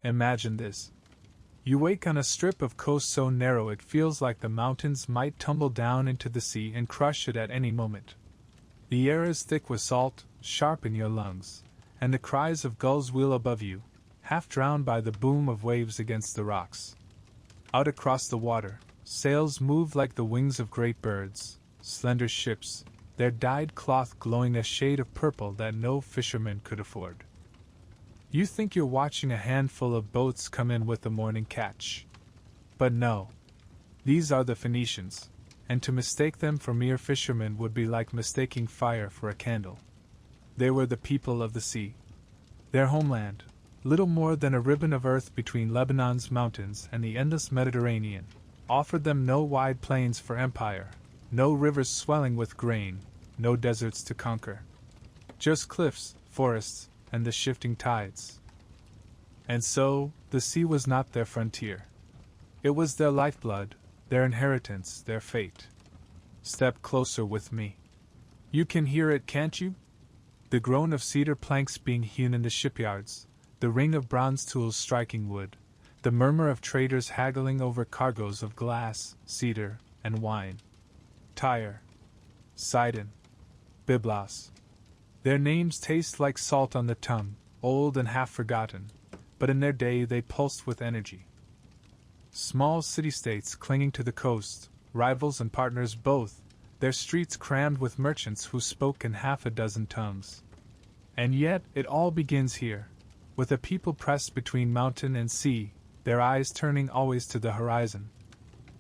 Imagine this. You wake on a strip of coast so narrow it feels like the mountains might tumble down into the sea and crush it at any moment. The air is thick with salt, sharp in your lungs, and the cries of gulls wheel above you, half drowned by the boom of waves against the rocks. Out across the water, sails move like the wings of great birds, slender ships, their dyed cloth glowing a shade of purple that no fisherman could afford. You think you're watching a handful of boats come in with the morning catch. But no. These are the Phoenicians, and to mistake them for mere fishermen would be like mistaking fire for a candle. They were the people of the sea. Their homeland, little more than a ribbon of earth between Lebanon's mountains and the endless Mediterranean, offered them no wide plains for empire, no rivers swelling with grain, no deserts to conquer. Just cliffs, forests, and the shifting tides. And so, the sea was not their frontier. It was their lifeblood, their inheritance, their fate. Step closer with me. You can hear it, can't you? The groan of cedar planks being hewn in the shipyards, the ring of bronze tools striking wood, the murmur of traders haggling over cargoes of glass, cedar, and wine. Tyre, Sidon, Byblos. Their names taste like salt on the tongue, old and half forgotten, but in their day they pulsed with energy. Small city-states clinging to the coast, rivals and partners both, their streets crammed with merchants who spoke in half a dozen tongues. And yet it all begins here, with a people pressed between mountain and sea, their eyes turning always to the horizon.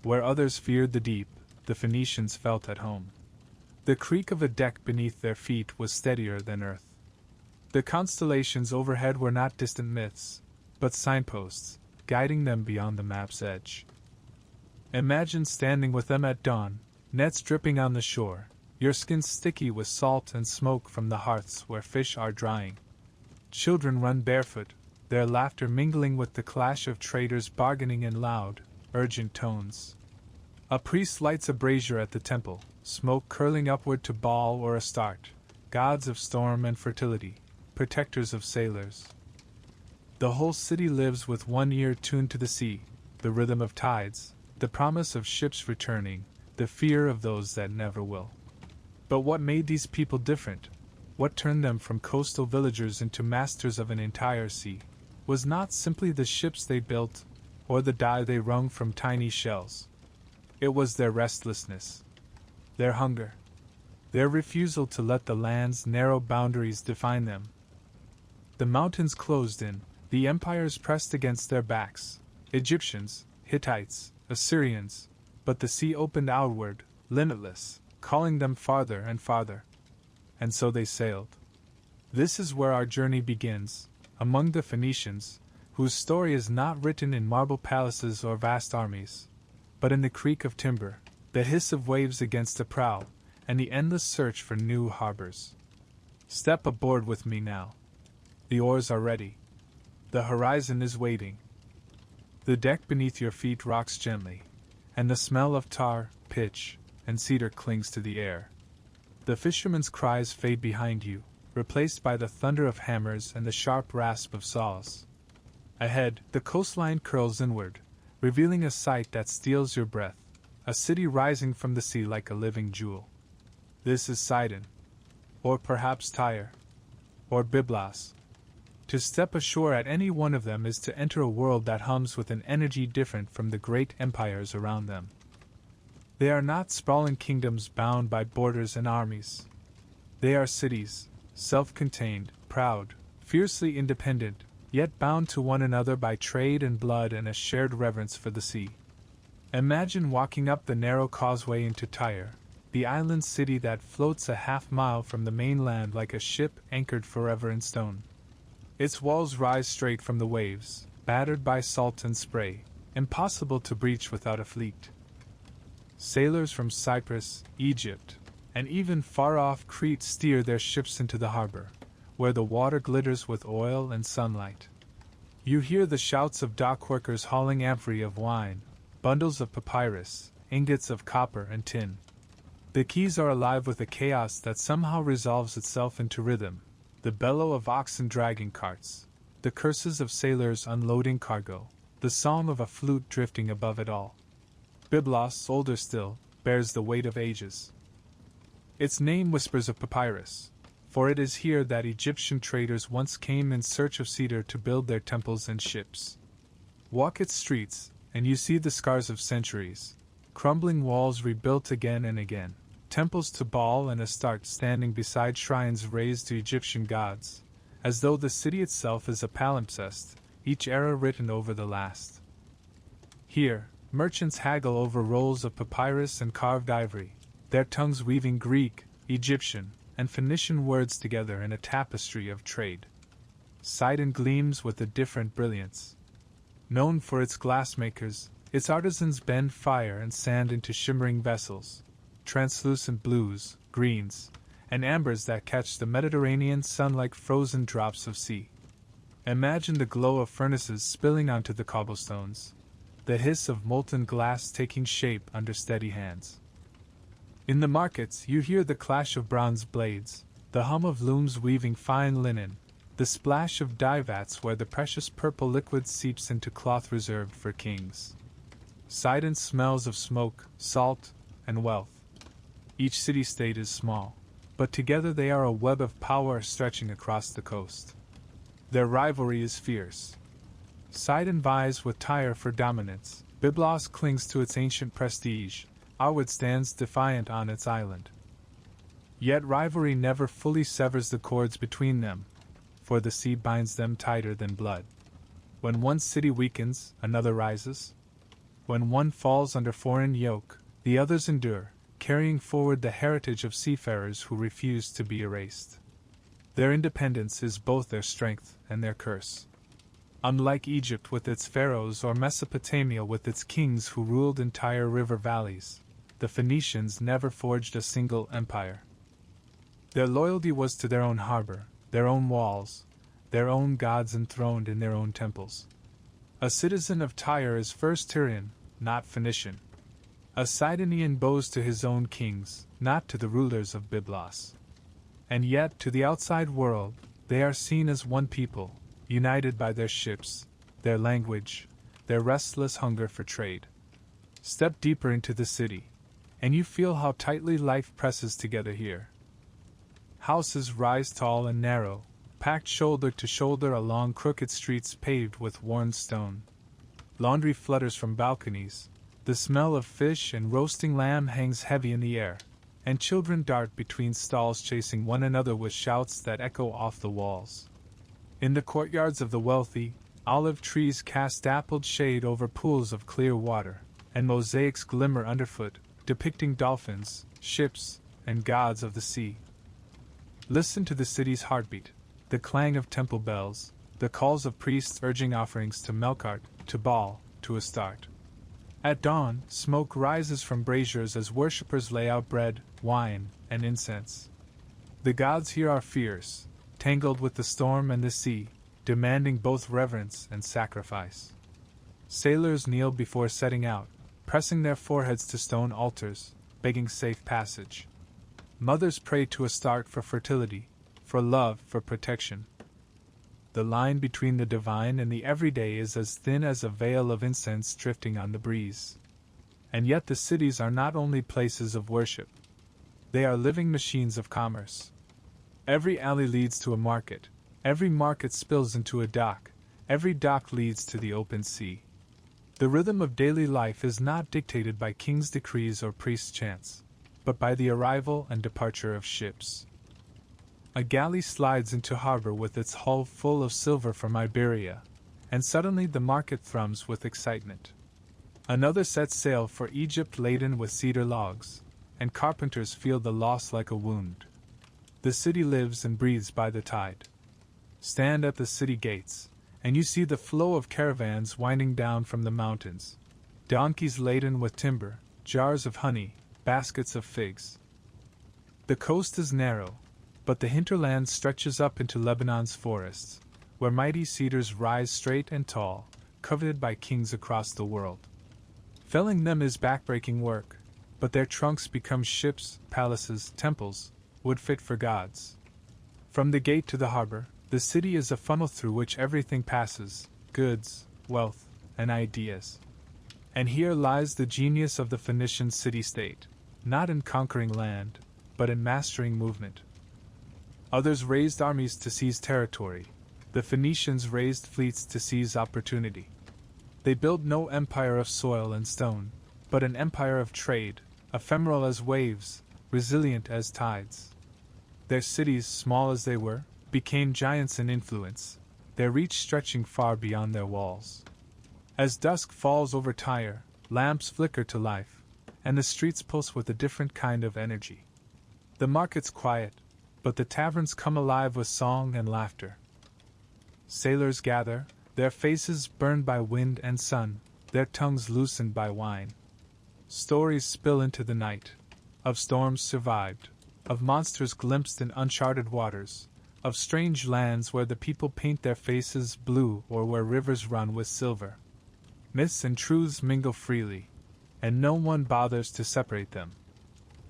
Where others feared the deep, the Phoenicians felt at home. The creak of a deck beneath their feet was steadier than earth. The constellations overhead were not distant myths, but signposts, guiding them beyond the map's edge. Imagine standing with them at dawn, nets dripping on the shore, your skin sticky with salt and smoke from the hearths where fish are drying. Children run barefoot, their laughter mingling with the clash of traders bargaining in loud, urgent tones. A priest lights a brazier at the temple, smoke curling upward to Baal or Astarte, gods of storm and fertility, protectors of sailors. The whole city lives with one ear tuned to the sea, the rhythm of tides, the promise of ships returning, the fear of those that never will. But what made these people different, what turned them from coastal villagers into masters of an entire sea, was not simply the ships they built, or the dye they wrung from tiny shells. It was their restlessness, their hunger, their refusal to let the land's narrow boundaries define them. The mountains closed in, the empires pressed against their backs, Egyptians, Hittites, Assyrians, but the sea opened outward, limitless, calling them farther and farther. And so they sailed. This is where our journey begins, among the Phoenicians, whose story is not written in marble palaces or vast armies, but in the creak of timber, the hiss of waves against the prow, and the endless search for new harbors. Step aboard with me now. The oars are ready. The horizon is waiting. The deck beneath your feet rocks gently, and the smell of tar, pitch, and cedar clings to the air. The fishermen's cries fade behind you, replaced by the thunder of hammers and the sharp rasp of saws. Ahead, the coastline curls inward, revealing a sight that steals your breath, a city rising from the sea like a living jewel. This is Sidon, or perhaps Tyre, or Byblos. To step ashore at any one of them is to enter a world that hums with an energy different from the great empires around them. They are not sprawling kingdoms bound by borders and armies. They are cities, self-contained, proud, fiercely independent, yet bound to one another by trade and blood and a shared reverence for the sea. Imagine walking up the narrow causeway into Tyre, the island city that floats a half-mile from the mainland like a ship anchored forever in stone. Its walls rise straight from the waves, battered by salt and spray, impossible to breach without a fleet. Sailors from Cyprus, Egypt, and even far-off Crete steer their ships into the harbor, where the water glitters with oil and sunlight. You hear the shouts of dock workers hauling amphorae of wine, bundles of papyrus, ingots of copper and tin. The quays are alive with a chaos that somehow resolves itself into rhythm, the bellow of oxen dragging carts, the curses of sailors unloading cargo, the song of a flute drifting above it all. Byblos, older still, bears the weight of ages. Its name whispers of papyrus, for it is here that Egyptian traders once came in search of cedar to build their temples and ships. Walk its streets, and you see the scars of centuries, crumbling walls rebuilt again and again, temples to Baal and Astarte standing beside shrines raised to Egyptian gods, as though the city itself is a palimpsest, each era written over the last. Here, merchants haggle over rolls of papyrus and carved ivory, their tongues weaving Greek, Egyptian, and Phoenician words together in a tapestry of trade. Sidon gleams with a different brilliance. Known for its glassmakers, its artisans bend fire and sand into shimmering vessels, translucent blues, greens, and ambers that catch the Mediterranean sun like frozen drops of sea. Imagine the glow of furnaces spilling onto the cobblestones, the hiss of molten glass taking shape under steady hands. In the markets, you hear the clash of bronze blades, the hum of looms weaving fine linen, the splash of dye vats where the precious purple liquid seeps into cloth reserved for kings. Sidon smells of smoke, salt, and wealth. Each city-state is small, but together they are a web of power stretching across the coast. Their rivalry is fierce. Sidon vies with Tyre for dominance, Byblos clings to its ancient prestige, Arwood stands defiant on its island. Yet rivalry never fully severs the cords between them, for the sea binds them tighter than blood. When one city weakens, another rises. When one falls under foreign yoke, the others endure, carrying forward the heritage of seafarers who refuse to be erased. Their independence is both their strength and their curse. Unlike Egypt with its pharaohs or Mesopotamia with its kings who ruled entire river valleys, the Phoenicians never forged a single empire. Their loyalty was to their own harbor, their own walls, their own gods enthroned in their own temples. A citizen of Tyre is first Tyrian, not Phoenician. A Sidonian bows to his own kings, not to the rulers of Byblos. And yet, to the outside world, they are seen as one people, united by their ships, their language, their restless hunger for trade. Step deeper into the city, and you feel how tightly life presses together here. Houses rise tall and narrow, packed shoulder to shoulder along crooked streets paved with worn stone. Laundry flutters from balconies, the smell of fish and roasting lamb hangs heavy in the air, and children dart between stalls chasing one another with shouts that echo off the walls. In the courtyards of the wealthy, olive trees cast dappled shade over pools of clear water, and mosaics glimmer underfoot, depicting dolphins, ships, and gods of the sea. Listen to the city's heartbeat, the clang of temple bells, the calls of priests urging offerings to Melkart, to Baal, to Astarte. At dawn, smoke rises from braziers as worshippers lay out bread, wine, and incense. The gods here are fierce, tangled with the storm and the sea, demanding both reverence and sacrifice. Sailors kneel before setting out, pressing their foreheads to stone altars, begging safe passage. Mothers pray to Astarte for fertility, for love, for protection. The line between the divine and the everyday is as thin as a veil of incense drifting on the breeze. And yet the cities are not only places of worship. They are living machines of commerce. Every alley leads to a market, every market spills into a dock, every dock leads to the open sea. The rhythm of daily life is not dictated by king's decrees or priest's chants, but by the arrival and departure of ships. A galley slides into harbor with its hull full of silver from Iberia, and suddenly the market thrums with excitement. Another sets sail for Egypt laden with cedar logs, and carpenters feel the loss like a wound. The city lives and breathes by the tide. Stand at the city gates, and you see the flow of caravans winding down from the mountains. Donkeys laden with timber, jars of honey, baskets of figs. The coast is narrow, but the hinterland stretches up into Lebanon's forests, where mighty cedars rise straight and tall, coveted by kings across the world. Felling them is backbreaking work, but their trunks become ships, palaces, temples, wood fit for gods. From the gate to the harbor, The city is a funnel through which everything passes: goods, wealth, and ideas. And here lies the genius of the Phoenician city-state, not in conquering land, but in mastering movement. Others raised armies to seize territory. The Phoenicians raised fleets to seize opportunity. They built no empire of soil and stone, but an empire of trade, ephemeral as waves, resilient as tides. Their cities, small as they were, became giants in influence, their reach stretching far beyond their walls. As dusk falls over Tyre, lamps flicker to life, and the streets pulse with a different kind of energy. The market's quiet, but the taverns come alive with song and laughter. Sailors gather, their faces burned by wind and sun, their tongues loosened by wine. Stories spill into the night, of storms survived, of monsters glimpsed in uncharted waters, of strange lands where the people paint their faces blue or where rivers run with silver. Myths and truths mingle freely, and no one bothers to separate them.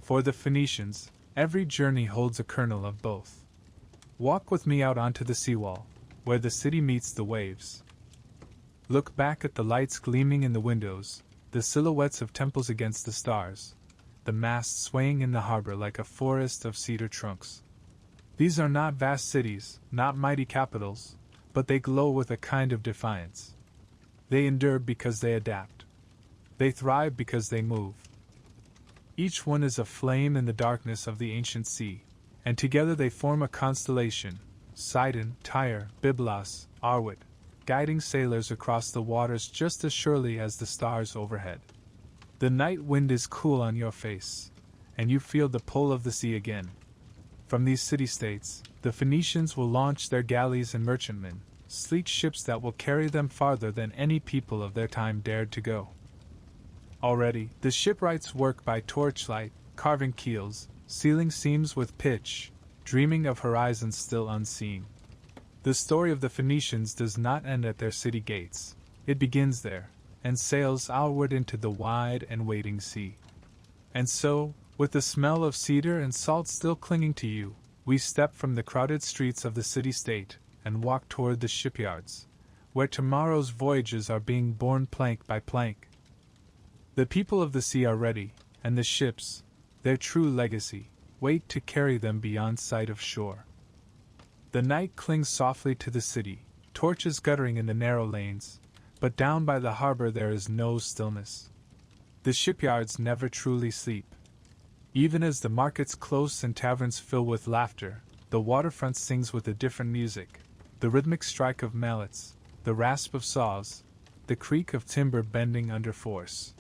For the Phoenicians, every journey holds a kernel of both. Walk with me out onto the seawall, where the city meets the waves. Look back at the lights gleaming in the windows, the silhouettes of temples against the stars, the masts swaying in the harbor like a forest of cedar trunks. These are not vast cities, not mighty capitals, but they glow with a kind of defiance. They endure because they adapt. They thrive because they move. Each one is a flame in the darkness of the ancient sea, and together they form a constellation: Sidon, Tyre, Byblos, Arwit, guiding sailors across the waters just as surely as the stars overhead. The night wind is cool on your face, and you feel the pull of the sea again. From these city-states, the Phoenicians will launch their galleys and merchantmen, sleek ships that will carry them farther than any people of their time dared to go. Already, the shipwrights work by torchlight, carving keels, sealing seams with pitch, dreaming of horizons still unseen. The story of the Phoenicians does not end at their city gates. It begins there, and sails outward into the wide and waiting sea. And so, with the smell of cedar and salt still clinging to you, we step from the crowded streets of the city-state and walk toward the shipyards, where tomorrow's voyages are being borne plank by plank. The people of the sea are ready, and the ships, their true legacy, wait to carry them beyond sight of shore. The night clings softly to the city, torches guttering in the narrow lanes, but down by the harbor there is no stillness. The shipyards never truly sleep. Even as the markets close and taverns fill with laughter, the waterfront sings with a different music: the rhythmic strike of mallets, the rasp of saws, the creak of timber bending under force.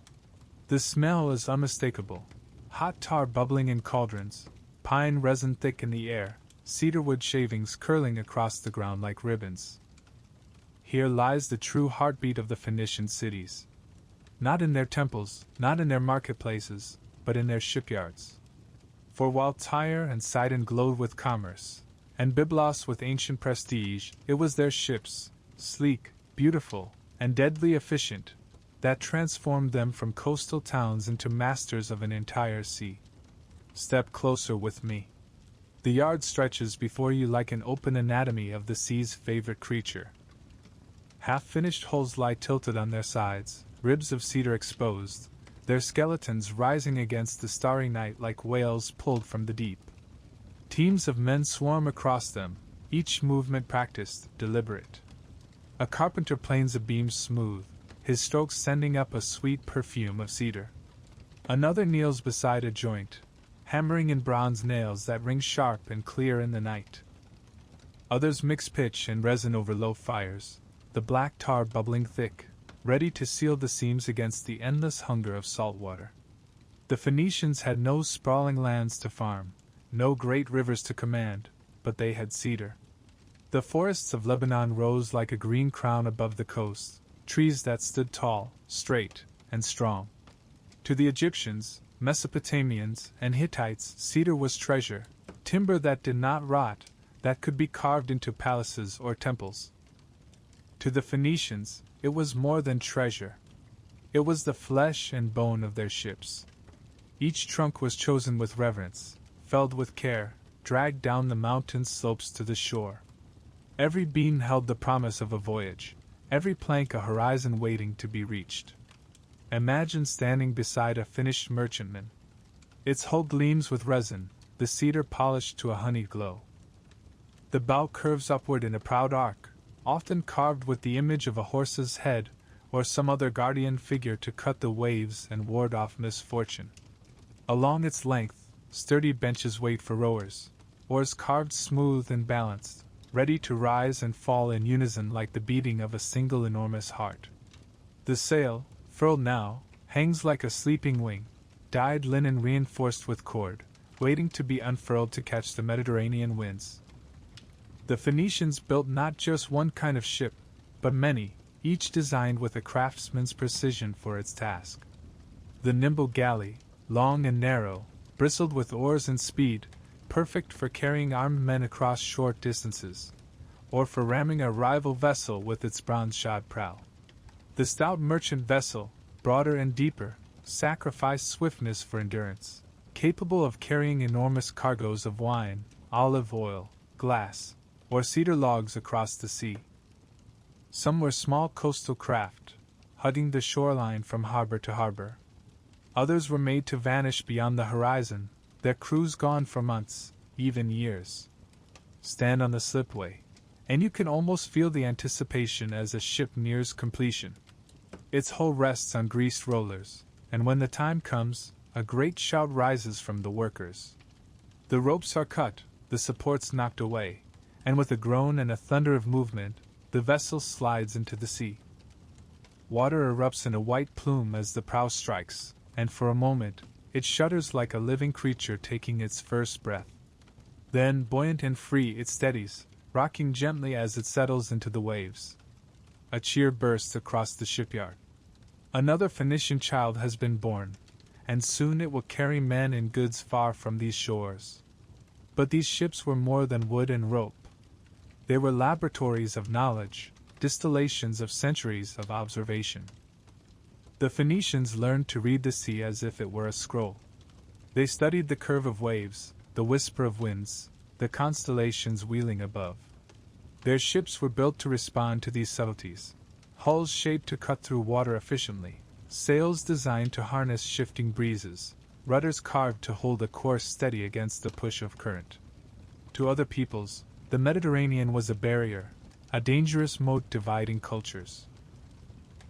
The smell is unmistakable: hot tar bubbling in cauldrons, pine resin thick in the air, cedarwood shavings curling across the ground like ribbons. Here lies the true heartbeat of the Phoenician cities. Not in their temples, not in their marketplaces, but in their shipyards. For while Tyre and Sidon glowed with commerce, and Byblos with ancient prestige, it was their ships, sleek, beautiful, and deadly efficient, that transformed them from coastal towns into masters of an entire sea. Step closer with me. The yard stretches before you like an open anatomy of the sea's favorite creature. Half-finished hulls lie tilted on their sides, ribs of cedar exposed, their skeletons rising against the starry night like whales pulled from the deep. Teams of men swarm across them, each movement practiced, deliberate. A carpenter planes a beam smooth, his strokes sending up a sweet perfume of cedar. Another kneels beside a joint, hammering in bronze nails that ring sharp and clear in the night. Others mix pitch and resin over low fires, the black tar bubbling thick, ready to seal the seams against the endless hunger of salt water. The Phoenicians had no sprawling lands to farm, no great rivers to command, but they had cedar. The forests of Lebanon rose like a green crown above the coast, trees that stood tall, straight, and strong. To the Egyptians, Mesopotamians, and Hittites, cedar was treasure, timber that did not rot, that could be carved into palaces or temples. To the Phoenicians, it was more than treasure. It was the flesh and bone of their ships. Each trunk was chosen with reverence, felled with care, dragged down the mountain slopes to the shore. Every beam held the promise of a voyage, every plank a horizon waiting to be reached. Imagine standing beside a finished merchantman. Its hull gleams with resin, the cedar polished to a honey glow. The bow curves upward in a proud arc, often carved with the image of a horse's head or some other guardian figure to cut the waves and ward off misfortune. Along its length, sturdy benches wait for rowers, oars carved smooth and balanced, ready to rise and fall in unison like the beating of a single enormous heart. The sail, furled now, hangs like a sleeping wing, dyed linen reinforced with cord, waiting to be unfurled to catch the Mediterranean winds. The Phoenicians built not just one kind of ship, but many, each designed with a craftsman's precision for its task. The nimble galley, long and narrow, bristled with oars and speed, perfect for carrying armed men across short distances, or for ramming a rival vessel with its bronze-shod prow. The stout merchant vessel, broader and deeper, sacrificed swiftness for endurance, capable of carrying enormous cargoes of wine, olive oil, glass, or cedar logs across the sea. Some were small coastal craft, hugging the shoreline from harbor to harbor. Others were made to vanish beyond the horizon, their crews gone for months, even years. Stand on the slipway, and you can almost feel the anticipation as a ship nears completion. Its hull rests on greased rollers, and when the time comes, a great shout rises from the workers. The ropes are cut, the supports knocked away, and with a groan and a thunder of movement, the vessel slides into the sea. Water erupts in a white plume as the prow strikes, and for a moment, it shudders like a living creature taking its first breath. Then, buoyant and free, it steadies, rocking gently as it settles into the waves. A cheer bursts across the shipyard. Another Phoenician child has been born, and soon it will carry men and goods far from these shores. But these ships were more than wood and rope. They were laboratories of knowledge, distillations of centuries of observation. The Phoenicians learned to read the sea as if it were a scroll. They studied the curve of waves, the whisper of winds, the constellations wheeling above. Their ships were built to respond to these subtleties, hulls shaped to cut through water efficiently, sails designed to harness shifting breezes, rudders carved to hold a course steady against the push of current. To other peoples, the Mediterranean was a barrier, a dangerous moat dividing cultures.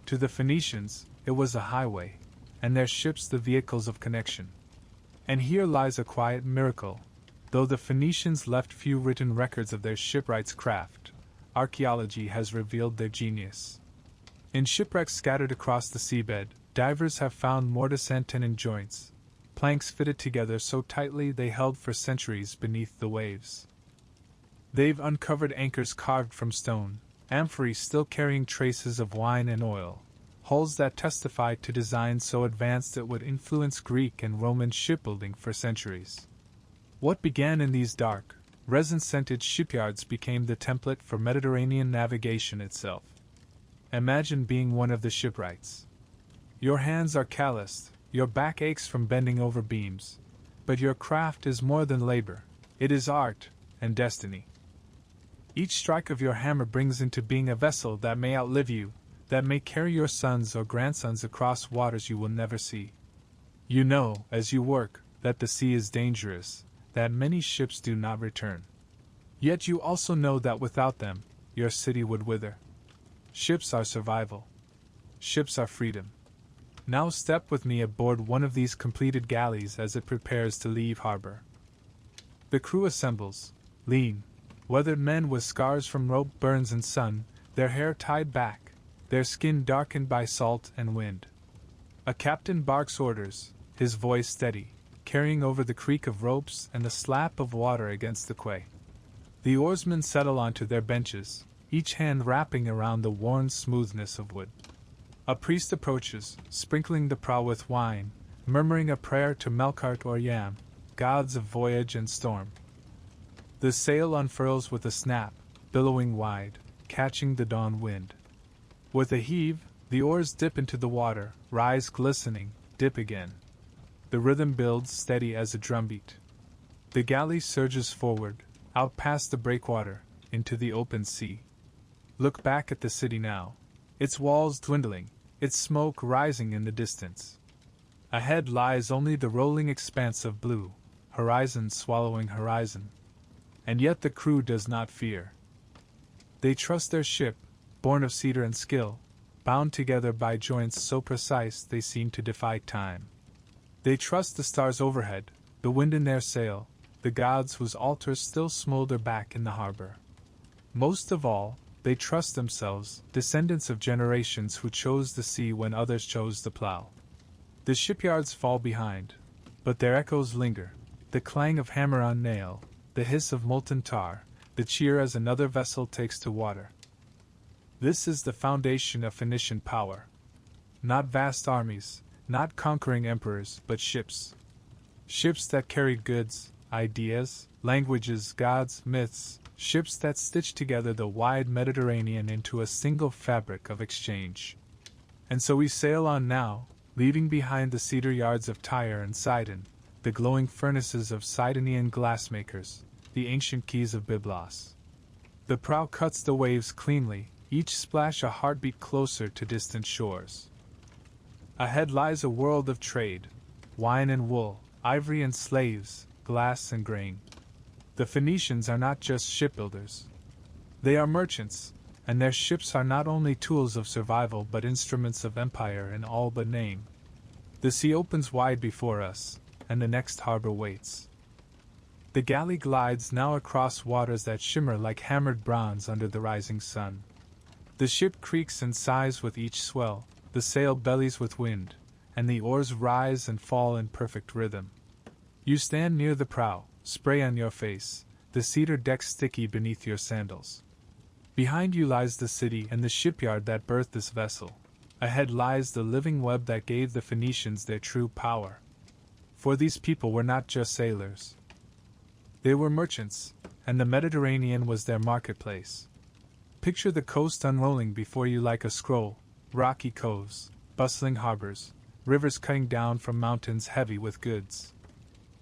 To the Phoenicians, it was a highway, and their ships the vehicles of connection. And here lies a quiet miracle. Though the Phoenicians left few written records of their shipwrights' craft, archaeology has revealed their genius. In shipwrecks scattered across the seabed, divers have found mortise and tenon joints, planks fitted together so tightly they held for centuries beneath the waves. They've uncovered anchors carved from stone, amphories still carrying traces of wine and oil, hulls that testified to designs so advanced it would influence Greek and Roman shipbuilding for centuries. What began in these dark, resin-scented shipyards became the template for Mediterranean navigation itself. Imagine being one of the shipwrights. Your hands are calloused, your back aches from bending over beams, but your craft is more than labor, it is art and destiny. Each strike of your hammer brings into being a vessel that may outlive you, that may carry your sons or grandsons across waters you will never see. You know, as you work, that the sea is dangerous, that many ships do not return. Yet you also know that without them, your city would wither. Ships are survival. Ships are freedom. Now step with me aboard one of these completed galleys as it prepares to leave harbor. The crew assembles, lean, weathered men with scars from rope burns and sun, their hair tied back, their skin darkened by salt and wind. A captain barks orders, his voice steady, carrying over the creak of ropes and the slap of water against the quay. The oarsmen settle onto their benches, each hand wrapping around the worn smoothness of wood. A priest approaches, sprinkling the prow with wine, murmuring a prayer to Melkart or Yam, gods of voyage and storm. The sail unfurls with a snap, billowing wide, catching the dawn wind. With a heave, the oars dip into the water, rise glistening, dip again. The rhythm builds steady as a drumbeat. The galley surges forward, out past the breakwater, into the open sea. Look back at the city now, its walls dwindling, its smoke rising in the distance. Ahead lies only the rolling expanse of blue, horizon swallowing horizon. And yet the crew does not fear. They trust their ship, born of cedar and skill, bound together by joints so precise they seem to defy time. They trust the stars overhead, the wind in their sail, the gods whose altars still smolder back in the harbor. Most of all, they trust themselves, descendants of generations who chose the sea when others chose the plow. The shipyards fall behind, but their echoes linger, the clang of hammer on nail, the hiss of molten tar, the cheer as another vessel takes to water. This is the foundation of Phoenician power. Not vast armies, not conquering emperors, but ships. Ships that carried goods, ideas, languages, gods, myths, ships that stitched together the wide Mediterranean into a single fabric of exchange. And so we sail on now, leaving behind the cedar yards of Tyre and Sidon, the glowing furnaces of Sidonian glassmakers, the ancient quays of Byblos. The prow cuts the waves cleanly, each splash a heartbeat closer to distant shores. Ahead lies a world of trade, wine and wool, ivory and slaves, glass and grain. The Phoenicians are not just shipbuilders. They are merchants, and their ships are not only tools of survival but instruments of empire in all but name. The sea opens wide before us, and the next harbor waits. The galley glides now across waters that shimmer like hammered bronze under the rising sun. The ship creaks and sighs with each swell, the sail bellies with wind, and the oars rise and fall in perfect rhythm. You stand near the prow, spray on your face, the cedar deck sticky beneath your sandals. Behind you lies the city and the shipyard that birthed this vessel. Ahead lies the living web that gave the Phoenicians their true power. For these people were not just sailors. They were merchants, and the Mediterranean was their marketplace. Picture the coast unrolling before you like a scroll, rocky coves, bustling harbors, rivers cutting down from mountains heavy with goods.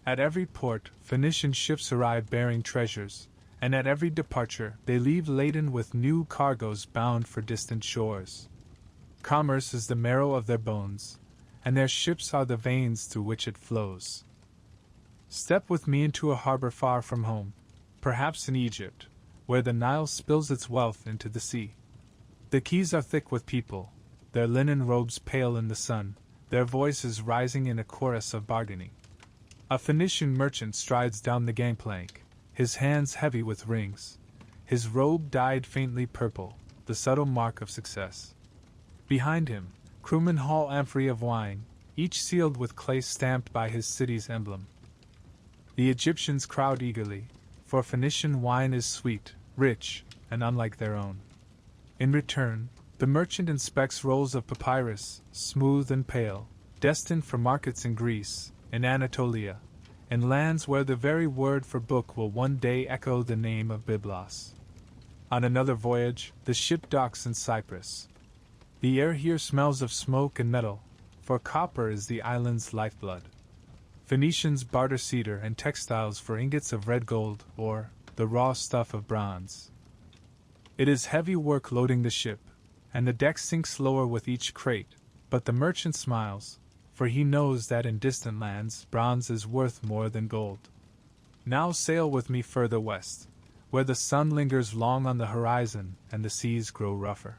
At every port, Phoenician ships arrive bearing treasures, and at every departure they leave laden with new cargoes bound for distant shores. Commerce is the marrow of their bones, and their ships are the veins through which it flows. Step with me into a harbor far from home, perhaps in Egypt, where the Nile spills its wealth into the sea. The quays are thick with people, their linen robes pale in the sun, their voices rising in a chorus of bargaining. A Phoenician merchant strides down the gangplank, his hands heavy with rings, his robe dyed faintly purple, the subtle mark of success. Behind him, crewmen haul amphorae of wine, each sealed with clay stamped by his city's emblem. The Egyptians crowd eagerly, for Phoenician wine is sweet, rich, and unlike their own. In return, the merchant inspects rolls of papyrus, smooth and pale, destined for markets in Greece, in Anatolia, in lands where the very word for book will one day echo the name of Byblos. On another voyage, the ship docks in Cyprus. The air here smells of smoke and metal, for copper is the island's lifeblood. Phoenicians barter cedar and textiles for ingots of red gold or the raw stuff of bronze. It is heavy work loading the ship, and the deck sinks lower with each crate, but the merchant smiles, for he knows that in distant lands bronze is worth more than gold. Now sail with me further west, where the sun lingers long on the horizon and the seas grow rougher.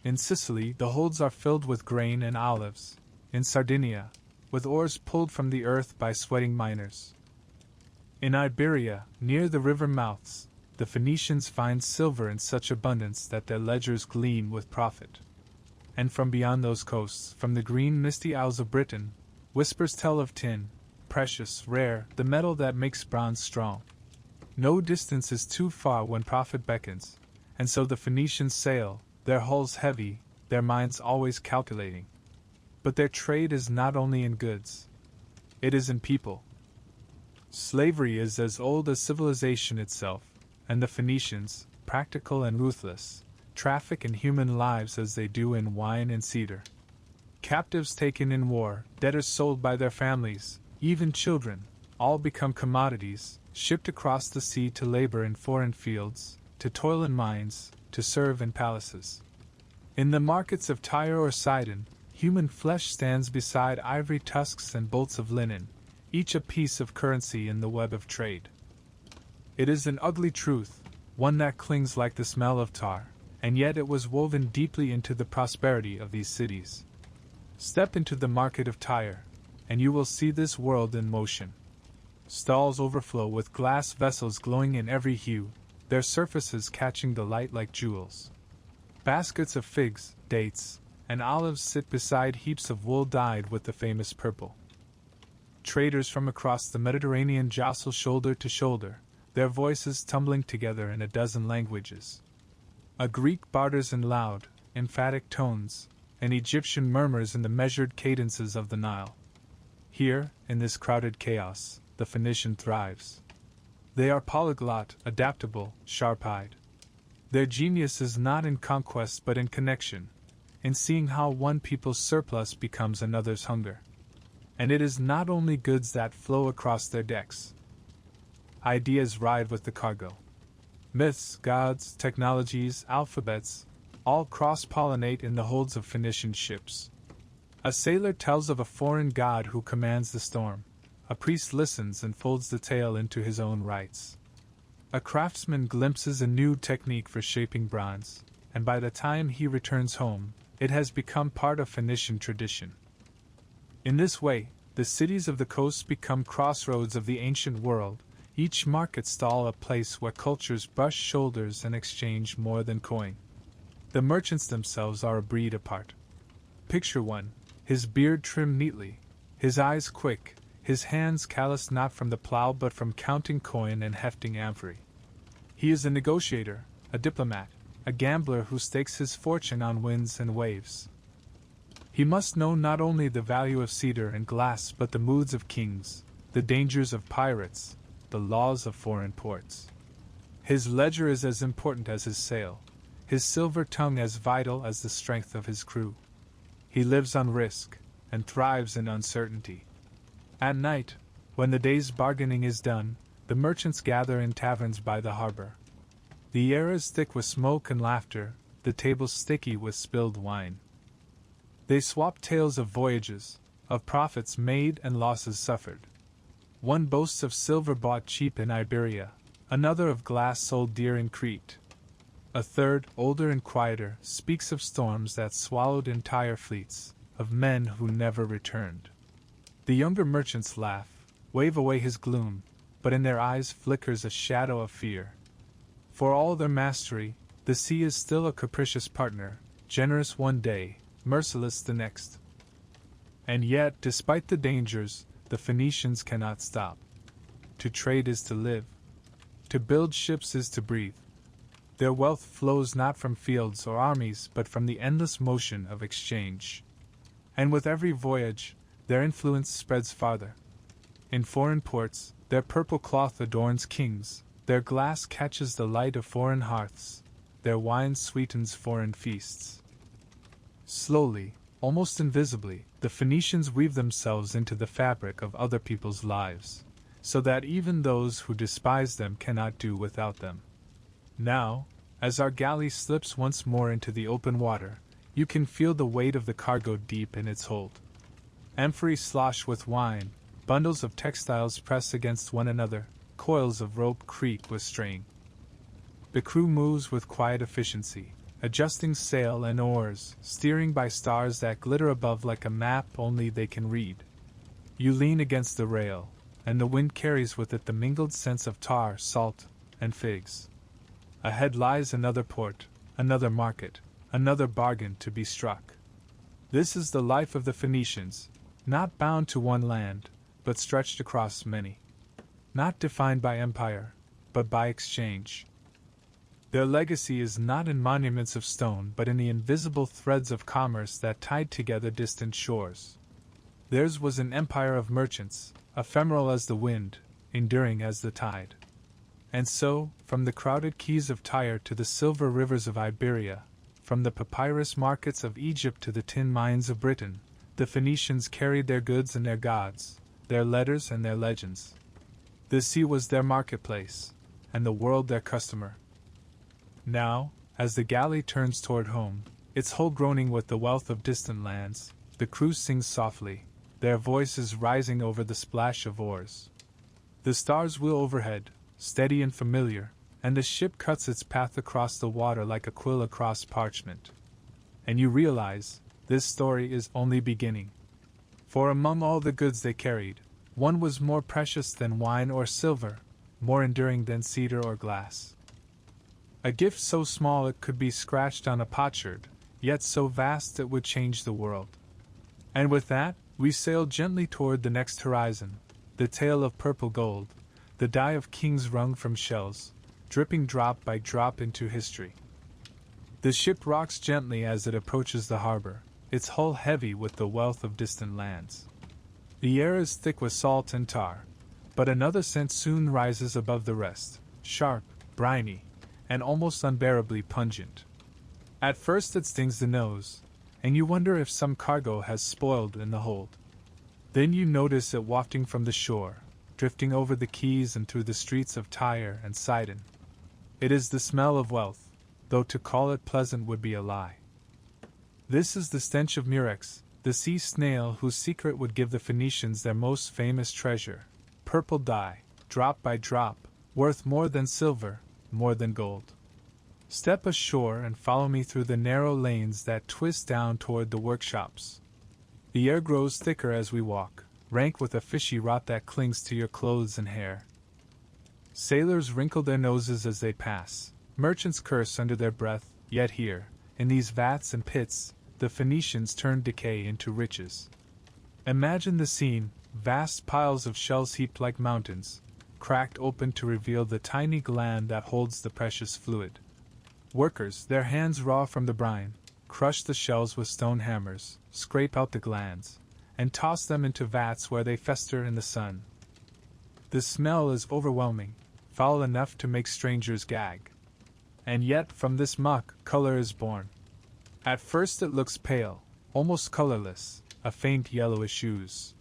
In Sicily the holds are filled with grain and olives, in Sardinia, with oars pulled from the earth by sweating miners. In Iberia, near the river mouths, the Phoenicians find silver in such abundance that their ledgers gleam with profit. And from beyond those coasts, from the green misty isles of Britain, whispers tell of tin, precious, rare, the metal that makes bronze strong. No distance is too far when profit beckons, and so the Phoenicians sail, their hulls heavy, their minds always calculating. But their trade is not only in goods. It is in people. Slavery is as old as civilization itself, and the Phoenicians, practical and ruthless, traffic in human lives as they do in wine and cedar. Captives taken in war, debtors sold by their families, even children, all become commodities, shipped across the sea to labor in foreign fields, to toil in mines, to serve in palaces. In the markets of Tyre or Sidon, human flesh stands beside ivory tusks and bolts of linen, each a piece of currency in the web of trade. It is an ugly truth, one that clings like the smell of tar, and yet it was woven deeply into the prosperity of these cities. Step into the market of Tyre, and you will see this world in motion. Stalls overflow with glass vessels glowing in every hue, their surfaces catching the light like jewels. Baskets of figs, dates, and olives sit beside heaps of wool dyed with the famous purple. Traders from across the Mediterranean jostle shoulder to shoulder, their voices tumbling together in a dozen languages. A Greek barters in loud, emphatic tones, an Egyptian murmurs in the measured cadences of the Nile. Here, in this crowded chaos, the Phoenician thrives. They are polyglot, adaptable, sharp-eyed. Their genius is not in conquest but in connection, in seeing how one people's surplus becomes another's hunger. And it is not only goods that flow across their decks. Ideas ride with the cargo. Myths, gods, technologies, alphabets, all cross-pollinate in the holds of Phoenician ships. A sailor tells of a foreign god who commands the storm. A priest listens and folds the tale into his own rites. A craftsman glimpses a new technique for shaping bronze, and by the time he returns home, it has become part of Phoenician tradition. In this way, the cities of the coast become crossroads of the ancient world, each market stall a place where cultures brush shoulders and exchange more than coin. The merchants themselves are a breed apart. Picture one, his beard trimmed neatly, his eyes quick, his hands calloused not from the plow but from counting coin and hefting amphorae. He is a negotiator, a diplomat, a gambler who stakes his fortune on winds and waves. He must know not only the value of cedar and glass but the moods of kings, the dangers of pirates, the laws of foreign ports. His ledger is as important as his sail, his silver tongue as vital as the strength of his crew. He lives on risk, and thrives in uncertainty. At night, when the day's bargaining is done, the merchants gather in taverns by the harbor. The air is thick with smoke and laughter, the tables sticky with spilled wine. They swap tales of voyages, of profits made and losses suffered. One boasts of silver bought cheap in Iberia, another of glass sold dear in Crete. A third, older and quieter, speaks of storms that swallowed entire fleets, of men who never returned. The younger merchants laugh, wave away his gloom, but in their eyes flickers a shadow of fear. For all their mastery, the sea is still a capricious partner, generous one day, merciless the next. And yet, despite the dangers, the Phoenicians cannot stop. To trade is to live. To build ships is to breathe. Their wealth flows not from fields or armies but from the endless motion of exchange. And with every voyage, their influence spreads farther. In foreign ports, their purple cloth adorns kings, their glass catches the light of foreign hearths, their wine sweetens foreign feasts. Slowly, almost invisibly, the Phoenicians weave themselves into the fabric of other people's lives, so that even those who despise them cannot do without them. Now, as our galley slips once more into the open water, you can feel the weight of the cargo deep in its hold. Amphorae slosh with wine, bundles of textiles press against one another, coils of rope creak with strain. The crew moves with quiet efficiency, adjusting sail and oars, steering by stars that glitter above like a map only they can read. You lean against the rail, and the wind carries with it the mingled scents of tar, salt, and figs. Ahead lies another port, another market, another bargain to be struck. This is the life of the Phoenicians, not bound to one land, but stretched across many. Not defined by empire, but by exchange. Their legacy is not in monuments of stone but in the invisible threads of commerce that tied together distant shores. Theirs was an empire of merchants, ephemeral as the wind, enduring as the tide. And so, from the crowded quays of Tyre to the silver rivers of Iberia, from the papyrus markets of Egypt to the tin mines of Britain, the Phoenicians carried their goods and their gods, their letters and their legends. The sea was their marketplace, and the world their customer. Now, as the galley turns toward home, its hull groaning with the wealth of distant lands, the crew sings softly, their voices rising over the splash of oars. The stars wheel overhead, steady and familiar, and the ship cuts its path across the water like a quill across parchment. And you realize, this story is only beginning. For among all the goods they carried, one was more precious than wine or silver, more enduring than cedar or glass. A gift so small it could be scratched on a potsherd, yet so vast it would change the world. And with that, we sailed gently toward the next horizon, the tale of purple gold, the dye of kings wrung from shells, dripping drop by drop into history. The ship rocks gently as it approaches the harbor, its hull heavy with the wealth of distant lands. The air is thick with salt and tar, but another scent soon rises above the rest, sharp, briny, and almost unbearably pungent. At first it stings the nose, and you wonder if some cargo has spoiled in the hold. Then you notice it wafting from the shore, drifting over the quays and through the streets of Tyre and Sidon. It is the smell of wealth, though to call it pleasant would be a lie. This is the stench of murex, the sea snail whose secret would give the Phoenicians their most famous treasure, purple dye, drop by drop, worth more than silver, more than gold. Step ashore and follow me through the narrow lanes that twist down toward the workshops. The air grows thicker as we walk, rank with a fishy rot that clings to your clothes and hair. Sailors wrinkle their noses as they pass, merchants curse under their breath, yet here, in these vats and pits, the Phoenicians turn decay into riches. Imagine the scene, vast piles of shells heaped like mountains, cracked open to reveal the tiny gland that holds the precious fluid. Workers, their hands raw from the brine, crush the shells with stone hammers, scrape out the glands, and toss them into vats where they fester in the sun. The smell is overwhelming, foul enough to make strangers gag. And yet from this muck, color is born. At first it looks pale, almost colorless, a faint yellowish ooze.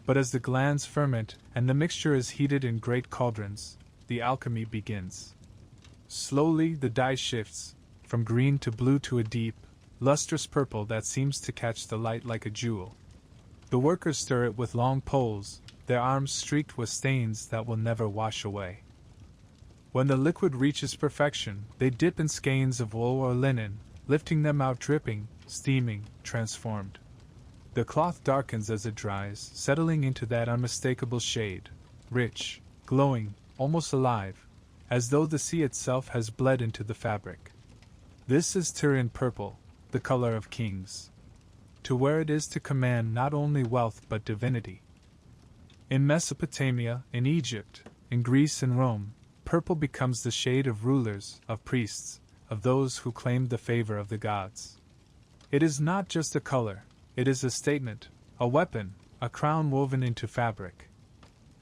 But as the glands ferment and the mixture is heated in great cauldrons, the alchemy begins. Slowly the dye shifts, from green to blue to a deep, lustrous purple that seems to catch the light like a jewel. The workers stir it with long poles, their arms streaked with stains that will never wash away. When the liquid reaches perfection, they dip in skeins of wool or linen, lifting them out dripping, steaming, transformed. The cloth darkens as it dries, settling into that unmistakable shade, rich, glowing, almost alive, as though the sea itself has bled into the fabric. This is Tyrian purple, the color of kings. To wear it is to command not only wealth but divinity. In Mesopotamia, in Egypt, in Greece and Rome, purple becomes the shade of rulers, of priests, of those who claimed the favor of the gods. It is not just a color, it is a statement, a weapon, a crown woven into fabric.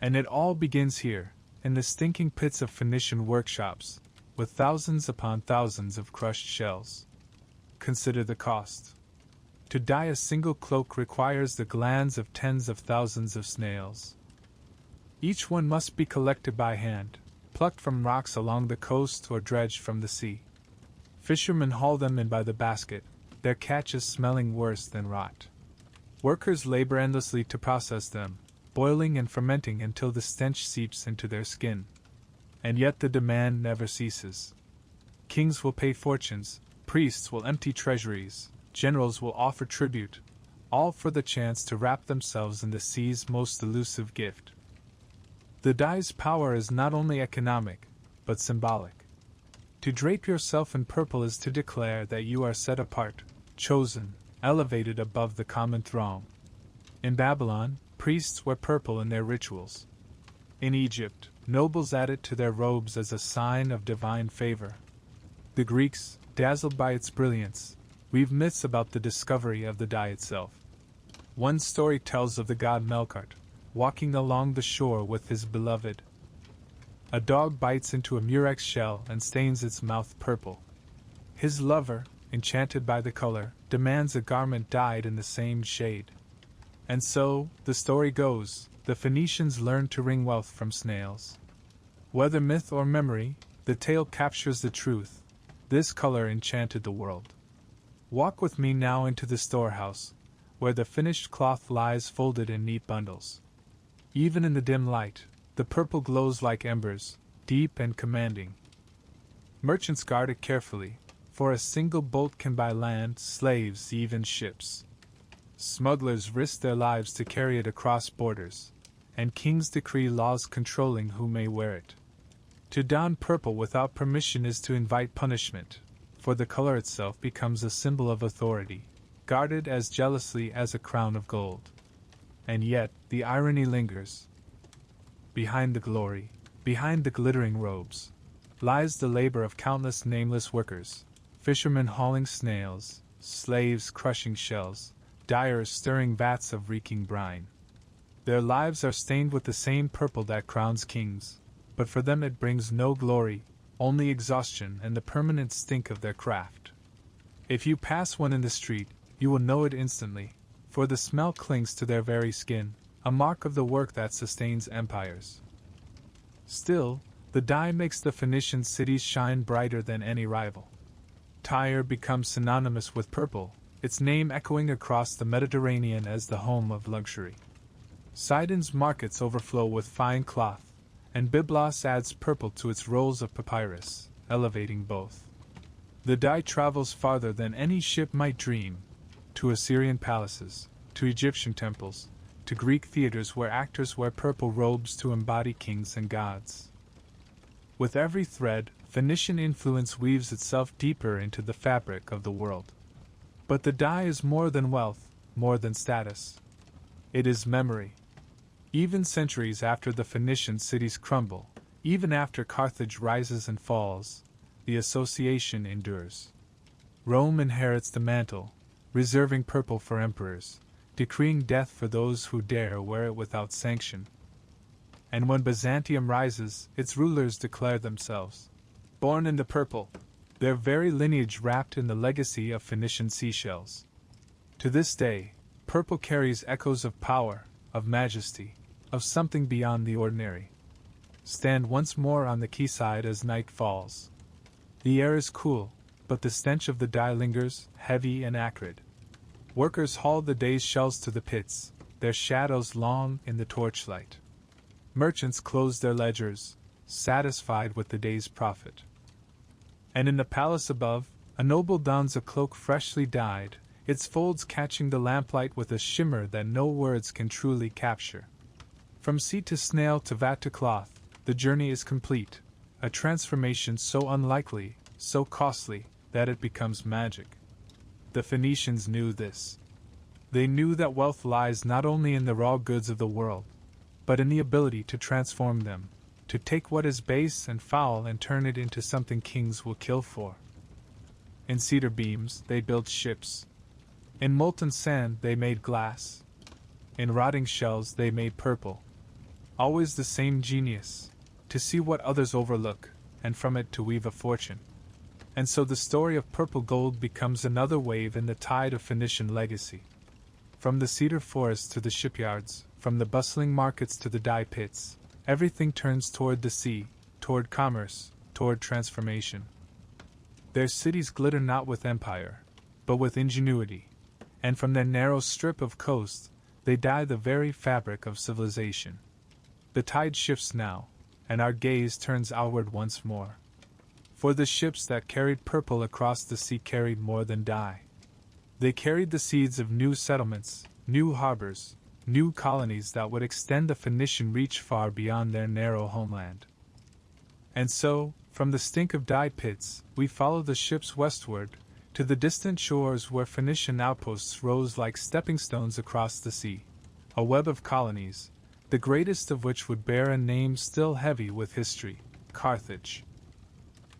And it all begins here, in the stinking pits of Phoenician workshops, with thousands upon thousands of crushed shells. Consider the cost. To dye a single cloak requires the glands of tens of thousands of snails. Each one must be collected by hand, plucked from rocks along the coast or dredged from the sea. Fishermen haul them in by the basket, their catches smelling worse than rot. Workers labor endlessly to process them, boiling and fermenting until the stench seeps into their skin. And yet the demand never ceases. Kings will pay fortunes, priests will empty treasuries, generals will offer tribute, all for the chance to wrap themselves in the sea's most elusive gift. The dye's power is not only economic, but symbolic. To drape yourself in purple is to declare that you are set apart, chosen, elevated above the common throng. In Babylon, priests wear purple in their rituals. In Egypt, nobles add it to their robes as a sign of divine favor. The Greeks, dazzled by its brilliance, weave myths about the discovery of the dye itself. One story tells of the god Melkart, walking along the shore with his beloved. A dog bites into a murex shell and stains its mouth purple. His lover, enchanted by the color, demands a garment dyed in the same shade. And so, the story goes, the Phoenicians learned to wring wealth from snails. Whether myth or memory, the tale captures the truth. This color enchanted the world. Walk with me now into the storehouse, where the finished cloth lies folded in neat bundles. Even in the dim light, the purple glows like embers, deep and commanding. Merchants guard it carefully, for a single bolt can buy land, slaves, even ships. Smugglers risk their lives to carry it across borders, and kings decree laws controlling who may wear it. To don purple without permission is to invite punishment, for the color itself becomes a symbol of authority, guarded as jealously as a crown of gold. And yet, the irony lingers. Behind the glory, behind the glittering robes, lies the labor of countless nameless workers, fishermen hauling snails, slaves crushing shells, dyers stirring vats of reeking brine. Their lives are stained with the same purple that crowns kings, but for them it brings no glory, only exhaustion and the permanent stink of their craft. If you pass one in the street, you will know it instantly, for the smell clings to their very skin, a mark of the work that sustains empires. Still, the dye makes the Phoenician cities shine brighter than any rival. Tyre becomes synonymous with purple, its name echoing across the Mediterranean as the home of luxury. Sidon's markets overflow with fine cloth, and Byblos adds purple to its rolls of papyrus, elevating both. The dye travels farther than any ship might dream, to Assyrian palaces, to Egyptian temples, to Greek theaters where actors wear purple robes to embody kings and gods. With every thread, Phoenician influence weaves itself deeper into the fabric of the world. But the dye is more than wealth, more than status. It is memory. Even centuries after the Phoenician cities crumble, even after Carthage rises and falls, the association endures. Rome inherits the mantle, reserving purple for emperors, decreeing death for those who dare wear it without sanction. And when Byzantium rises, its rulers declare themselves born in the purple, their very lineage wrapped in the legacy of Phoenician seashells. To this day, purple carries echoes of power, of majesty, of something beyond the ordinary. Stand once more on the quayside as night falls. The air is cool, but the stench of the dye lingers, heavy and acrid. Workers haul the day's shells to the pits, their shadows long in the torchlight. Merchants close their ledgers, satisfied with the day's profit. And in the palace above, a noble dons a cloak freshly dyed, its folds catching the lamplight with a shimmer that no words can truly capture. From seat to snail to vat to cloth, the journey is complete, a transformation so unlikely, so costly, that it becomes magic. The Phoenicians knew this. They knew that wealth lies not only in the raw goods of the world, but in the ability to transform them, to take what is base and foul and turn it into something kings will kill for. In cedar beams, they built ships. In molten sand, they made glass. In rotting shells, they made purple. Always the same genius, to see what others overlook, and from it to weave a fortune. And so the story of purple gold becomes another wave in the tide of Phoenician legacy. From the cedar forests to the shipyards, from the bustling markets to the dye pits, everything turns toward the sea, toward commerce, toward transformation. Their cities glitter not with empire, but with ingenuity, and from their narrow strip of coast, they dye the very fabric of civilization. The tide shifts now, and our gaze turns outward once more. For the ships that carried purple across the sea carried more than dye. They carried the seeds of new settlements, new harbors, new colonies that would extend the Phoenician reach far beyond their narrow homeland. And so, from the stink of dye pits, we follow the ships westward, to the distant shores where Phoenician outposts rose like stepping stones across the sea, a web of colonies, the greatest of which would bear a name still heavy with history, Carthage.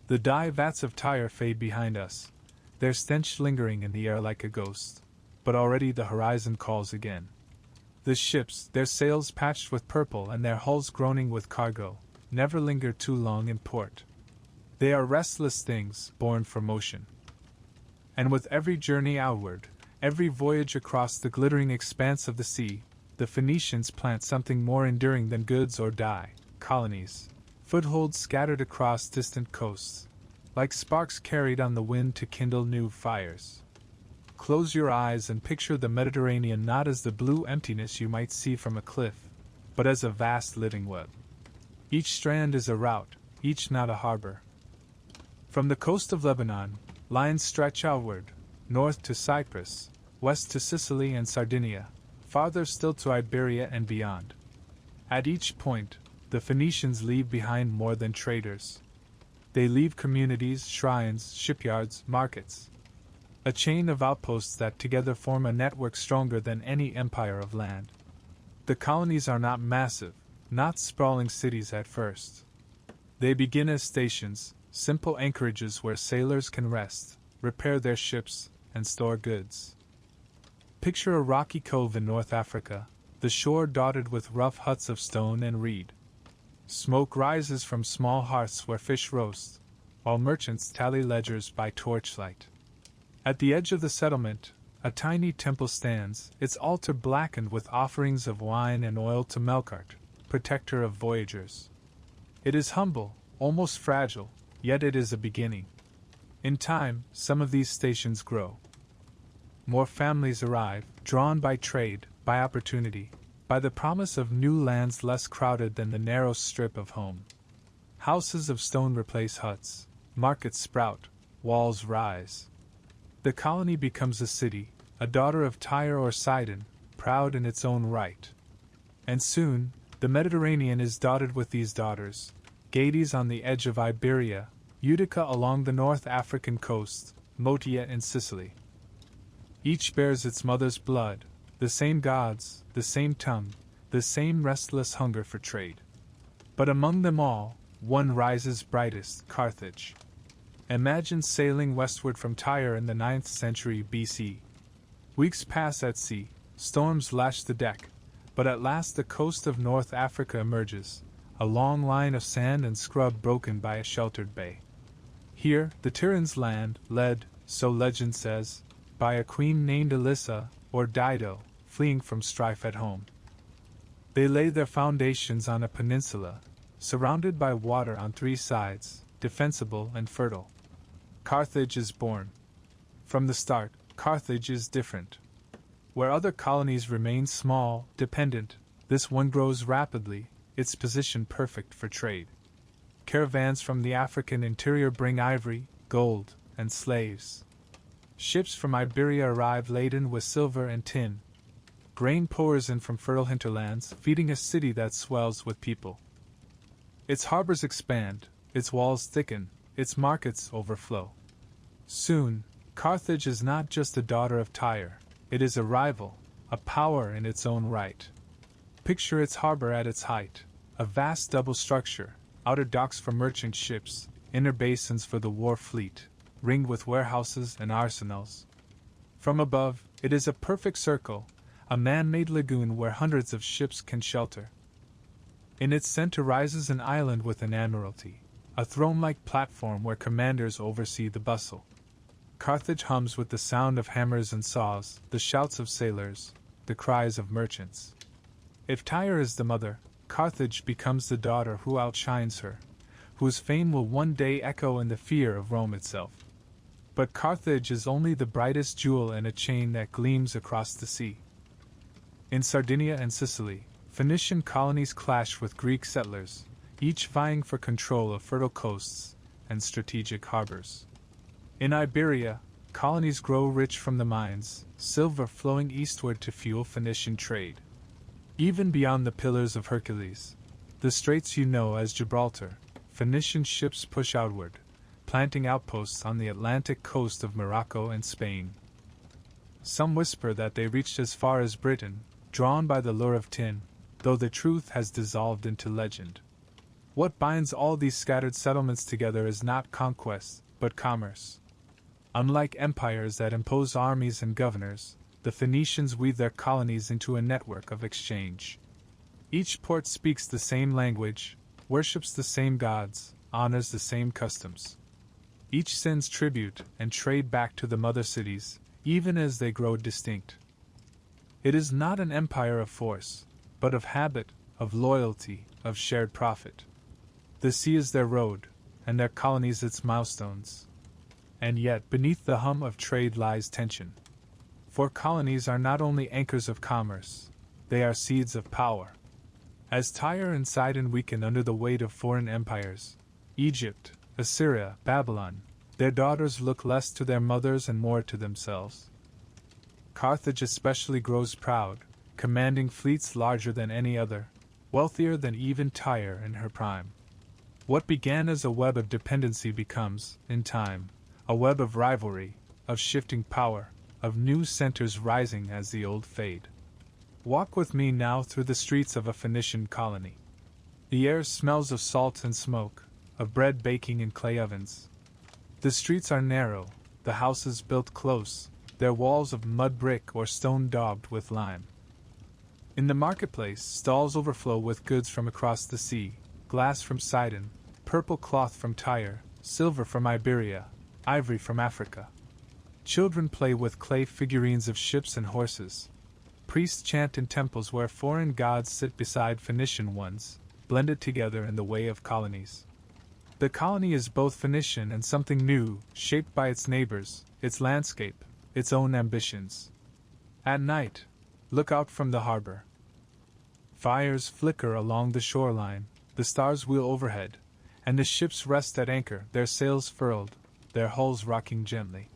The dye vats of Tyre fade behind us, their stench lingering in the air like a ghost, but already the horizon calls again. The ships, their sails patched with purple and their hulls groaning with cargo, never linger too long in port. They are restless things, born for motion. And with every journey outward, every voyage across the glittering expanse of the sea, the Phoenicians plant something more enduring than goods or dye, colonies, footholds scattered across distant coasts. like sparks carried on the wind to kindle new fires. Close your eyes and picture the Mediterranean not as the blue emptiness you might see from a cliff, but as a vast living web. Each strand is a route, each knot a harbor. From the coast of Lebanon, lines stretch outward, north to Cyprus, west to Sicily and Sardinia, farther still to Iberia and beyond. At each point, the Phoenicians leave behind more than traders. They leave communities, shrines, shipyards, markets. A chain of outposts that together form a network stronger than any empire of land. The colonies are not massive, not sprawling cities at first. They begin as stations, simple anchorages where sailors can rest, repair their ships, and store goods. Picture a rocky cove in North Africa, the shore dotted with rough huts of stone and reed. Smoke rises from small hearths where fish roast, while merchants tally ledgers by torchlight. At the edge of the settlement, a tiny temple stands, its altar blackened with offerings of wine and oil to Melkart, protector of voyagers. It is humble, almost fragile, yet it is a beginning. In time, some of these stations grow. More families arrive, drawn by trade, by opportunity, by the promise of new lands less crowded than the narrow strip of home. Houses of stone replace huts, markets sprout, walls rise. The colony becomes a city, a daughter of Tyre or Sidon, proud in its own right. And soon, the Mediterranean is dotted with these daughters, Gades on the edge of Iberia, Utica along the North African coast, Motia in Sicily. Each bears its mother's blood, the same gods, the same tongue, the same restless hunger for trade. But among them all, one rises brightest, Carthage. Imagine sailing westward from Tyre in the 9th century BC. Weeks pass at sea, storms lash the deck, but at last the coast of North Africa emerges, a long line of sand and scrub broken by a sheltered bay. Here, the Tyrans land, led, so legend says, by a queen named Elissa, or Dido, fleeing from strife at home. They lay their foundations on a peninsula, surrounded by water on three sides, defensible and fertile. Carthage is born. From the start, Carthage is different. Where other colonies remain small, dependent, this one grows rapidly, its position perfect for trade. Caravans from the African interior bring ivory, gold, and slaves. Ships from Iberia arrive laden with silver and tin. Grain pours in from fertile hinterlands, feeding a city that swells with people. Its harbors expand, its walls thicken, its markets overflow. Soon, Carthage is not just a daughter of Tyre, it is a rival, a power in its own right. Picture its harbor at its height, a vast double structure, outer docks for merchant ships, inner basins for the war fleet, ringed with warehouses and arsenals. From above, it is a perfect circle, a man-made lagoon where hundreds of ships can shelter. In its center rises an island with an admiralty, a throne-like platform where commanders oversee the bustle. Carthage hums with the sound of hammers and saws, the shouts of sailors, the cries of merchants. If Tyre is the mother, Carthage becomes the daughter who outshines her, whose fame will one day echo in the fear of Rome itself. But Carthage is only the brightest jewel in a chain that gleams across the sea. In Sardinia and Sicily, Phoenician colonies clash with Greek settlers, each vying for control of fertile coasts and strategic harbors. In Iberia, colonies grow rich from the mines, silver flowing eastward to fuel Phoenician trade. Even beyond the Pillars of Hercules, the straits you know as Gibraltar, Phoenician ships push outward, planting outposts on the Atlantic coast of Morocco and Spain. Some whisper that they reached as far as Britain, drawn by the lure of tin, though the truth has dissolved into legend. What binds all these scattered settlements together is not conquest, but commerce. Unlike empires that impose armies and governors, the Phoenicians weave their colonies into a network of exchange. Each port speaks the same language, worships the same gods, honors the same customs. Each sends tribute and trade back to the mother cities, even as they grow distinct. It is not an empire of force, but of habit, of loyalty, of shared profit. The sea is their road, and their colonies its milestones. And yet, beneath the hum of trade lies tension. For colonies are not only anchors of commerce, they are seeds of power. As Tyre and Sidon weaken under the weight of foreign empires, Egypt, Assyria, Babylon, their daughters look less to their mothers and more to themselves. Carthage especially grows proud, commanding fleets larger than any other, wealthier than even Tyre in her prime. What began as a web of dependency becomes, in time, a web of rivalry, of shifting power, of new centers rising as the old fade. Walk with me now through the streets of a Phoenician colony. The air smells of salt and smoke, of bread baking in clay ovens. The streets are narrow, the houses built close, their walls of mud brick or stone daubed with lime. In the marketplace, stalls overflow with goods from across the sea, glass from Sidon, purple cloth from Tyre, silver from Iberia, ivory from Africa. Children play with clay figurines of ships and horses. Priests chant in temples where foreign gods sit beside Phoenician ones, blended together in the way of colonies. The colony is both Phoenician and something new, shaped by its neighbors, its landscape, its own ambitions. At night, look out from the harbor. Fires flicker along the shoreline, the stars wheel overhead, and the ships rest at anchor, their sails furled, their hulls rocking gently.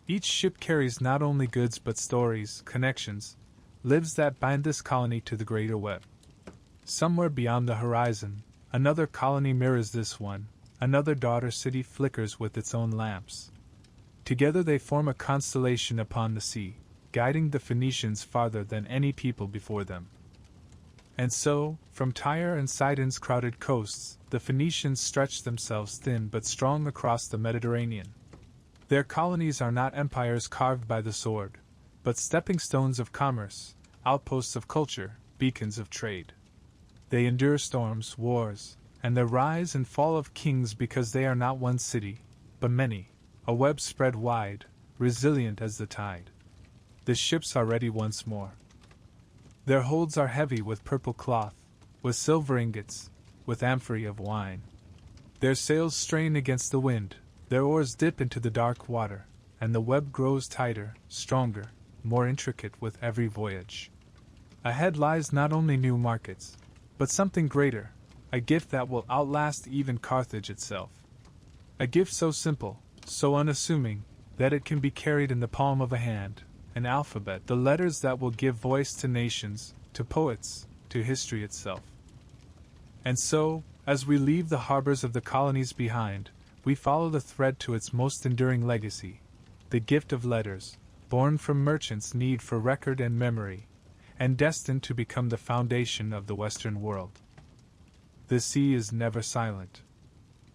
Each ship carries not only goods but stories, connections, lives that bind this colony to the greater web. Somewhere beyond the horizon, another colony mirrors this one, another daughter city flickers with its own lamps. Together they form a constellation upon the sea, guiding the Phoenicians farther than any people before them. And so, from Tyre and Sidon's crowded coasts, the Phoenicians stretch themselves thin but strong across the Mediterranean. Their colonies are not empires carved by the sword, but stepping stones of commerce, outposts of culture, beacons of trade. They endure storms, wars, and the rise and fall of kings because they are not one city, but many, a web spread wide, resilient as the tide. The ships are ready once more. Their holds are heavy with purple cloth, with silver ingots, with amphorae of wine. Their sails strain against the wind, their oars dip into the dark water, and the web grows tighter, stronger, more intricate with every voyage. Ahead lies not only new markets, but something greater, a gift that will outlast even Carthage itself. A gift so simple, so unassuming, that it can be carried in the palm of a hand, an alphabet, the letters that will give voice to nations, to poets, to history itself. And so, as we leave the harbors of the colonies behind, we follow the thread to its most enduring legacy, the gift of letters, born from merchants' need for record and memory, and destined to become the foundation of the Western world. The sea is never silent.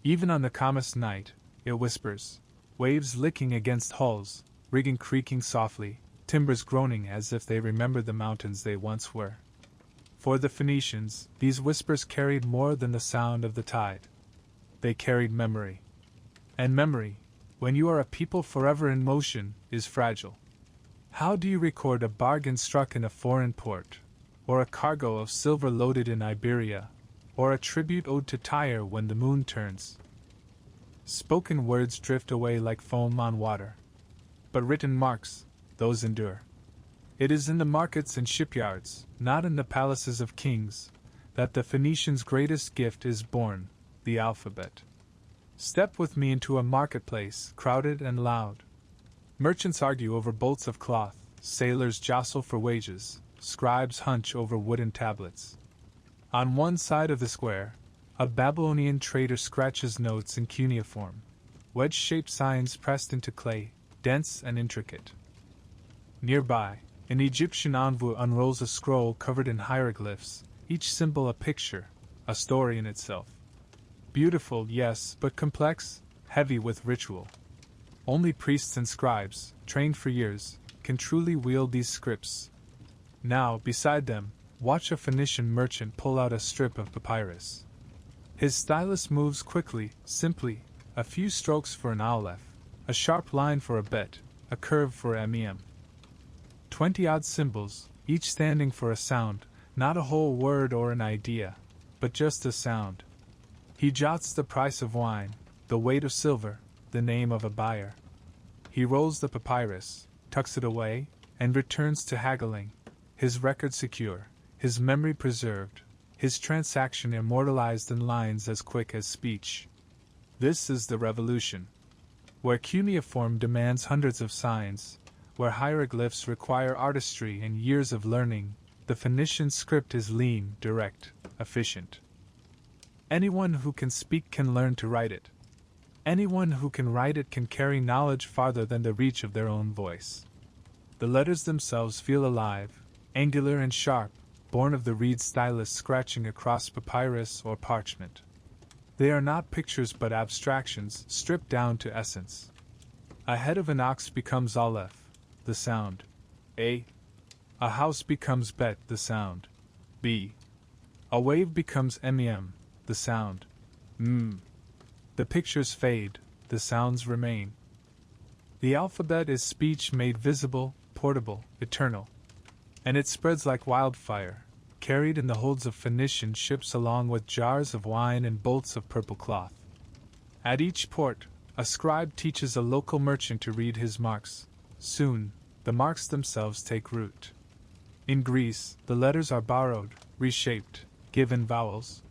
Even on the calmest night, it whispers, waves licking against hulls, rigging creaking softly, timbers groaning as if they remember the mountains they once were. For the Phoenicians, these whispers carried more than the sound of the tide. They carried memory. And memory, when you are a people forever in motion, is fragile. How do you record a bargain struck in a foreign port, or a cargo of silver loaded in Iberia, or a tribute owed to Tyre when the moon turns? Spoken words drift away like foam on water. But written marks, those endure. It is in the markets and shipyards, not in the palaces of kings, that the Phoenicians' greatest gift is born, the alphabet. Step with me into a marketplace, crowded and loud. Merchants argue over bolts of cloth, sailors jostle for wages, scribes hunch over wooden tablets. On one side of the square, a Babylonian trader scratches notes in cuneiform, wedge-shaped signs pressed into clay, dense and intricate. Nearby, an Egyptian envoy unrolls a scroll covered in hieroglyphs, each symbol a picture, a story in itself. Beautiful, yes, but complex, heavy with ritual. Only priests and scribes, trained for years, can truly wield these scripts. Now, beside them, watch a Phoenician merchant pull out a strip of papyrus. His stylus moves quickly, simply, a few strokes for an aleph, a sharp line for a bet, a curve for a mem. 20-odd symbols, each standing for a sound, not a whole word or an idea, but just a sound. He jots the price of wine, the weight of silver, the name of a buyer. He rolls the papyrus, tucks it away, and returns to haggling, his record secure, his memory preserved, his transaction immortalized in lines as quick as speech. This is the revolution. Where cuneiform demands hundreds of signs, where hieroglyphs require artistry and years of learning, the Phoenician script is lean, direct, efficient. Anyone who can speak can learn to write it. Anyone who can write it can carry knowledge farther than the reach of their own voice. The letters themselves feel alive, angular and sharp, born of the reed stylus scratching across papyrus or parchment. They are not pictures but abstractions, stripped down to essence. A head of an ox becomes aleph, the sound. A. A house becomes bet, the sound. B. A wave becomes mem, the sound. M. The pictures fade, the sounds remain. The alphabet is speech made visible, portable, eternal. And it spreads like wildfire, carried in the holds of Phoenician ships along with jars of wine and bolts of purple cloth. At each port, a scribe teaches a local merchant to read his marks. Soon, the marks themselves take root. In Greece, the letters are borrowed, reshaped, given vowels.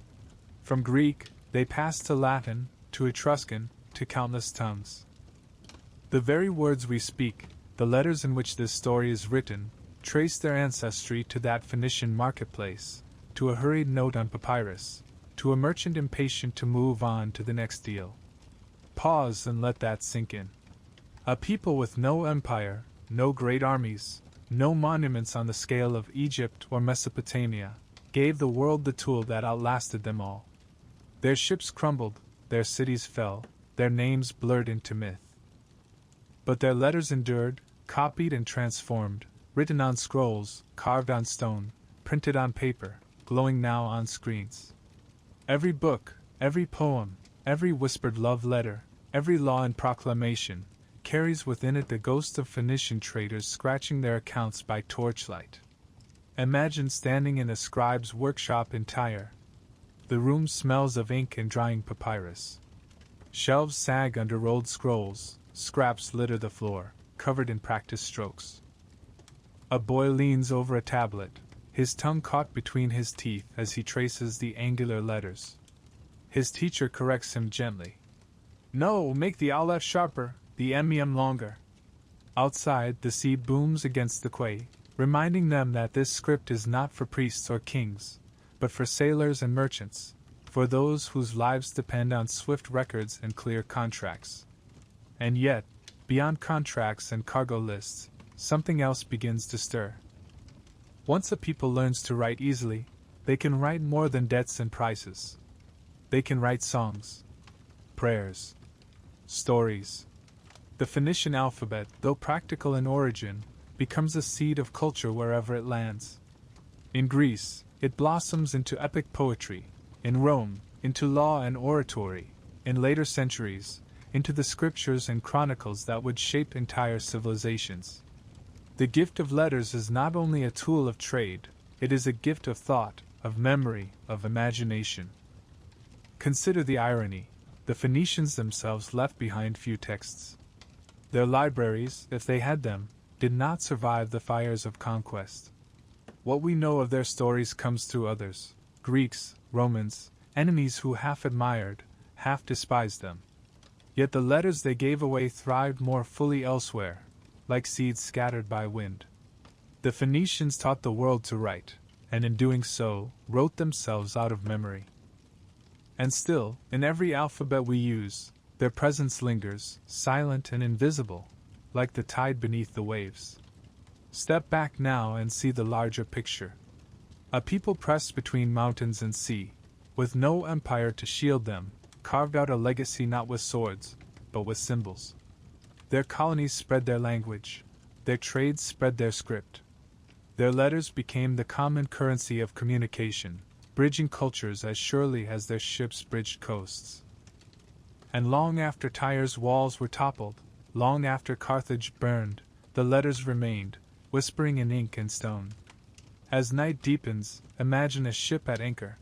From Greek, they pass to Latin, to Etruscan, to countless tongues. The very words we speak, the letters in which this story is written, trace their ancestry to that Phoenician marketplace, to a hurried note on papyrus, to a merchant impatient to move on to the next deal. Pause and let that sink in. A people with no empire, no great armies, no monuments on the scale of Egypt or Mesopotamia, gave the world the tool that outlasted them all. Their ships crumbled, their cities fell, their names blurred into myth. But their letters endured, copied and transformed, written on scrolls, carved on stone, printed on paper, glowing now on screens. Every book, every poem, every whispered love letter, every law and proclamation, carries within it the ghost of Phoenician traders scratching their accounts by torchlight. Imagine standing in a scribe's workshop in Tyre. The room smells of ink and drying papyrus. Shelves sag under rolled scrolls, scraps litter the floor, covered in practiced strokes. A boy leans over a tablet, his tongue caught between his teeth as he traces the angular letters. His teacher corrects him gently. "No, make the aleph sharper, the mem longer." Outside, the sea booms against the quay, reminding them that this script is not for priests or kings, but for sailors and merchants, for those whose lives depend on swift records and clear contracts. And yet, beyond contracts and cargo lists, something else begins to stir. Once a people learns to write easily, they can write more than debts and prices. They can write songs, prayers, stories. The Phoenician alphabet, though practical in origin, becomes a seed of culture wherever it lands. In Greece, it blossoms into epic poetry, in Rome, into law and oratory, in later centuries, into the scriptures and chronicles that would shape entire civilizations. The gift of letters is not only a tool of trade, it is a gift of thought, of memory, of imagination. Consider the irony: the Phoenicians themselves left behind few texts. Their libraries, if they had them, did not survive the fires of conquest. What we know of their stories comes through others: Greeks, Romans, enemies who half admired, half despised them. Yet the letters they gave away thrived more fully elsewhere, like seeds scattered by wind. The Phoenicians taught the world to write, and in doing so, wrote themselves out of memory. And still, in every alphabet we use, their presence lingers, silent and invisible, like the tide beneath the waves. Step back now and see the larger picture. A people pressed between mountains and sea, with no empire to shield them, carved out a legacy not with swords, but with symbols. Their colonies spread their language, their trades spread their script. Their letters became the common currency of communication, bridging cultures as surely as their ships bridged coasts. And long after Tyre's walls were toppled, long after Carthage burned, the letters remained, whispering in ink and stone. As night deepens, imagine a ship at anchor.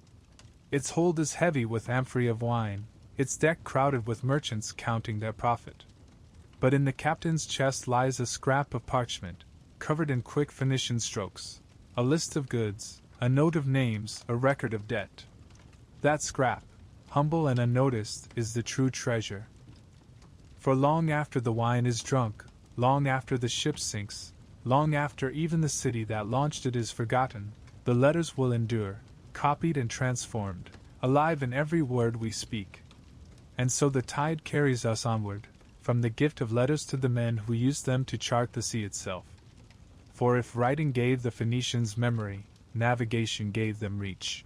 Its hold is heavy with amphorae of wine, its deck crowded with merchants counting their profit. But in the captain's chest lies a scrap of parchment, covered in quick Phoenician strokes, a list of goods, a note of names, a record of debt. That scrap, humble and unnoticed, is the true treasure. For long after the wine is drunk, long after the ship sinks, long after even the city that launched it is forgotten, the letters will endure, copied and transformed, alive in every word we speak. And so the tide carries us onward, from the gift of letters to the men who used them to chart the sea itself. For if writing gave the Phoenicians memory, navigation gave them reach.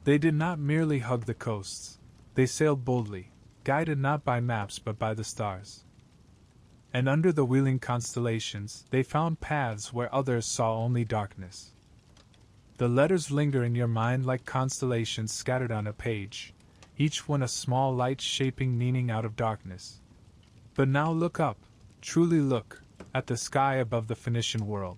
They did not merely hug the coasts, they sailed boldly, guided not by maps but by the stars. And under the wheeling constellations, they found paths where others saw only darkness. The letters linger in your mind like constellations scattered on a page, each one a small light shaping meaning out of darkness. But now look up, truly look, at the sky above the Phoenician world.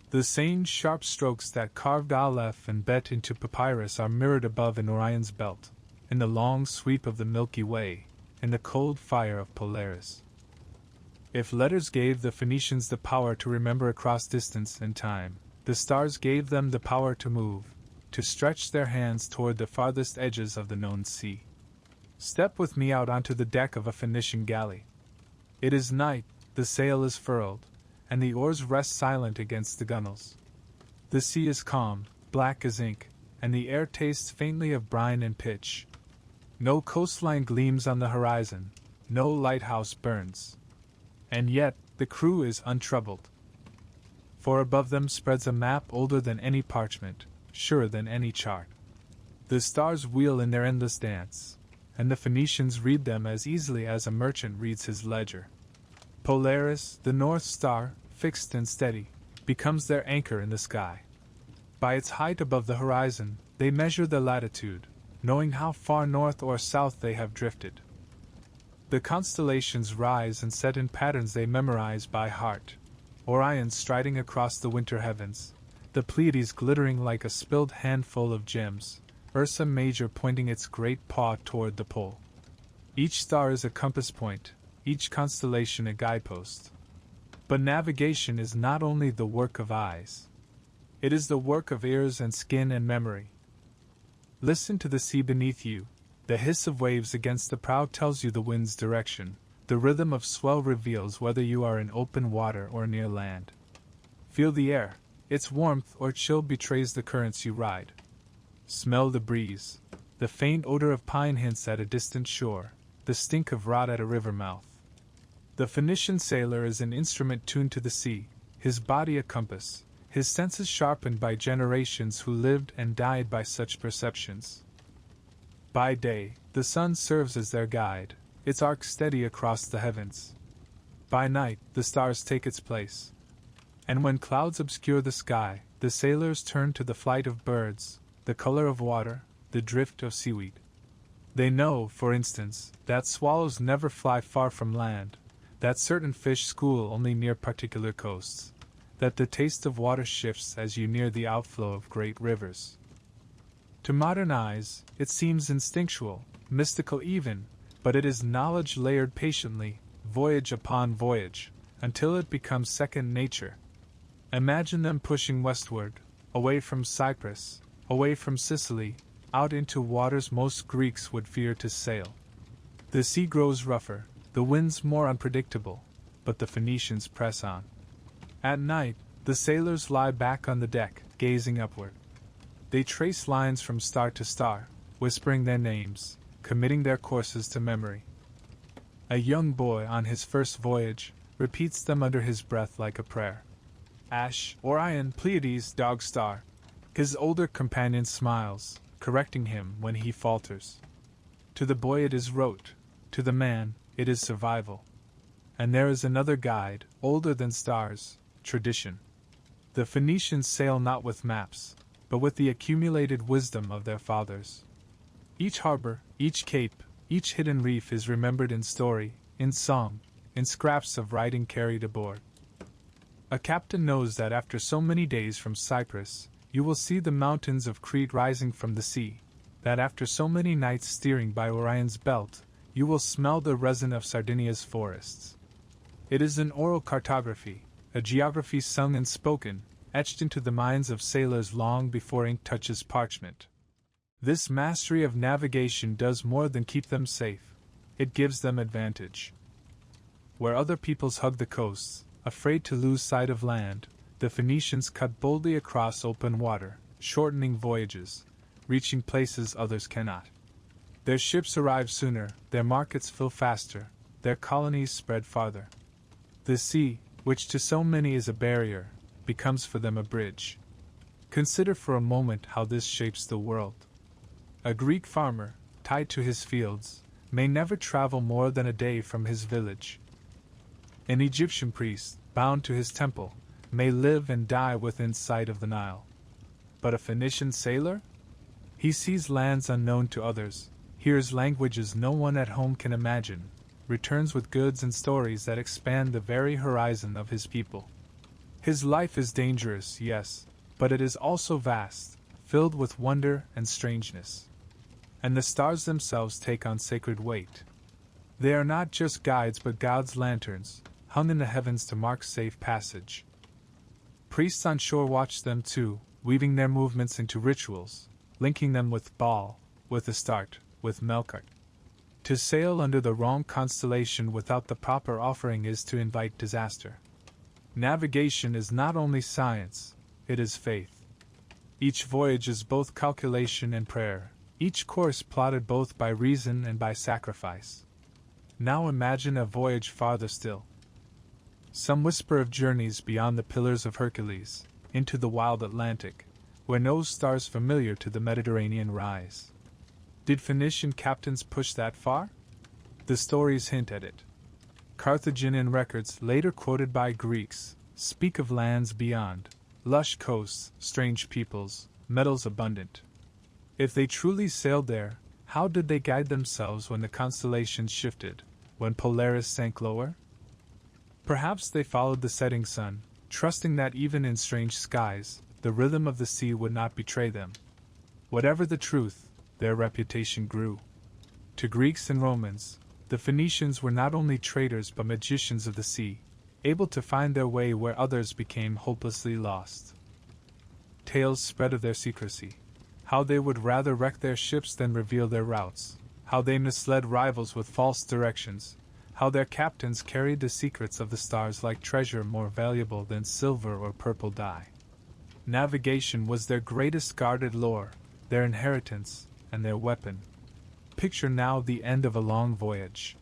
The same sharp strokes that carved Aleph and Bet into papyrus are mirrored above in Orion's belt, in the long sweep of the Milky Way, in the cold fire of Polaris. If letters gave the Phoenicians the power to remember across distance and time, the stars gave them the power to move, to stretch their hands toward the farthest edges of the known sea. Step with me out onto the deck of a Phoenician galley. It is night, the sail is furled, and the oars rest silent against the gunwales. The sea is calm, black as ink, and the air tastes faintly of brine and pitch. No coastline gleams on the horizon, no lighthouse burns. And yet, the crew is untroubled. For above them spreads a map older than any parchment, surer than any chart. The stars wheel in their endless dance, and the Phoenicians read them as easily as a merchant reads his ledger. Polaris, the North Star, fixed and steady, becomes their anchor in the sky. By its height above the horizon, they measure the latitude, knowing how far north or south they have drifted. The constellations rise and set in patterns they memorize by heart. Orion striding across the winter heavens, the Pleiades glittering like a spilled handful of gems, Ursa Major pointing its great paw toward the pole. Each star is a compass point, each constellation a guidepost. But navigation is not only the work of eyes. It is the work of ears and skin and memory. Listen to the sea beneath you. The hiss of waves against the prow tells you the wind's direction. The rhythm of swell reveals whether you are in open water or near land. Feel the air. Its warmth or chill betrays the currents you ride. Smell the breeze. The faint odor of pine hints at a distant shore, the stink of rot at a river mouth. The Phoenician sailor is an instrument tuned to the sea, his body a compass, his senses sharpened by generations who lived and died by such perceptions. By day, the sun serves as their guide, its arc steady across the heavens. By night, the stars take its place. And when clouds obscure the sky, the sailors turn to the flight of birds, the color of water, the drift of seaweed. They know, for instance, that swallows never fly far from land, that certain fish school only near particular coasts, that the taste of water shifts as you near the outflow of great rivers. To modern eyes, it seems instinctual, mystical even, but it is knowledge layered patiently, voyage upon voyage, until it becomes second nature. Imagine them pushing westward, away from Cyprus, away from Sicily, out into waters most Greeks would fear to sail. The sea grows rougher, the winds more unpredictable, but the Phoenicians press on. At night, the sailors lie back on the deck, gazing upward. They trace lines from star to star, whispering their names, committing their courses to memory. A young boy on his first voyage repeats them under his breath like a prayer. Ash, Orion, Pleiades, Dog Star. His older companion smiles, correcting him when he falters. To the boy it is rote, to the man it is survival. And there is another guide, older than stars, tradition. The Phoenicians sail not with maps, but with the accumulated wisdom of their fathers. Each harbor, each cape, each hidden reef is remembered in story, in song, in scraps of writing carried aboard. A captain knows that after so many days from Cyprus, you will see the mountains of Crete rising from the sea, that after so many nights steering by Orion's belt, you will smell the resin of Sardinia's forests. It is an oral cartography, a geography sung and spoken, etched into the minds of sailors long before ink touches parchment. This mastery of navigation does more than keep them safe, it gives them advantage. Where other peoples hug the coasts, afraid to lose sight of land, the Phoenicians cut boldly across open water, shortening voyages, reaching places others cannot. Their ships arrive sooner, their markets fill faster, their colonies spread farther. The sea, which to so many is a barrier, becomes for them a bridge. Consider for a moment how this shapes the world. A Greek farmer, tied to his fields, may never travel more than a day from his village. An Egyptian priest, bound to his temple, may live and die within sight of the Nile. But a Phoenician sailor? He sees lands unknown to others, hears languages no one at home can imagine, returns with goods and stories that expand the very horizon of his people. His life is dangerous, yes, but it is also vast, filled with wonder and strangeness. And the stars themselves take on sacred weight. They are not just guides but God's lanterns, hung in the heavens to mark safe passage. Priests on shore watch them too, weaving their movements into rituals, linking them with Baal, with Astarte, with Melkart. To sail under the wrong constellation without the proper offering is to invite disaster. Navigation is not only science, it is faith. Each voyage is both calculation and prayer, each course plotted both by reason and by sacrifice. Now imagine a voyage farther still. Some whisper of journeys beyond the Pillars of Hercules, into the wild Atlantic, where no stars familiar to the Mediterranean rise. Did Phoenician captains push that far? The stories hint at it. Carthaginian records, later quoted by Greeks, speak of lands beyond, lush coasts, strange peoples, metals abundant. If they truly sailed there, how did they guide themselves when the constellations shifted, when Polaris sank lower? Perhaps they followed the setting sun, trusting that even in strange skies, the rhythm of the sea would not betray them. Whatever the truth, their reputation grew. To Greeks and Romans, the Phoenicians were not only traders but magicians of the sea, able to find their way where others became hopelessly lost. Tales spread of their secrecy, how they would rather wreck their ships than reveal their routes, how they misled rivals with false directions, how their captains carried the secrets of the stars like treasure more valuable than silver or purple dye. Navigation was their greatest guarded lore, their inheritance, and their weapon. Picture now the end of a long voyage.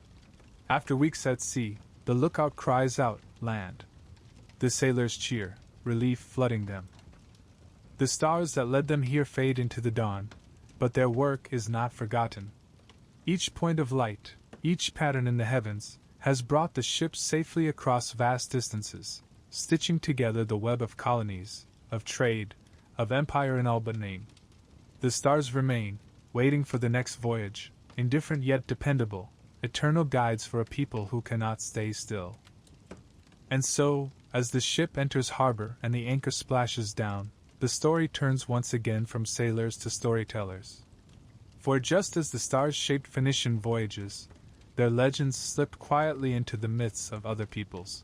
After weeks at sea, the lookout cries out, "Land!" The sailors cheer, relief flooding them. The stars that led them here fade into the dawn, but their work is not forgotten. Each point of light, each pattern in the heavens, has brought the ship safely across vast distances, stitching together the web of colonies, of trade, of empire in all but name. The stars remain, waiting for the next voyage, indifferent yet dependable, eternal guides for a people who cannot stay still. And so, as the ship enters harbor and the anchor splashes down, the story turns once again from sailors to storytellers. For just as the stars shaped Phoenician voyages, their legends slipped quietly into the myths of other peoples.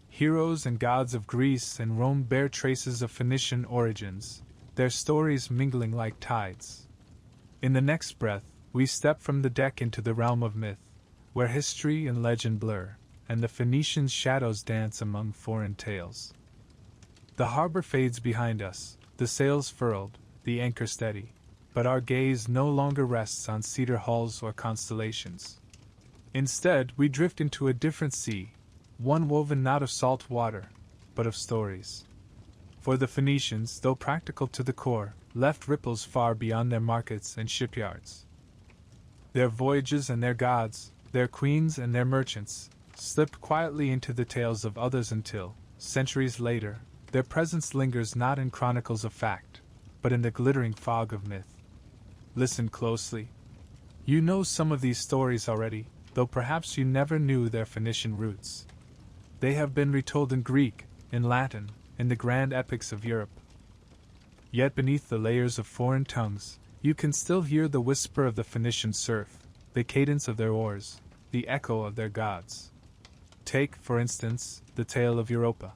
Heroes and gods of Greece and Rome bear traces of Phoenician origins, their stories mingling like tides. In the next breath, we step from the deck into the realm of myth, where history and legend blur, and the Phoenicians' shadows dance among foreign tales. The harbor fades behind us, the sails furled, the anchor steady, but our gaze no longer rests on cedar hulls or constellations. Instead, we drift into a different sea, one woven not of salt water, but of stories. For the Phoenicians, though practical to the core, left ripples far beyond their markets and shipyards. Their voyages and their gods, their queens and their merchants, slipped quietly into the tales of others until, centuries later, their presence lingers not in chronicles of fact, but in the glittering fog of myth. Listen closely. You know some of these stories already, though perhaps you never knew their Phoenician roots. They have been retold in Greek, in Latin, in the grand epics of Europe. Yet beneath the layers of foreign tongues, You can still hear the whisper of the Phoenician surf, the cadence of their oars, the echo of their gods. Take, for instance, the tale of Europa.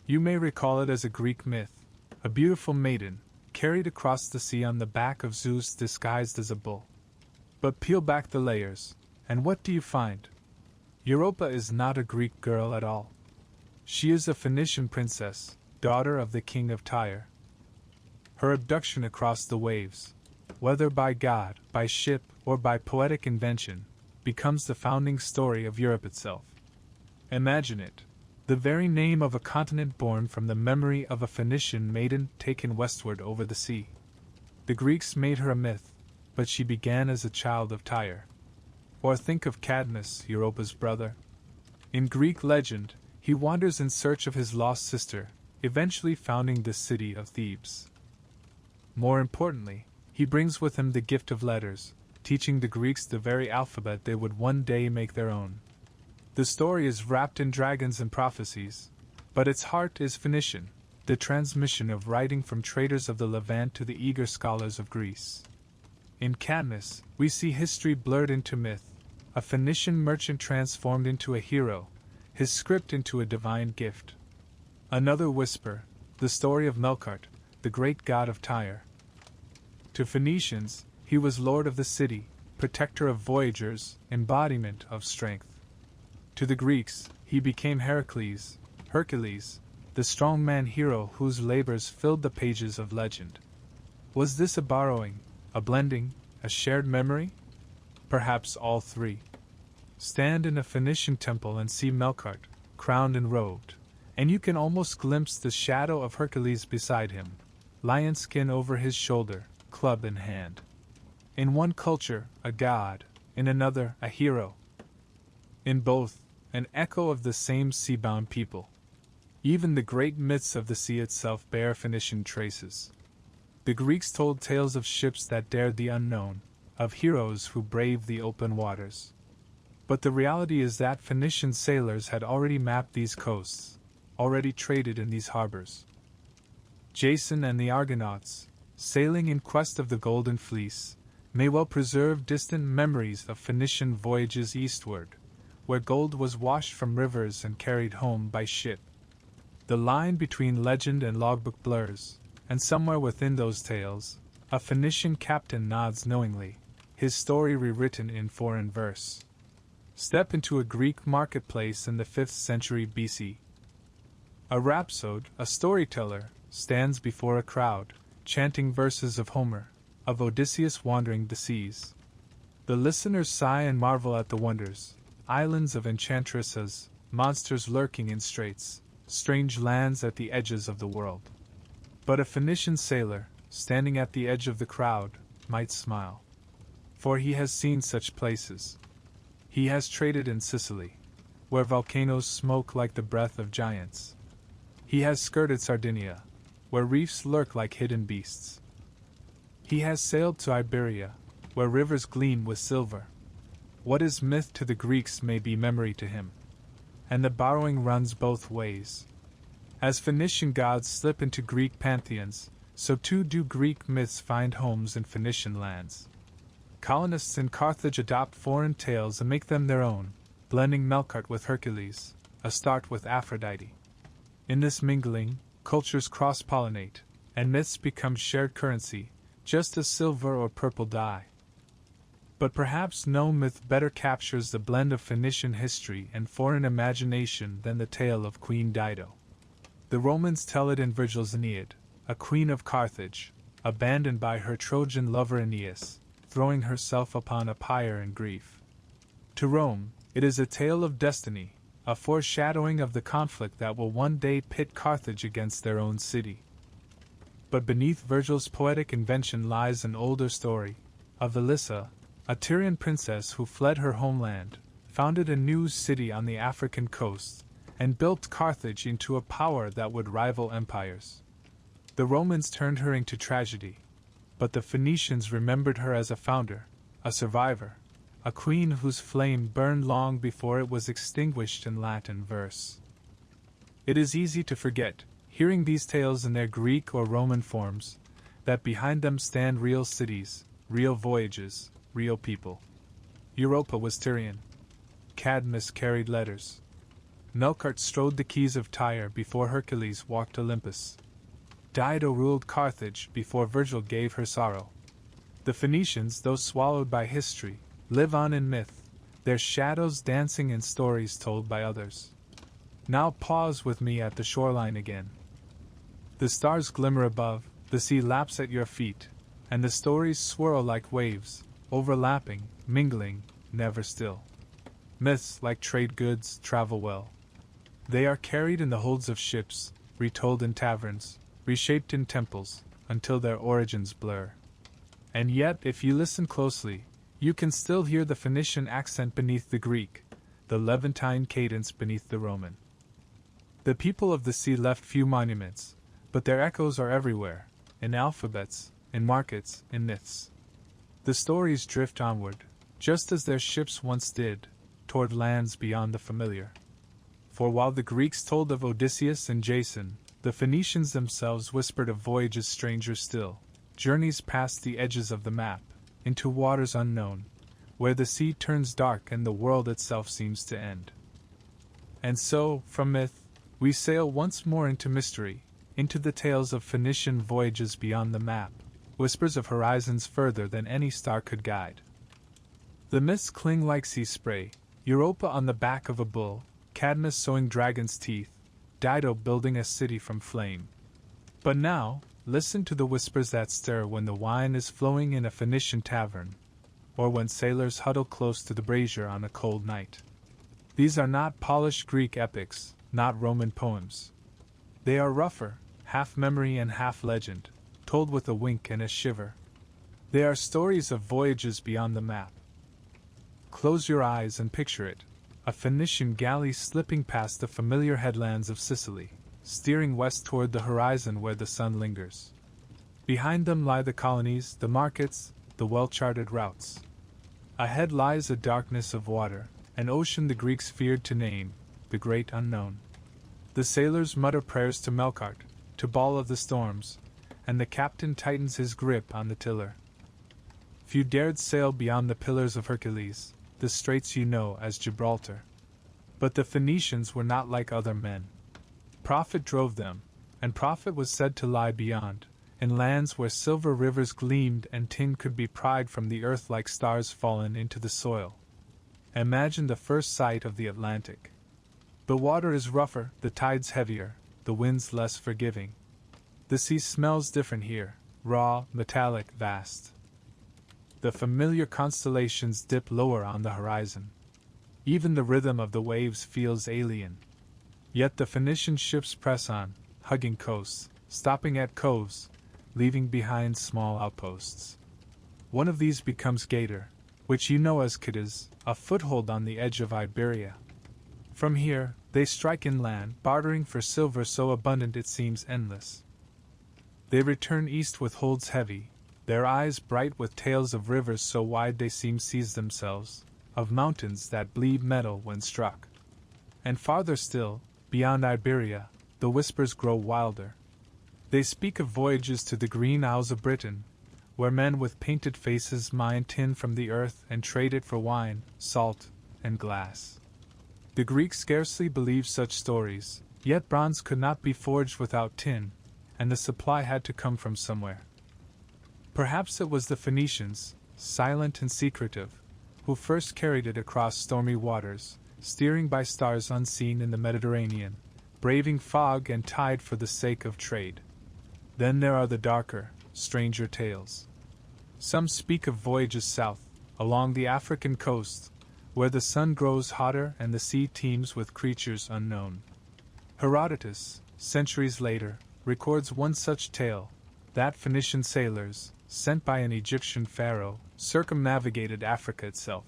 You may recall it as a Greek myth, a beautiful maiden, carried across the sea on the back of Zeus disguised as a bull. But peel back the layers, and what do you find? Europa is not a Greek girl at all. She is a Phoenician princess, daughter of the king of Tyre. Her abduction across the waves, whether by God, by ship, or by poetic invention, becomes the founding story of Europe itself. Imagine it. The very name of a continent born from the memory of a Phoenician maiden taken westward over the sea. The Greeks made her a myth, but she began as a child of Tyre. Or think of Cadmus, Europa's brother. In Greek legend, he wanders in search of his lost sister, eventually founding the city of Thebes. More importantly, he brings with him the gift of letters, teaching the Greeks the very alphabet they would one day make their own. The story is wrapped in dragons and prophecies, but its heart is Phoenician, the transmission of writing from traders of the Levant to the eager scholars of Greece. In Cadmus, we see history blurred into myth, a Phoenician merchant transformed into a hero, his script into a divine gift. Another whisper, the story of Melkart, the great god of Tyre. To Phoenicians, he was lord of the city, protector of voyagers, embodiment of strength. To the Greeks, he became Hercules, the strong-man hero whose labors filled the pages of legend. Was this a borrowing, a blending, a shared memory? Perhaps all three. Stand in a Phoenician temple and see Melkart, crowned and robed, and you can almost glimpse the shadow of Hercules beside him, lion skin over his shoulder, club in hand. In one culture, a god, in another, a hero. In both, an echo of the same sea-bound people. Even the great myths of the sea itself bear Phoenician traces. The Greeks told tales of ships that dared the unknown, of heroes who braved the open waters. But the reality is that Phoenician sailors had already mapped these coasts, already traded in these harbors. Jason and the Argonauts, sailing in quest of the Golden Fleece, may well preserve distant memories of Phoenician voyages eastward, where gold was washed from rivers and carried home by ship. The line between legend and logbook blurs, and somewhere within those tales, a Phoenician captain nods knowingly, his story rewritten in foreign verse. Step into a Greek marketplace in the 5th century BC. A rhapsode, a storyteller, stands before a crowd, chanting verses of Homer, of Odysseus wandering the seas. The listeners sigh and marvel at the wonders, islands of enchantresses, monsters lurking in straits, strange lands at the edges of the world. But a Phoenician sailor, standing at the edge of the crowd, might smile. For he has seen such places. He has traded in Sicily, where volcanoes smoke like the breath of giants. He has skirted Sardinia, where reefs lurk like hidden beasts. He has sailed to Iberia, where rivers gleam with silver. What is myth to the Greeks may be memory to him. And the borrowing runs both ways. As Phoenician gods slip into Greek pantheons, so too do Greek myths find homes in Phoenician lands. Colonists in Carthage adopt foreign tales and make them their own, blending Melkart with Hercules, Astarte with Aphrodite. In this mingling, cultures cross-pollinate, and myths become shared currency, just as silver or purple dye. But perhaps no myth better captures the blend of Phoenician history and foreign imagination than the tale of Queen Dido. The Romans tell it in Virgil's Aeneid, a queen of Carthage, abandoned by her Trojan lover Aeneas, throwing herself upon a pyre in grief. To Rome, it is a tale of destiny, a foreshadowing of the conflict that will one day pit Carthage against their own city. But beneath Virgil's poetic invention lies an older story, of Elissa, a Tyrian princess who fled her homeland, founded a new city on the African coast, and built Carthage into a power that would rival empires. The Romans turned her into tragedy, but the Phoenicians remembered her as a founder, a survivor, a queen whose flame burned long before it was extinguished in Latin verse. It is easy to forget, hearing these tales in their Greek or Roman forms, that behind them stand real cities, real voyages, real people. Europa was Tyrian. Cadmus carried letters. Melkart strode the keys of Tyre before Hercules walked Olympus. Dido ruled Carthage before Virgil gave her sorrow. The Phoenicians, though swallowed by history, live on in myth, their shadows dancing in stories told by others. Now pause with me at the shoreline again. The stars glimmer above, the sea laps at your feet, and the stories swirl like waves, overlapping, mingling, never still. Myths, like trade goods, travel well. They are carried in the holds of ships, retold in taverns, reshaped in temples, until their origins blur. And yet, if you listen closely, you can still hear the Phoenician accent beneath the Greek, the Levantine cadence beneath the Roman. The people of the sea left few monuments, but their echoes are everywhere, in alphabets, in markets, in myths. The stories drift onward, just as their ships once did, toward lands beyond the familiar. For while the Greeks told of Odysseus and Jason, the Phoenicians themselves whispered of voyages stranger still, journeys past the edges of the map, into waters unknown, where the sea turns dark and the world itself seems to end. And so, from myth, we sail once more into mystery, into the tales of Phoenician voyages beyond the map, whispers of horizons further than any star could guide. The myths cling like sea spray, Europa on the back of a bull, Cadmus sowing dragon's teeth, Dido building a city from flame. But now, listen to the whispers that stir when the wine is flowing in a Phoenician tavern, or when sailors huddle close to the brazier on a cold night. These are not polished Greek epics, not Roman poems. They are rougher, half memory and half legend, told with a wink and a shiver. They are stories of voyages beyond the map. Close your eyes and picture it, a Phoenician galley slipping past the familiar headlands of Sicily, steering west toward the horizon where the sun lingers. Behind them lie the colonies, the markets, the well-charted routes. Ahead lies a darkness of water, an ocean the Greeks feared to name, the great unknown. The sailors mutter prayers to Melkart, to Baal of the storms, and the captain tightens his grip on the tiller. Few dared sail beyond the pillars of Hercules, the straits you know as Gibraltar. But the Phoenicians were not like other men. Profit drove them, and profit was said to lie beyond, in lands where silver rivers gleamed and tin could be pried from the earth like stars fallen into the soil. Imagine the first sight of the Atlantic. The water is rougher, the tides heavier, the winds less forgiving. The sea smells different here, raw, metallic, vast. The familiar constellations dip lower on the horizon. Even the rhythm of the waves feels alien. Yet the Phoenician ships press on, hugging coasts, stopping at coves, leaving behind small outposts. One of these becomes Gator, which you know as Cadiz, a foothold on the edge of Iberia. From here, they strike inland, bartering for silver so abundant it seems endless. They return east with holds heavy, their eyes bright with tales of rivers so wide they seem seas themselves, of mountains that bleed metal when struck. And farther still, beyond Iberia, the whispers grow wilder. They speak of voyages to the green Isles of Britain, where men with painted faces mine tin from the earth and trade it for wine, salt, and glass. The Greeks scarcely believed such stories, yet bronze could not be forged without tin, and the supply had to come from somewhere. Perhaps it was the Phoenicians, silent and secretive, who first carried it across stormy waters, steering by stars unseen in the Mediterranean, braving fog and tide for the sake of trade. Then there are the darker, stranger tales. Some speak of voyages south, along the African coast, where the sun grows hotter and the sea teems with creatures unknown. Herodotus, centuries later, records one such tale, that Phoenician sailors, sent by an Egyptian pharaoh, circumnavigated Africa itself.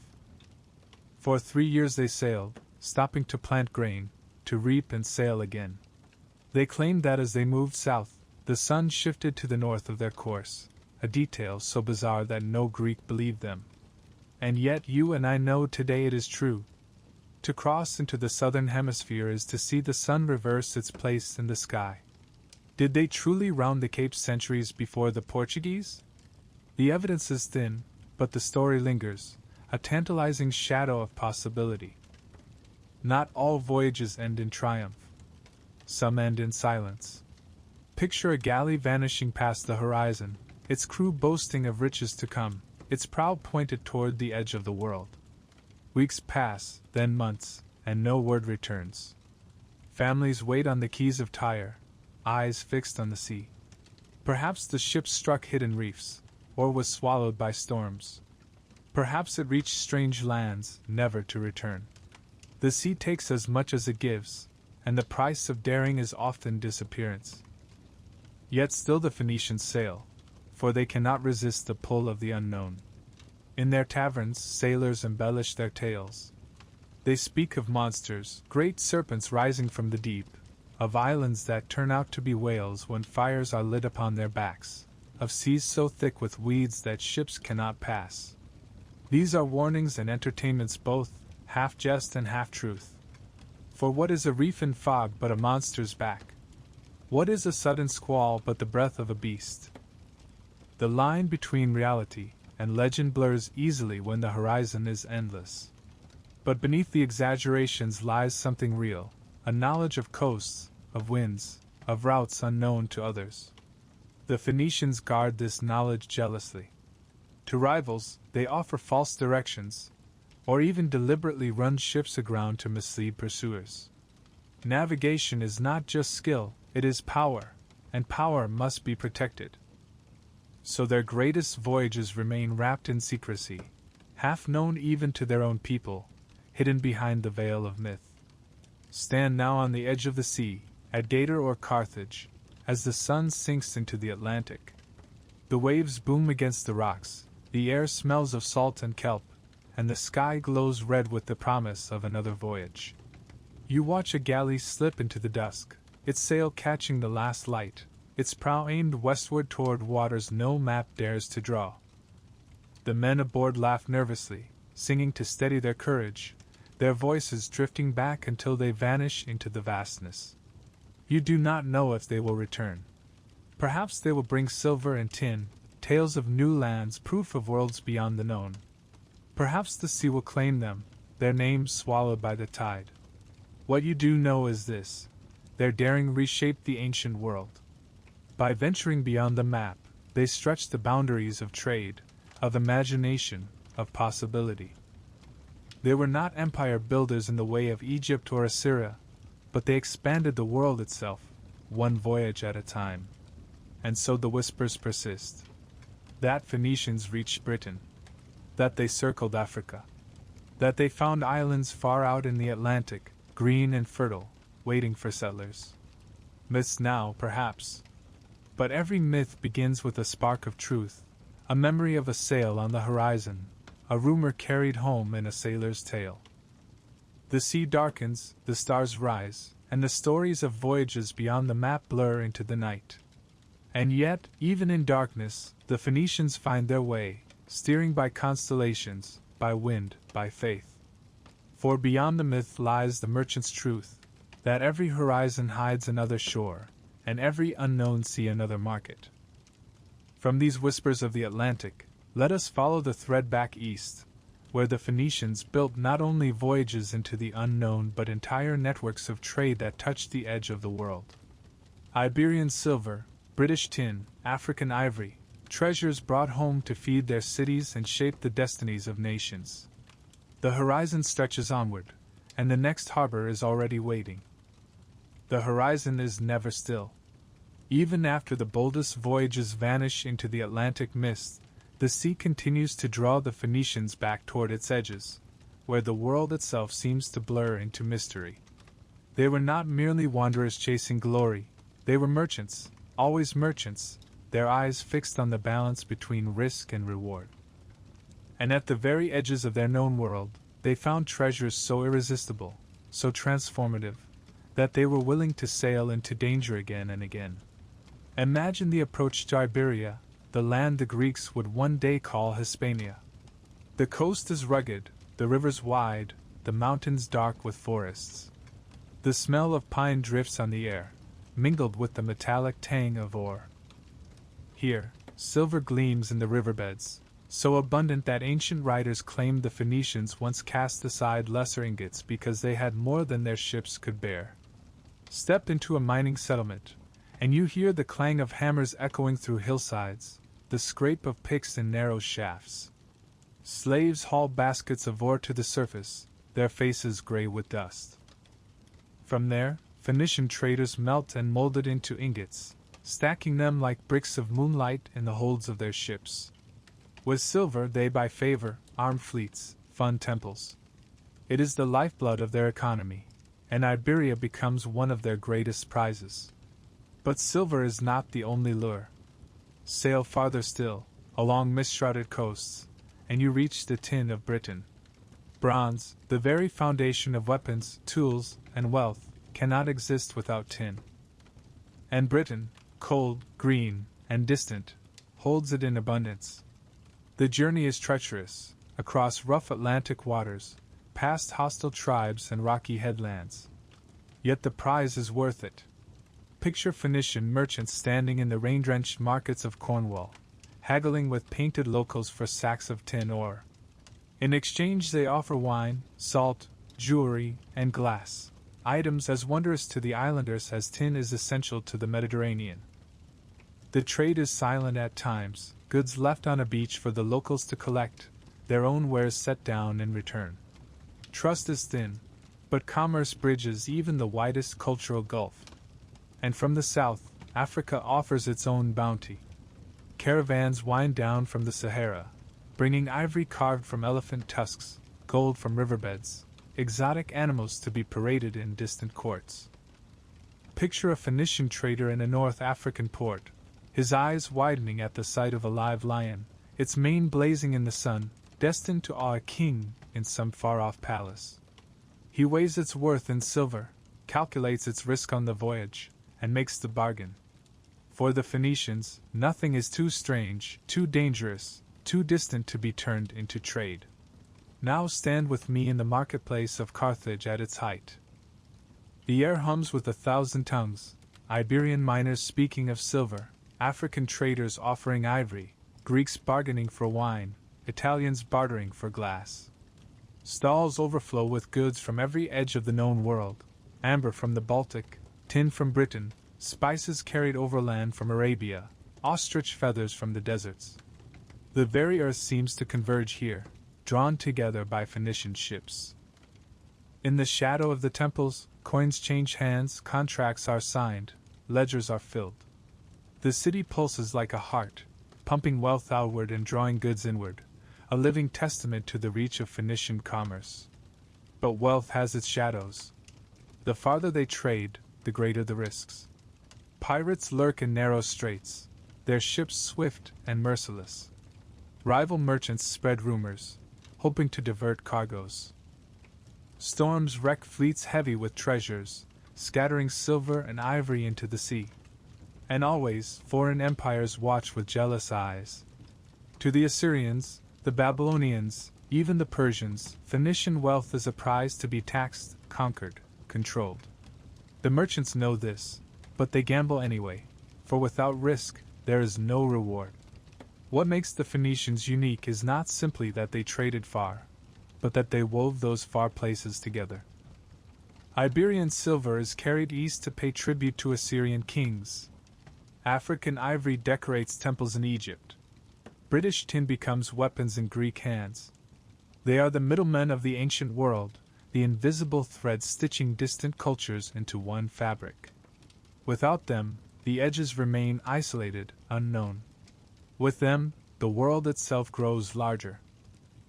For 3 years they sailed, stopping to plant grain, to reap and sail again. They claimed that as they moved south, the sun shifted to the north of their course, a detail so bizarre that no Greek believed them. And yet you and I know today it is true. To cross into the southern hemisphere is to see the sun reverse its place in the sky. Did they truly round the Cape centuries before the Portuguese? The evidence is thin, but the story lingers, a tantalizing shadow of possibility. Not all voyages end in triumph. Some end in silence. Picture a galley vanishing past the horizon, its crew boasting of riches to come, its prow pointed toward the edge of the world. Weeks pass, then months, and no word returns. Families wait on the quays of Tyre, eyes fixed on the sea. Perhaps the ship struck hidden reefs, or was swallowed by storms. Perhaps it reached strange lands, never to return. The sea takes as much as it gives, and the price of daring is often disappearance. Yet still the Phoenicians sail, for they cannot resist the pull of the unknown. In their taverns, sailors embellish their tales. They speak of monsters, great serpents rising from the deep, of islands that turn out to be whales when fires are lit upon their backs, of seas so thick with weeds that ships cannot pass. These are warnings and entertainments both, half jest and half truth. For what is a reef in fog but a monster's back? What is a sudden squall but the breath of a beast? The line between reality and legend blurs easily when the horizon is endless. But beneath the exaggerations lies something real, a knowledge of coasts, of winds, of routes unknown to others. The Phoenicians guard this knowledge jealously. To rivals, they offer false directions, or even deliberately run ships aground to mislead pursuers. Navigation is not just skill, it is power, and power must be protected. So their greatest voyages remain wrapped in secrecy, half known even to their own people, hidden behind the veil of myth. Stand now on the edge of the sea, at Tyre or Carthage, as the sun sinks into the Atlantic. The waves boom against the rocks, the air smells of salt and kelp, and the sky glows red with the promise of another voyage. You watch a galley slip into the dusk, its sail catching the last light, its prow aimed westward toward waters no map dares to draw. The men aboard laugh nervously, singing to steady their courage, their voices drifting back until they vanish into the vastness. You do not know if they will return. Perhaps they will bring silver and tin, tales of new lands, proof of worlds beyond the known. Perhaps the sea will claim them, their names swallowed by the tide. What you do know is this: their daring reshaped the ancient world. By venturing beyond the map, they stretched the boundaries of trade, of imagination, of possibility. They were not empire builders in the way of Egypt or Assyria, but they expanded the world itself, one voyage at a time. And so the whispers persist. That Phoenicians reached Britain. That they circled Africa. That they found islands far out in the Atlantic, green and fertile, waiting for settlers. Myths now, perhaps. But every myth begins with a spark of truth, a memory of a sail on the horizon, a rumor carried home in a sailor's tale. The sea darkens, the stars rise, and the stories of voyages beyond the map blur into the night. And yet, even in darkness, the Phoenicians find their way, steering by constellations, by wind, by faith. For beyond the myth lies the merchant's truth, that every horizon hides another shore, and every unknown sea another market. From these whispers of the Atlantic, let us follow the thread back east, where the Phoenicians built not only voyages into the unknown but entire networks of trade that touched the edge of the world. Iberian silver, British tin, African ivory, treasures brought home to feed their cities and shape the destinies of nations. The horizon stretches onward, and the next harbor is already waiting. The horizon is never still. Even after the boldest voyages vanish into the Atlantic mist, the sea continues to draw the Phoenicians back toward its edges, where the world itself seems to blur into mystery. They were not merely wanderers chasing glory, they were merchants, always merchants, their eyes fixed on the balance between risk and reward. And at the very edges of their known world, they found treasures so irresistible, so transformative, that they were willing to sail into danger again and again. Imagine the approach to Iberia, the land the Greeks would one day call Hispania. The coast is rugged, the rivers wide, the mountains dark with forests. The smell of pine drifts on the air, mingled with the metallic tang of ore. Here, silver gleams in the riverbeds, so abundant that ancient writers claimed the Phoenicians once cast aside lesser ingots because they had more than their ships could bear. Step into a mining settlement, and you hear the clang of hammers echoing through hillsides, the scrape of picks in narrow shafts. Slaves haul baskets of ore to the surface, their faces gray with dust. From there, Phoenician traders melt and mold it into ingots, stacking them like bricks of moonlight in the holds of their ships. With silver they buy favor, arm fleets, fund temples. It is the lifeblood of their economy, and Iberia becomes one of their greatest prizes. But silver is not the only lure. Sail farther still, along mist-shrouded coasts, and you reach the tin of Britain. Bronze, the very foundation of weapons, tools, and wealth, cannot exist without tin. And Britain, cold, green, and distant, holds it in abundance. The journey is treacherous, across rough Atlantic waters, past hostile tribes and rocky headlands. Yet the prize is worth it. Picture Phoenician merchants standing in the rain-drenched markets of Cornwall, haggling with painted locals for sacks of tin ore. In exchange they offer wine, salt, jewelry, and glass, items as wondrous to the islanders as tin is essential to the Mediterranean. The trade is silent at times, goods left on a beach for the locals to collect, their own wares set down in return. Trust is thin, but commerce bridges even the widest cultural gulf. And from the south, Africa offers its own bounty. Caravans wind down from the Sahara, bringing ivory carved from elephant tusks, gold from riverbeds, exotic animals to be paraded in distant courts. Picture a Phoenician trader in a North African port, his eyes widening at the sight of a live lion, its mane blazing in the sun, destined to awe a king in some far-off palace. He weighs its worth in silver, calculates its risk on the voyage, and makes the bargain. For the Phoenicians, nothing is too strange, too dangerous, too distant to be turned into trade. Now stand with me in the marketplace of Carthage at its height. The air hums with 1,000 tongues, Iberian miners speaking of silver, African traders offering ivory, Greeks bargaining for wine, Italians bartering for glass. Stalls overflow with goods from every edge of the known world, amber from the Baltic, tin from Britain, spices carried overland from Arabia, ostrich feathers from the deserts. The very earth seems to converge here, drawn together by Phoenician ships. In the shadow of the temples, coins change hands, contracts are signed, ledgers are filled. The city pulses like a heart, pumping wealth outward and drawing goods inward, a living testament to the reach of Phoenician commerce. But wealth has its shadows. The farther they trade, the greater the risks. Pirates lurk in narrow straits, their ships swift and merciless. Rival merchants spread rumors, hoping to divert cargoes. Storms wreck fleets heavy with treasures, scattering silver and ivory into the sea. And always, foreign empires watch with jealous eyes. To the Assyrians, the Babylonians, even the Persians, Phoenician wealth is a prize to be taxed, conquered, controlled. The merchants know this, but they gamble anyway, for without risk, there is no reward. What makes the Phoenicians unique is not simply that they traded far, but that they wove those far places together. Iberian silver is carried east to pay tribute to Assyrian kings. African ivory decorates temples in Egypt. British tin becomes weapons in Greek hands. They are the middlemen of the ancient world, the invisible thread stitching distant cultures into one fabric. Without them, the edges remain isolated, unknown. With them, the world itself grows larger.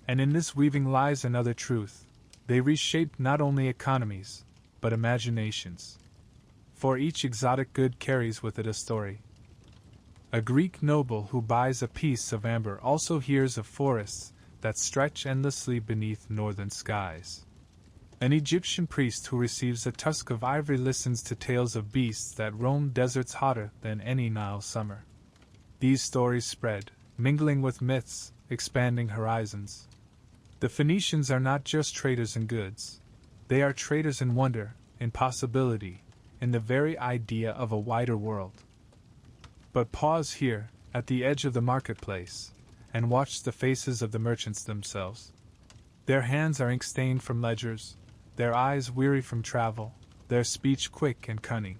And in this weaving lies another truth. They reshape not only economies, but imaginations. For each exotic good carries with it a story. A Greek noble who buys a piece of amber also hears of forests that stretch endlessly beneath northern skies. An Egyptian priest who receives a tusk of ivory listens to tales of beasts that roam deserts hotter than any Nile summer. These stories spread, mingling with myths, expanding horizons. The Phoenicians are not just traders in goods. They are traders in wonder, in possibility, in the very idea of a wider world. But pause here, at the edge of the marketplace, and watch the faces of the merchants themselves. Their hands are ink-stained from ledgers, their eyes weary from travel, their speech quick and cunning.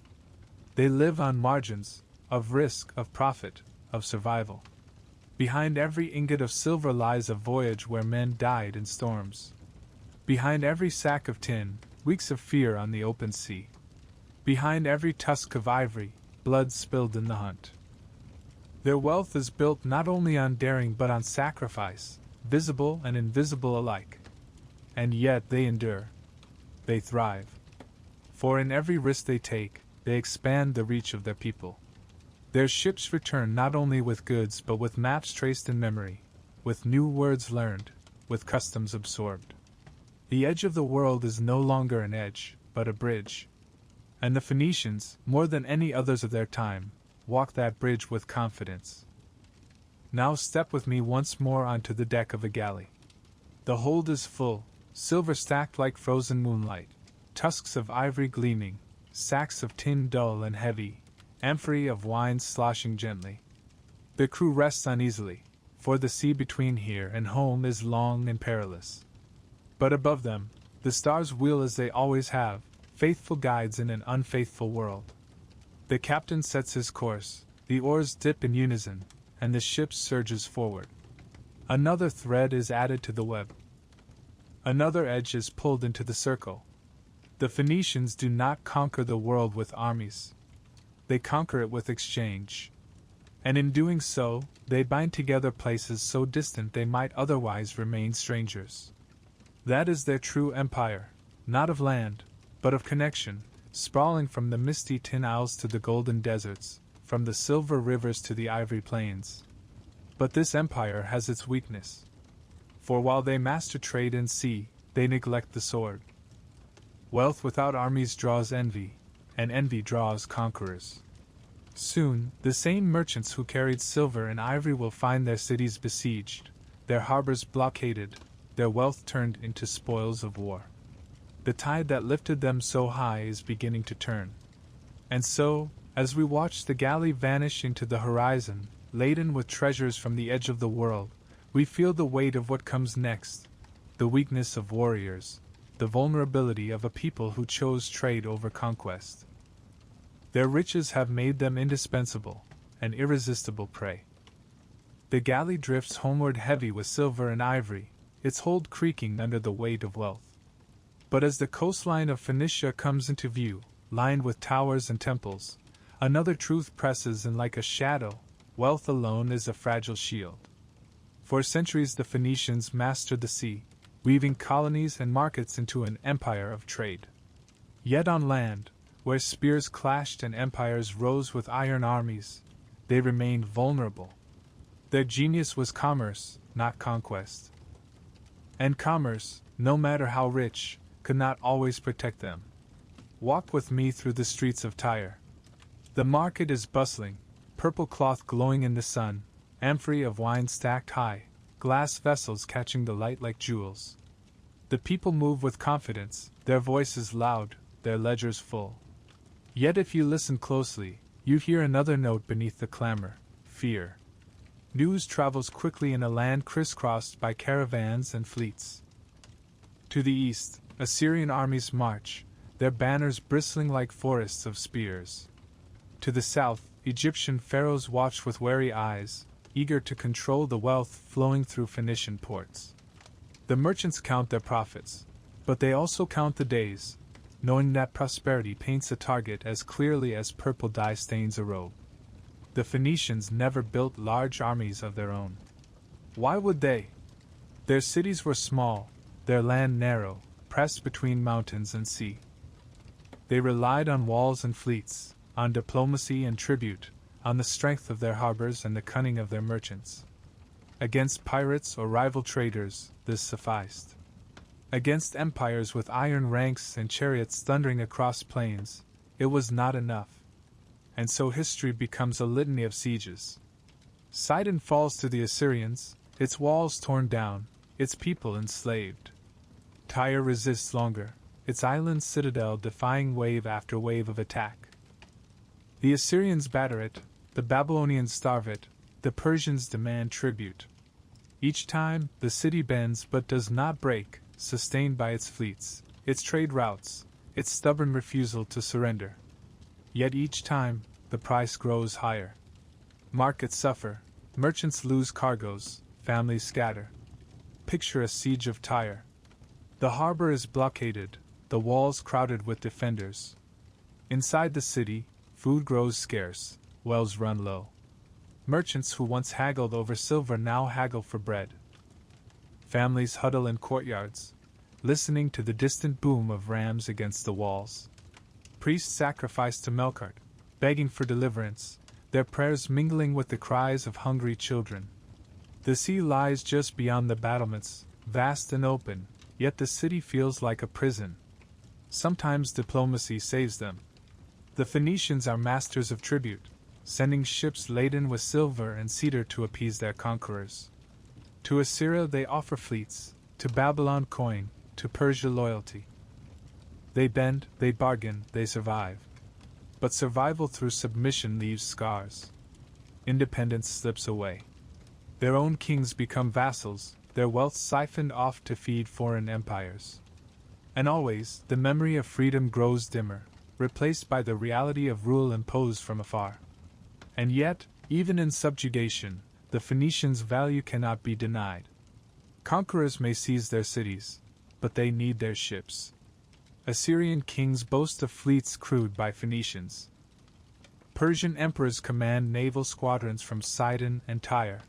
They live on margins, of risk, of profit, of survival. Behind every ingot of silver lies a voyage where men died in storms. Behind every sack of tin, weeks of fear on the open sea. Behind every tusk of ivory, blood spilled in the hunt. Their wealth is built not only on daring but on sacrifice, visible and invisible alike. And yet they endure. They thrive. For in every risk they take, they expand the reach of their people. Their ships return not only with goods but with maps traced in memory, with new words learned, with customs absorbed. The edge of the world is no longer an edge, but a bridge. And the Phoenicians, more than any others of their time, walk that bridge with confidence. Now step with me once more onto the deck of a galley. The hold is full, silver stacked like frozen moonlight, tusks of ivory gleaming, sacks of tin dull and heavy, amphorae of wine sloshing gently. The crew rests uneasily, for the sea between here and home is long and perilous. But above them, the stars wheel as they always have, faithful guides in an unfaithful world. The captain sets his course, the oars dip in unison, and the ship surges forward. Another thread is added to the web. Another edge is pulled into the circle. The Phoenicians do not conquer the world with armies. They conquer it with exchange. And in doing so, they bind together places so distant they might otherwise remain strangers. That is their true empire, not of land, but of connection, sprawling from the misty tin isles to the golden deserts, from the silver rivers to the ivory plains. But this empire has its weakness. For while they master trade and sea, they neglect the sword. Wealth without armies draws envy, and envy draws conquerors. Soon, the same merchants who carried silver and ivory will find their cities besieged, their harbors blockaded, their wealth turned into spoils of war. The tide that lifted them so high is beginning to turn. And so, as we watch the galley vanish into the horizon, laden with treasures from the edge of the world, we feel the weight of what comes next, the weakness of warriors, the vulnerability of a people who chose trade over conquest. Their riches have made them indispensable, an irresistible prey. The galley drifts homeward heavy with silver and ivory, its hold creaking under the weight of wealth. But as the coastline of Phoenicia comes into view, lined with towers and temples, another truth presses in like a shadow: wealth alone is a fragile shield. For centuries the Phoenicians mastered the sea, weaving colonies and markets into an empire of trade. Yet on land, where spears clashed and empires rose with iron armies, they remained vulnerable. Their genius was commerce, not conquest. And commerce, no matter how rich, could not always protect them. Walk with me through the streets of Tyre. The market is bustling, purple cloth glowing in the sun, amphorae of wine stacked high, glass vessels catching the light like jewels. The people move with confidence, their voices loud, their ledgers full. Yet if you listen closely, you hear another note beneath the clamor: fear. News travels quickly in a land crisscrossed by caravans and fleets. To the east, Assyrian armies march, their banners bristling like forests of spears. To the south, Egyptian pharaohs watch with wary eyes, eager to control the wealth flowing through Phoenician ports. The merchants count their profits, but they also count the days, knowing that prosperity paints a target as clearly as purple dye stains a robe. The Phoenicians never built large armies of their own. Why would they? Their cities were small, their land narrow, pressed between mountains and sea. They relied on walls and fleets, on diplomacy and tribute, on the strength of their harbors and the cunning of their merchants. Against pirates or rival traders, this sufficed. Against empires with iron ranks and chariots thundering across plains, it was not enough. And so history becomes a litany of sieges. Sidon falls to the Assyrians, its walls torn down, its people enslaved. Tyre resists longer, its island citadel defying wave after wave of attack. The Assyrians batter it, the Babylonians starve it, the Persians demand tribute. Each time, the city bends but does not break, sustained by its fleets, its trade routes, its stubborn refusal to surrender. Yet each time, the price grows higher. Markets suffer, merchants lose cargoes, families scatter. Picture a siege of Tyre. The harbor is blockaded, the walls crowded with defenders. Inside the city, food grows scarce, wells run low. Merchants who once haggled over silver now haggle for bread. Families huddle in courtyards, listening to the distant boom of rams against the walls. Priests sacrifice to Melkart, begging for deliverance, their prayers mingling with the cries of hungry children. The sea lies just beyond the battlements, vast and open, yet the city feels like a prison. Sometimes diplomacy saves them. The Phoenicians are masters of tribute, sending ships laden with silver and cedar to appease their conquerors. To Assyria they offer fleets, to Babylon coin, to Persia loyalty. They bend, they bargain, they survive. But survival through submission leaves scars. Independence slips away. Their own kings become vassals, their wealth siphoned off to feed foreign empires. And always, the memory of freedom grows dimmer, replaced by the reality of rule imposed from afar. And yet, even in subjugation, the Phoenicians' value cannot be denied. Conquerors may seize their cities, but they need their ships. Assyrian kings boast of fleets crewed by Phoenicians. Persian emperors command naval squadrons from Sidon and Tyre.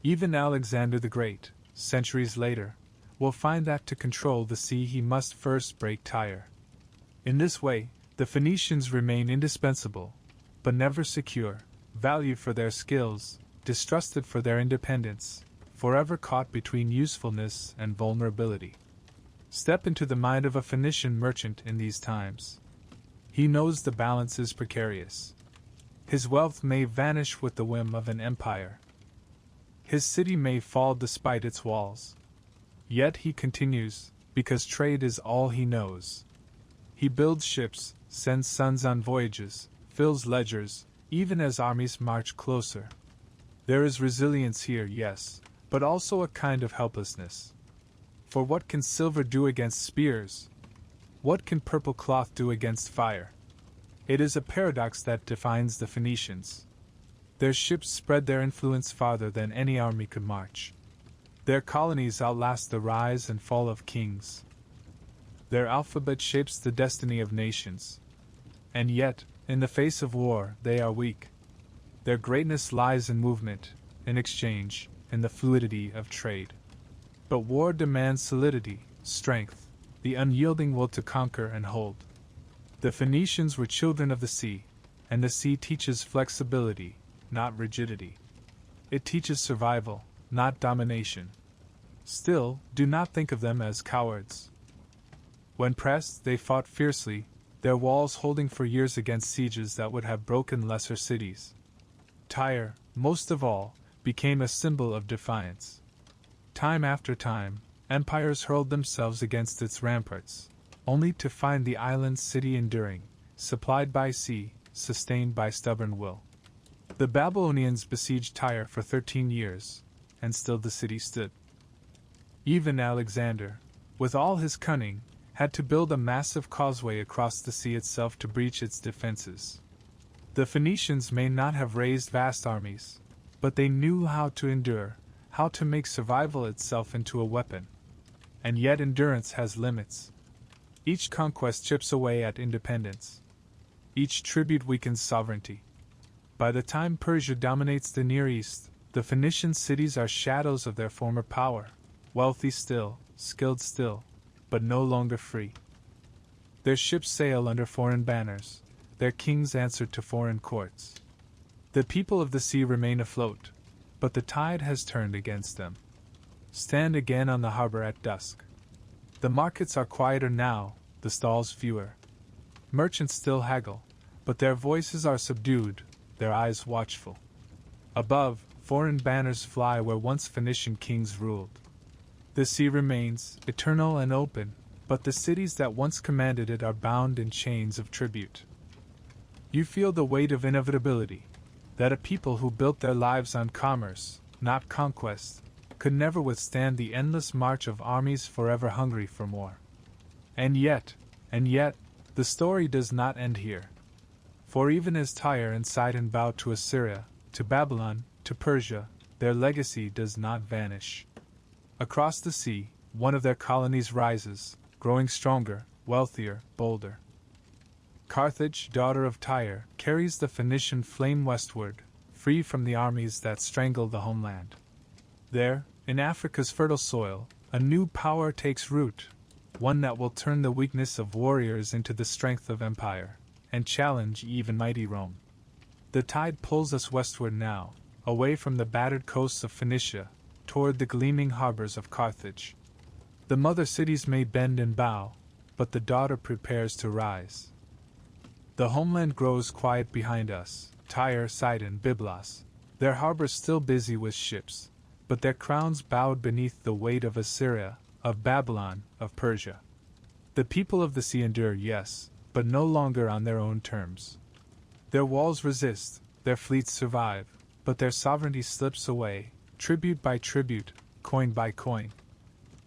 Even Alexander the Great, centuries later, will find that to control the sea he must first break Tyre. In this way, the Phoenicians remain indispensable, but never secure, valued for their skills, distrusted for their independence, forever caught between usefulness and vulnerability. Step into the mind of a Phoenician merchant in these times. He knows the balance is precarious. His wealth may vanish with the whim of an empire. His city may fall despite its walls. Yet he continues, because trade is all he knows. He builds ships, sends sons on voyages, fills ledgers, even as armies march closer. There is resilience here, yes, but also a kind of helplessness. For what can silver do against spears? What can purple cloth do against fire? It is a paradox that defines the Phoenicians. Their ships spread their influence farther than any army could march. Their colonies outlast the rise and fall of kings. Their alphabet shapes the destiny of nations. And yet, in the face of war, they are weak. Their greatness lies in movement, in exchange, in the fluidity of trade. But war demands solidity, strength, the unyielding will to conquer and hold. The Phoenicians were children of the sea, and the sea teaches flexibility, not rigidity. It teaches survival, not domination. Still, do not think of them as cowards. When pressed, they fought fiercely, their walls holding for years against sieges that would have broken lesser cities. Tyre, most of all, became a symbol of defiance. Time after time, empires hurled themselves against its ramparts, only to find the island city enduring, supplied by sea, sustained by stubborn will. The Babylonians besieged Tyre for 13 years, and still the city stood. Even Alexander, with all his cunning, had to build a massive causeway across the sea itself to breach its defenses. The Phoenicians may not have raised vast armies, but they knew how to endure, how to make survival itself into a weapon. And yet endurance has limits. Each conquest chips away at independence. Each tribute weakens sovereignty. By the time Persia dominates the Near East, the Phoenician cities are shadows of their former power, wealthy still, skilled still, but no longer free. Their ships sail under foreign banners, their kings answer to foreign courts. The people of the sea remain afloat, but the tide has turned against them. Stand again on the harbor at dusk. The markets are quieter now, the stalls fewer. Merchants still haggle, but their voices are subdued, their eyes watchful. Above, foreign banners fly where once Phoenician kings ruled. The sea remains, eternal and open, but the cities that once commanded it are bound in chains of tribute. You feel the weight of inevitability, that a people who built their lives on commerce, not conquest, could never withstand the endless march of armies forever hungry for more. And yet, the story does not end here. For even as Tyre and Sidon bow to Assyria, to Babylon, to Persia, their legacy does not vanish. Across the sea, one of their colonies rises, growing stronger, wealthier, bolder. Carthage, daughter of Tyre, carries the Phoenician flame westward, free from the armies that strangle the homeland. There, in Africa's fertile soil, a new power takes root, one that will turn the weakness of warriors into the strength of empire, and challenge even mighty Rome. The tide pulls us westward now, away from the battered coasts of Phoenicia, toward the gleaming harbors of Carthage. The mother cities may bend and bow, but the daughter prepares to rise. The homeland grows quiet behind us, Tyre, Sidon, Byblos, their harbors still busy with ships, but their crowns bowed beneath the weight of Assyria, of Babylon, of Persia. The people of the sea endure, yes, but no longer on their own terms. Their walls resist, their fleets survive, but their sovereignty slips away, tribute by tribute, coin by coin.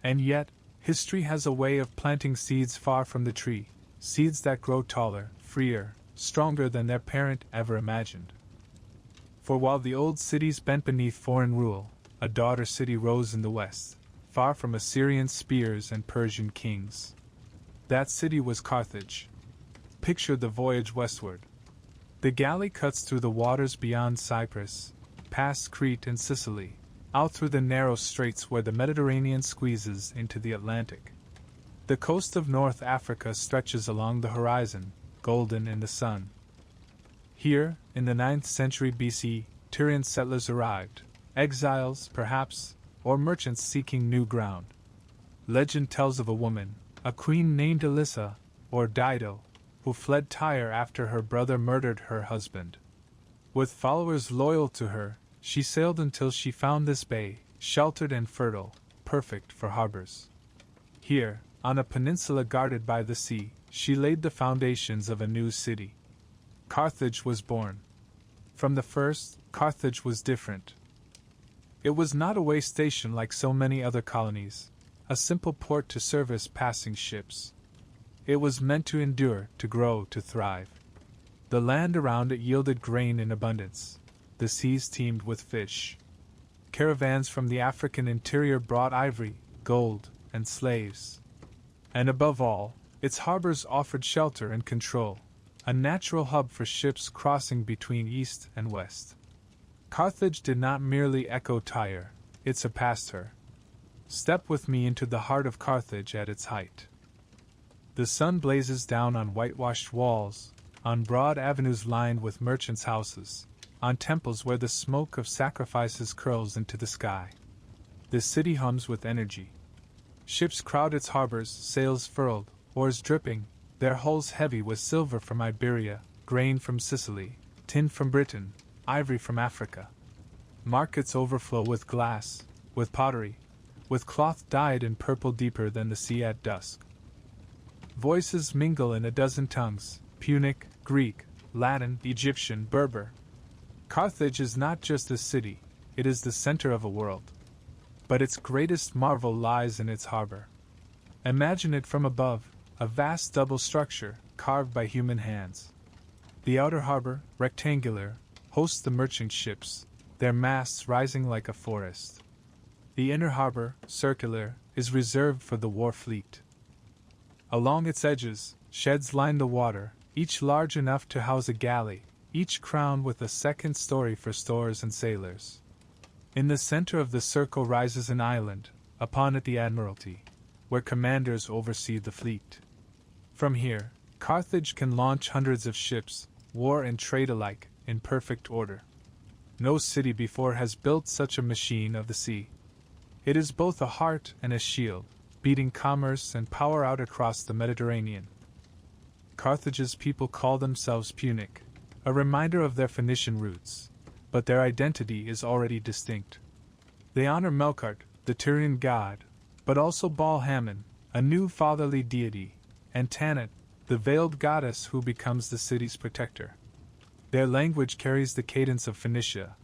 And yet, history has a way of planting seeds far from the tree, seeds that grow taller, freer, stronger than their parent ever imagined. For while the old cities bent beneath foreign rule, a daughter city rose in the west, far from Assyrian spears and Persian kings. That city was Carthage. Picture the voyage westward. The galley cuts through the waters beyond Cyprus, past Crete and Sicily, out through the narrow straits where the Mediterranean squeezes into the Atlantic. The coast of North Africa stretches along the horizon, golden in the sun. Here, in the 9th century BC, Tyrian settlers arrived, exiles, perhaps, or merchants seeking new ground. Legend tells of a woman, a queen named Elissa, or Dido, who fled Tyre after her brother murdered her husband. With followers loyal to her, she sailed until she found this bay, sheltered and fertile, perfect for harbors. Here, on a peninsula guarded by the sea, she laid the foundations of a new city. Carthage was born. From the first, Carthage was different. It was not a way station like so many other colonies, a simple port to service passing ships. It was meant to endure, to grow, to thrive. The land around it yielded grain in abundance. The seas teemed with fish. Caravans from the African interior brought ivory, gold, and slaves. And above all, its harbors offered shelter and control, a natural hub for ships crossing between east and west. Carthage did not merely echo Tyre, it surpassed her. Step with me into the heart of Carthage at its height. The sun blazes down on whitewashed walls, on broad avenues lined with merchants' houses, on temples where the smoke of sacrifices curls into the sky. The city hums with energy. Ships crowd its harbors, sails furled, oars dripping, their hulls heavy with silver from Iberia, grain from Sicily, tin from Britain, ivory from Africa. Markets overflow with glass, with pottery, with cloth dyed in purple deeper than the sea at dusk. Voices mingle in a dozen tongues, Punic, Greek, Latin, Egyptian, Berber. Carthage is not just a city, it is the center of a world. But its greatest marvel lies in its harbor. Imagine it from above, a vast double structure, carved by human hands. The outer harbor, rectangular, hosts the merchant ships, their masts rising like a forest. The inner harbor, circular, is reserved for the war fleet. Along its edges, sheds line the water, each large enough to house a galley, each crowned with a second story for stores and sailors. In the center of the circle rises an island, upon it the Admiralty, where commanders oversee the fleet. From here, Carthage can launch hundreds of ships, war and trade alike, in perfect order. No city before has built such a machine of the sea. It is both a heart and a shield, beating commerce and power out across the Mediterranean. Carthage's people call themselves Punic, a reminder of their Phoenician roots, but their identity is already distinct. They honor Melkart, the Tyrian god, but also Baal Hammon, a new fatherly deity, and Tanit, the veiled goddess who becomes the city's protector. Their language carries the cadence of Phoenicia,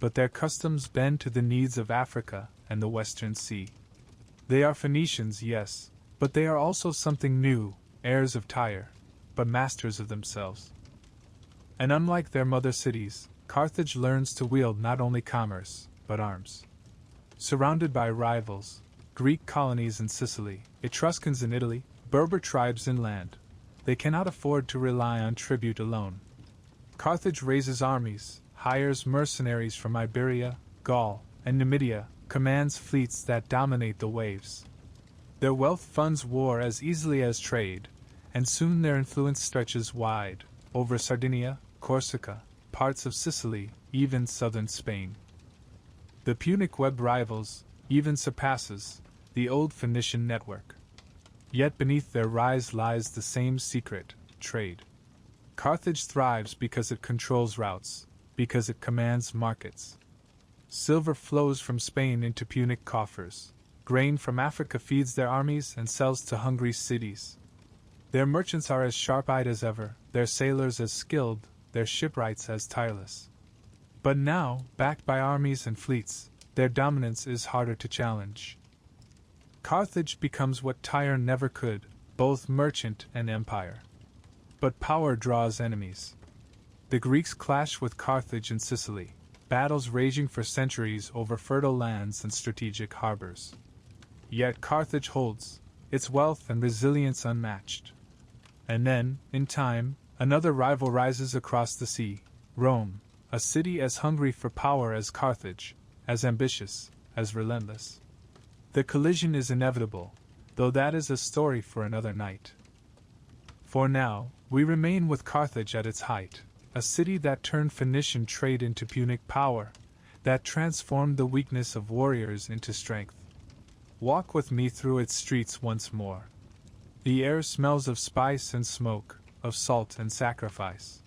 but their customs bend to the needs of Africa and the Western Sea. They are Phoenicians, yes, but they are also something new, heirs of Tyre, but masters of themselves. And unlike their mother cities, Carthage learns to wield not only commerce, but arms. Surrounded by rivals, Greek colonies in Sicily, Etruscans in Italy, Berber tribes inland, they cannot afford to rely on tribute alone. Carthage raises armies, hires mercenaries from Iberia, Gaul, and Numidia, commands fleets that dominate the waves. Their wealth funds war as easily as trade, and soon their influence stretches wide, over Sardinia, Corsica, parts of Sicily, even southern Spain. The Punic web rivals, even surpasses, the old Phoenician network. Yet beneath their rise lies the same secret, trade. Carthage thrives because it controls routes, because it commands markets. Silver flows from Spain into Punic coffers, grain from Africa feeds their armies and sells to hungry cities. Their merchants are as sharp-eyed as ever, their sailors as skilled, their shipwrights as tireless. But now, backed by armies and fleets, their dominance is harder to challenge. Carthage becomes what Tyre never could, both merchant and empire. But power draws enemies. The Greeks clash with Carthage in Sicily, battles raging for centuries over fertile lands and strategic harbors. Yet Carthage holds, its wealth and resilience unmatched. And then, in time, another rival rises across the sea, Rome, a city as hungry for power as Carthage, as ambitious, as relentless. The collision is inevitable, though that is a story for another night. For now, we remain with Carthage at its height, a city that turned Phoenician trade into Punic power, that transformed the weakness of warriors into strength. Walk with me through its streets once more. The air smells of spice and smoke, of salt and sacrifice.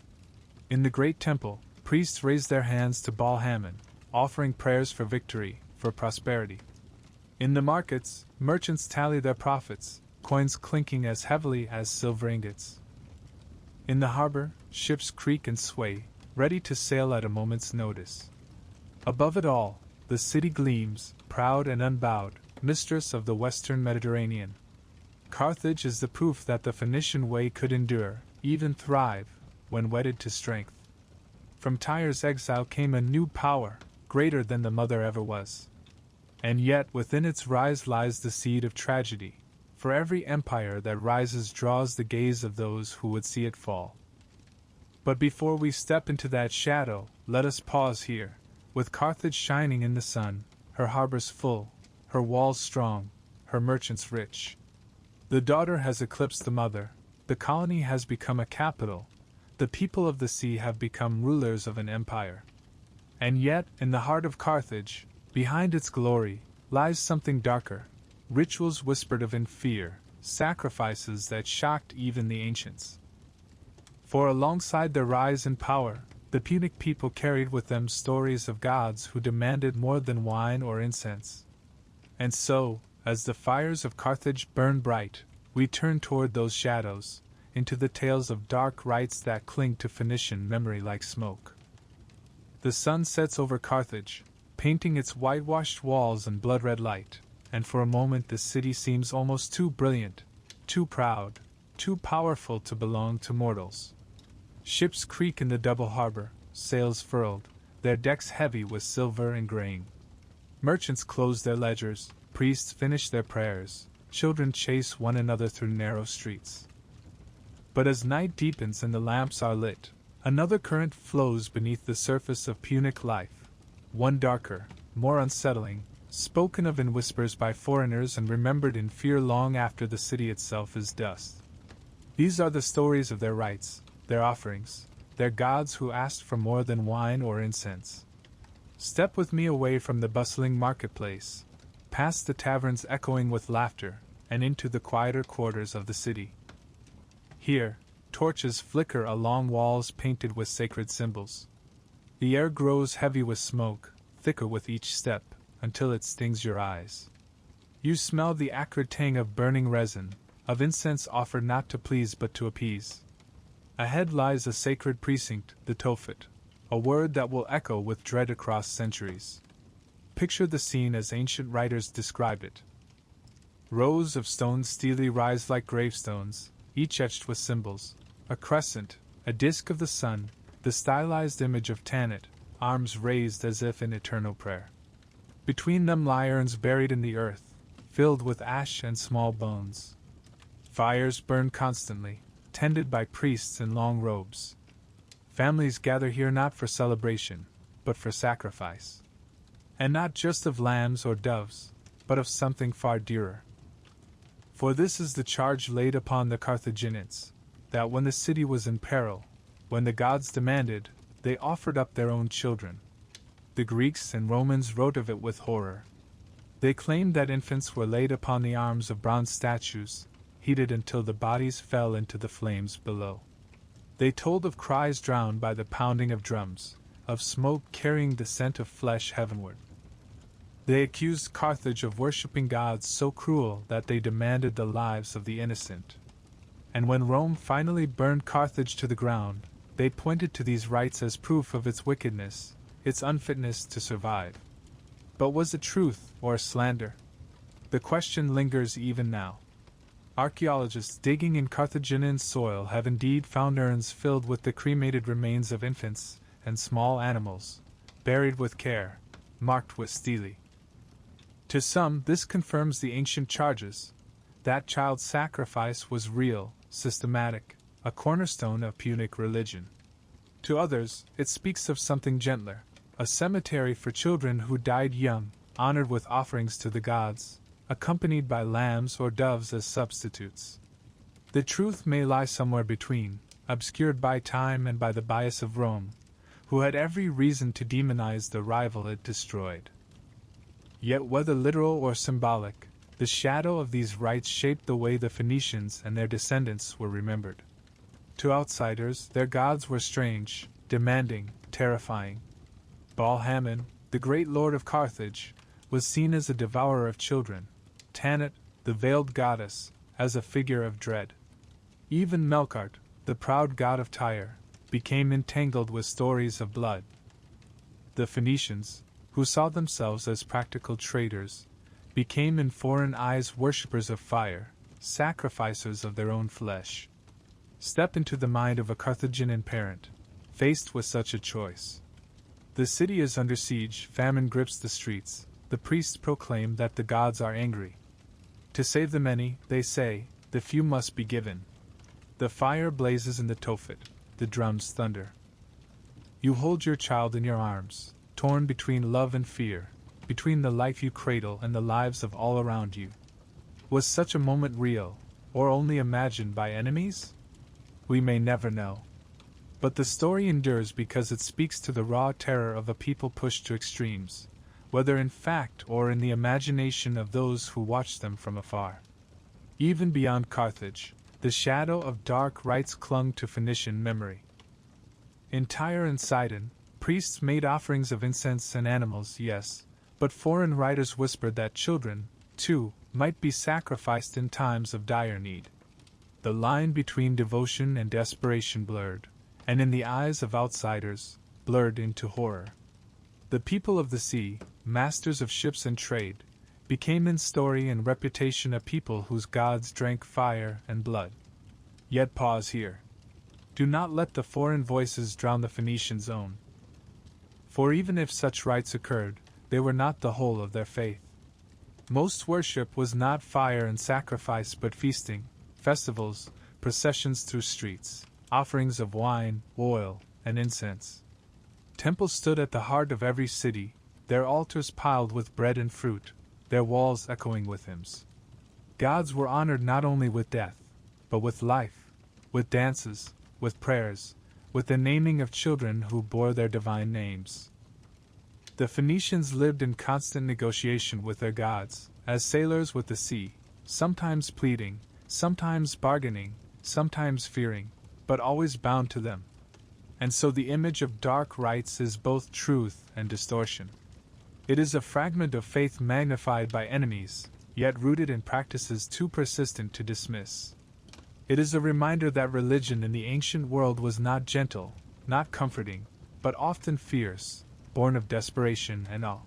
In the great temple, priests raise their hands to Baal Hammon, offering prayers for victory, for prosperity. In the markets, merchants tally their profits, coins clinking as heavily as silver ingots. In the harbor, ships creak and sway, ready to sail at a moment's notice. Above it all, the city gleams, proud and unbowed, mistress of the western Mediterranean. Carthage is the proof that the Phoenician way could endure, even thrive, when wedded to strength. From Tyre's exile came a new power, greater than the mother ever was. And yet within its rise lies the seed of tragedy, for every empire that rises draws the gaze of those who would see it fall. But before we step into that shadow, let us pause here, with Carthage shining in the sun, her harbors full, her walls strong, her merchants rich. The daughter has eclipsed the mother, the colony has become a capital, the people of the sea have become rulers of an empire. And yet, in the heart of Carthage, behind its glory, lies something darker, rituals whispered of in fear, sacrifices that shocked even the ancients. For alongside their rise in power, the Punic people carried with them stories of gods who demanded more than wine or incense. And so, as the fires of Carthage burn bright, we turn toward those shadows, into the tales of dark rites that cling to Phoenician memory like smoke. The sun sets over Carthage, painting its whitewashed walls in blood-red light, and for a moment the city seems almost too brilliant, too proud, too powerful to belong to mortals. Ships creak in the double harbor, sails furled, their decks heavy with silver and grain. Merchants close their ledgers, priests finish their prayers, children chase one another through narrow streets. But as night deepens and the lamps are lit, another current flows beneath the surface of Punic life, one darker, more unsettling, spoken of in whispers by foreigners and remembered in fear long after the city itself is dust. These are the stories of their rites, their offerings, their gods who asked for more than wine or incense. Step with me away from the bustling marketplace, past the taverns echoing with laughter, and into the quieter quarters of the city. Here, torches flicker along walls painted with sacred symbols. The air grows heavy with smoke, thicker with each step, until it stings your eyes. You smell the acrid tang of burning resin, of incense offered not to please but to appease. Ahead lies a sacred precinct, the Tophet, a word that will echo with dread across centuries. Picture the scene as ancient writers describe it. Rows of stones steely rise like gravestones, each etched with symbols, a crescent, a disk of the sun, the stylized image of Tanit, arms raised as if in eternal prayer. Between them lie urns buried in the earth, filled with ash and small bones. Fires burn constantly, tended by priests in long robes. Families gather here not for celebration, but for sacrifice. And not just of lambs or doves, but of something far dearer. For this is the charge laid upon the Carthaginians, that when the city was in peril, when the gods demanded, they offered up their own children. The Greeks and Romans wrote of it with horror. They claimed that infants were laid upon the arms of bronze statues, heated until the bodies fell into the flames below. They told of cries drowned by the pounding of drums, of smoke carrying the scent of flesh heavenward. They accused Carthage of worshipping gods so cruel that they demanded the lives of the innocent. And when Rome finally burned Carthage to the ground, they pointed to these rites as proof of its wickedness, its unfitness to survive. But was it truth or slander? The question lingers even now. Archaeologists digging in Carthaginian soil have indeed found urns filled with the cremated remains of infants and small animals, buried with care, marked with stele. To some, this confirms the ancient charges. That child sacrifice was real, systematic, a cornerstone of Punic religion. To others, it speaks of something gentler, a cemetery for children who died young, honored with offerings to the gods, accompanied by lambs or doves as substitutes. The truth may lie somewhere between, obscured by time and by the bias of Rome, who had every reason to demonize the rival it destroyed. Yet whether literal or symbolic, the shadow of these rites shaped the way the Phoenicians and their descendants were remembered. To outsiders, their gods were strange, demanding, terrifying. Baal-Hamon, the great lord of Carthage, was seen as a devourer of children, Tanit, the veiled goddess, as a figure of dread. Even Melkart, the proud god of Tyre, became entangled with stories of blood. The Phoenicians, who saw themselves as practical traders, became in foreign eyes worshippers of fire, sacrificers of their own flesh. Step into the mind of a Carthaginian parent, faced with such a choice. The city is under siege, famine grips the streets, the priests proclaim that the gods are angry. To save the many, they say, the few must be given. The fire blazes in the Tophet, the drums thunder. You hold your child in your arms, torn between love and fear, between the life you cradle and the lives of all around you. Was such a moment real, or only imagined by enemies? We may never know. But the story endures because it speaks to the raw terror of a people pushed to extremes, whether in fact or in the imagination of those who watched them from afar. Even beyond Carthage, the shadow of dark rites clung to Phoenician memory. In Tyre and Sidon, priests made offerings of incense and animals, yes, but foreign writers whispered that children, too, might be sacrificed in times of dire need. The line between devotion and desperation blurred, and in the eyes of outsiders, blurred into horror. The people of the sea, masters of ships and trade, became in story and reputation a people whose gods drank fire and blood. Yet pause here. Do not let the foreign voices drown the Phoenicians' own. For even if such rites occurred, they were not the whole of their faith. Most worship was not fire and sacrifice but feasting, festivals, processions through streets, offerings of wine, oil, and incense. Temples stood at the heart of every city, their altars piled with bread and fruit, their walls echoing with hymns. Gods were honored not only with death, but with life, with dances, with prayers, with the naming of children who bore their divine names. The Phoenicians lived in constant negotiation with their gods, as sailors with the sea, sometimes pleading, sometimes bargaining, sometimes fearing, but always bound to them. And so the image of dark rites is both truth and distortion. It is a fragment of faith magnified by enemies, yet rooted in practices too persistent to dismiss. It is a reminder that religion in the ancient world was not gentle, not comforting, but often fierce, born of desperation and awe.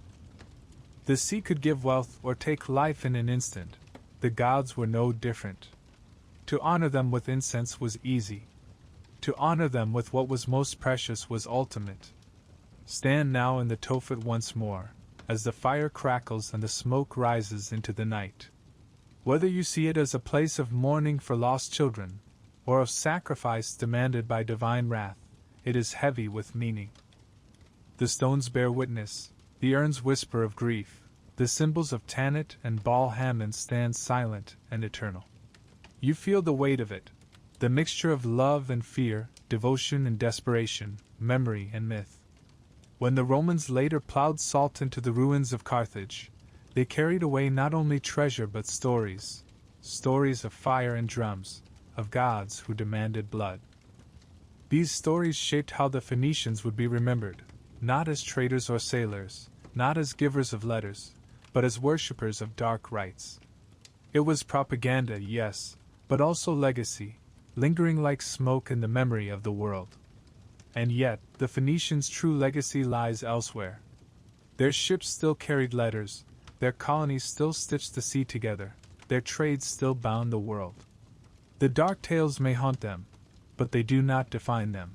The sea could give wealth or take life in an instant. The gods were no different. To honor them with incense was easy. To honor them with what was most precious was ultimate. Stand now in the Tophet once more, as the fire crackles and the smoke rises into the night. Whether you see it as a place of mourning for lost children, or of sacrifice demanded by divine wrath, it is heavy with meaning. The stones bear witness, the urns whisper of grief, the symbols of Tanit and Baal Hammon stand silent and eternal. You feel the weight of it, the mixture of love and fear, devotion and desperation, memory and myth. When the Romans later plowed salt into the ruins of Carthage, they carried away not only treasure but stories, stories of fire and drums, of gods who demanded blood. These stories shaped how the Phoenicians would be remembered, not as traders or sailors, not as givers of letters, but as worshippers of dark rites. It was propaganda, yes, but also legacy, lingering like smoke in the memory of the world. And yet, the Phoenicians' true legacy lies elsewhere. Their ships still carried letters, their colonies still stitched the sea together, their trades still bound the world. The dark tales may haunt them, but they do not define them.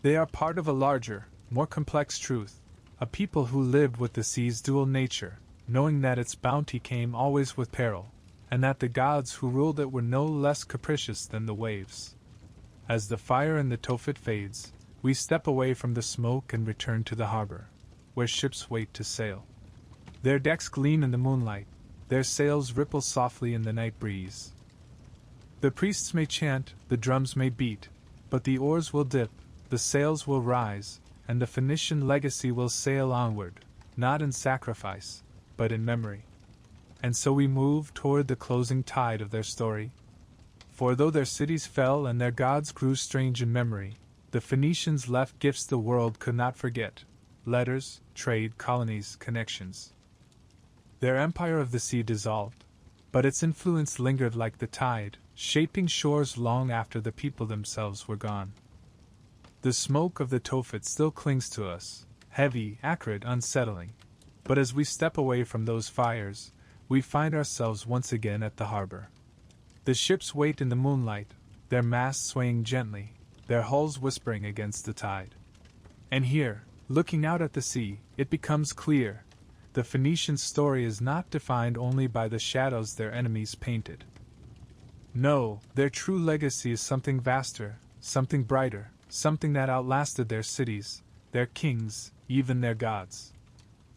They are part of a larger, more complex truth, a people who lived with the sea's dual nature, knowing that its bounty came always with peril, and that the gods who ruled it were no less capricious than the waves. As the fire in the Tophet fades, we step away from the smoke and return to the harbor, where ships wait to sail. Their decks gleam in the moonlight, their sails ripple softly in the night breeze. The priests may chant, the drums may beat, but the oars will dip, the sails will rise, and the Phoenician legacy will sail onward, not in sacrifice, but in memory. And so we move toward the closing tide of their story. For though their cities fell and their gods grew strange in memory, the Phoenicians left gifts the world could not forget: letters, trade, colonies, connections. Their empire of the sea dissolved, but its influence lingered like the tide, shaping shores long after the people themselves were gone. The smoke of the Tophet still clings to us, heavy, acrid, unsettling, but as we step away from those fires, we find ourselves once again at the harbor. The ships wait in the moonlight, their masts swaying gently, their hulls whispering against the tide. And here, looking out at the sea, it becomes clear: the Phoenician story is not defined only by the shadows their enemies painted. No, their true legacy is something vaster, something brighter, something that outlasted their cities, their kings, even their gods.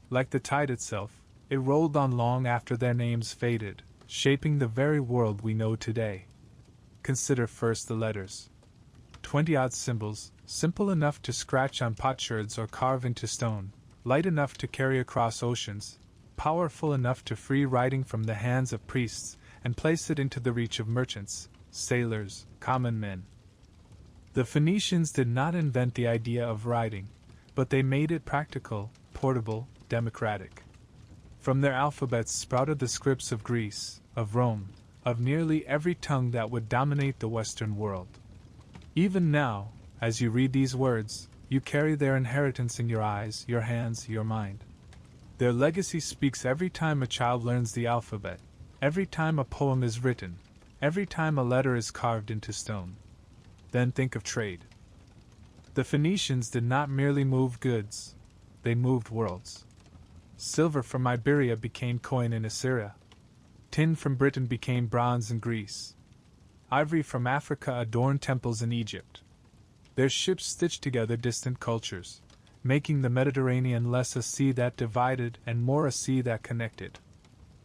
Like the tide itself, it rolled on long after their names faded, shaping the very world we know today. Consider first the letters. 20-odd symbols, simple enough to scratch on potsherds or carve into stone, light enough to carry across oceans, powerful enough to free writing from the hands of priests and place it into the reach of merchants, sailors, common men. The Phoenicians did not invent the idea of writing, but they made it practical, portable, democratic. From their alphabets sprouted the scripts of Greece, of Rome, of nearly every tongue that would dominate the Western world. Even now, as you read these words, you carry their inheritance in your eyes, your hands, your mind. Their legacy speaks every time a child learns the alphabet, every time a poem is written, every time a letter is carved into stone. Then think of trade. The Phoenicians did not merely move goods, they moved worlds. Silver from Iberia became coin in Assyria. Tin from Britain became bronze in Greece. Ivory from Africa adorned temples in Egypt. Their ships stitched together distant cultures, making the Mediterranean less a sea that divided and more a sea that connected.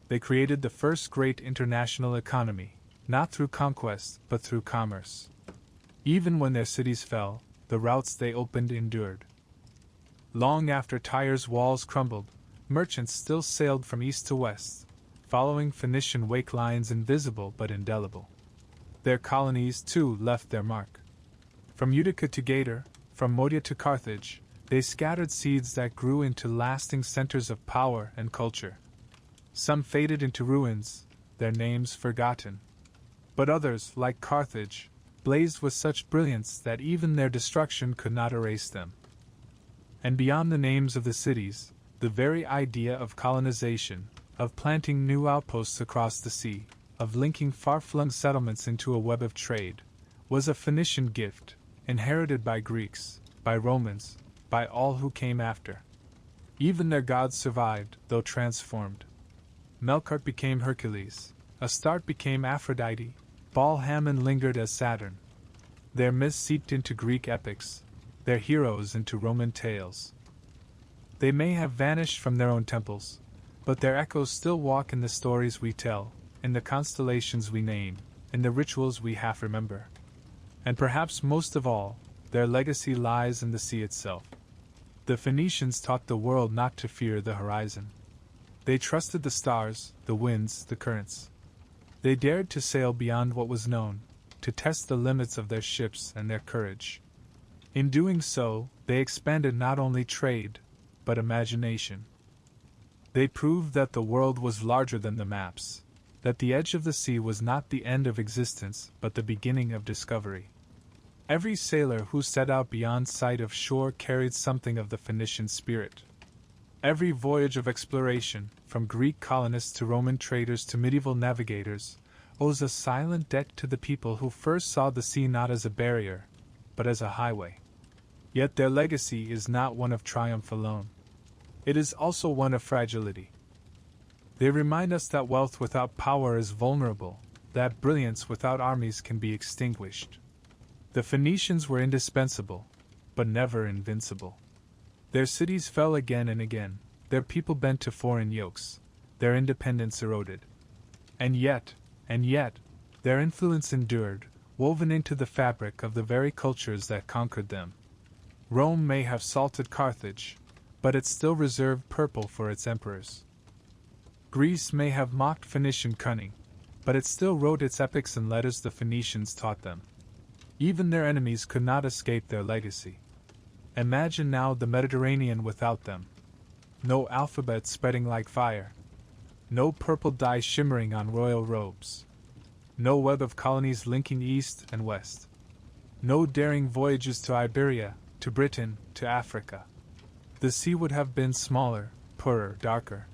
They created the first great international economy, not through conquest but through commerce. Even when their cities fell, the routes they opened endured. Long after Tyre's walls crumbled, merchants still sailed from east to west, following Phoenician wake lines invisible but indelible. Their colonies, too, left their mark. From Utica to Gator, from Modia to Carthage, they scattered seeds that grew into lasting centers of power and culture. Some faded into ruins, their names forgotten. But others, like Carthage, blazed with such brilliance that even their destruction could not erase them. And beyond the names of the cities, the very idea of colonization, of planting new outposts across the sea, of linking far-flung settlements into a web of trade, was a Phoenician gift, inherited by Greeks, by Romans, by all who came after. Even their gods survived, though transformed. Melkart became Hercules, Astarte became Aphrodite, Baal-Hamon lingered as Saturn. Their myths seeped into Greek epics, their heroes into Roman tales. They may have vanished from their own temples, but their echoes still walk in the stories we tell, in the constellations we name, in the rituals we half remember. And perhaps most of all, their legacy lies in the sea itself. The Phoenicians taught the world not to fear the horizon. They trusted the stars, the winds, the currents. They dared to sail beyond what was known, to test the limits of their ships and their courage. In doing so, they expanded not only trade, but imagination. They proved that the world was larger than the maps, that the edge of the sea was not the end of existence but the beginning of discovery. Every sailor who set out beyond sight of shore carried something of the Phoenician spirit. Every voyage of exploration, from Greek colonists to Roman traders to medieval navigators, owes a silent debt to the people who first saw the sea not as a barrier, but as a highway. Yet their legacy is not one of triumph alone. It is also one of fragility. They remind us that wealth without power is vulnerable, that brilliance without armies can be extinguished. The Phoenicians were indispensable, but never invincible. Their cities fell again and again, their people bent to foreign yokes, their independence eroded. And yet, their influence endured, woven into the fabric of the very cultures that conquered them. Rome may have salted Carthage, but it still reserved purple for its emperors. Greece may have mocked Phoenician cunning, but it still wrote its epics in letters the Phoenicians taught them. Even their enemies could not escape their legacy. Imagine now the Mediterranean without them. No alphabet spreading like fire. No purple dye shimmering on royal robes. No web of colonies linking east and west. No daring voyages to Iberia, to Britain, to Africa. The sea would have been smaller, poorer, darker.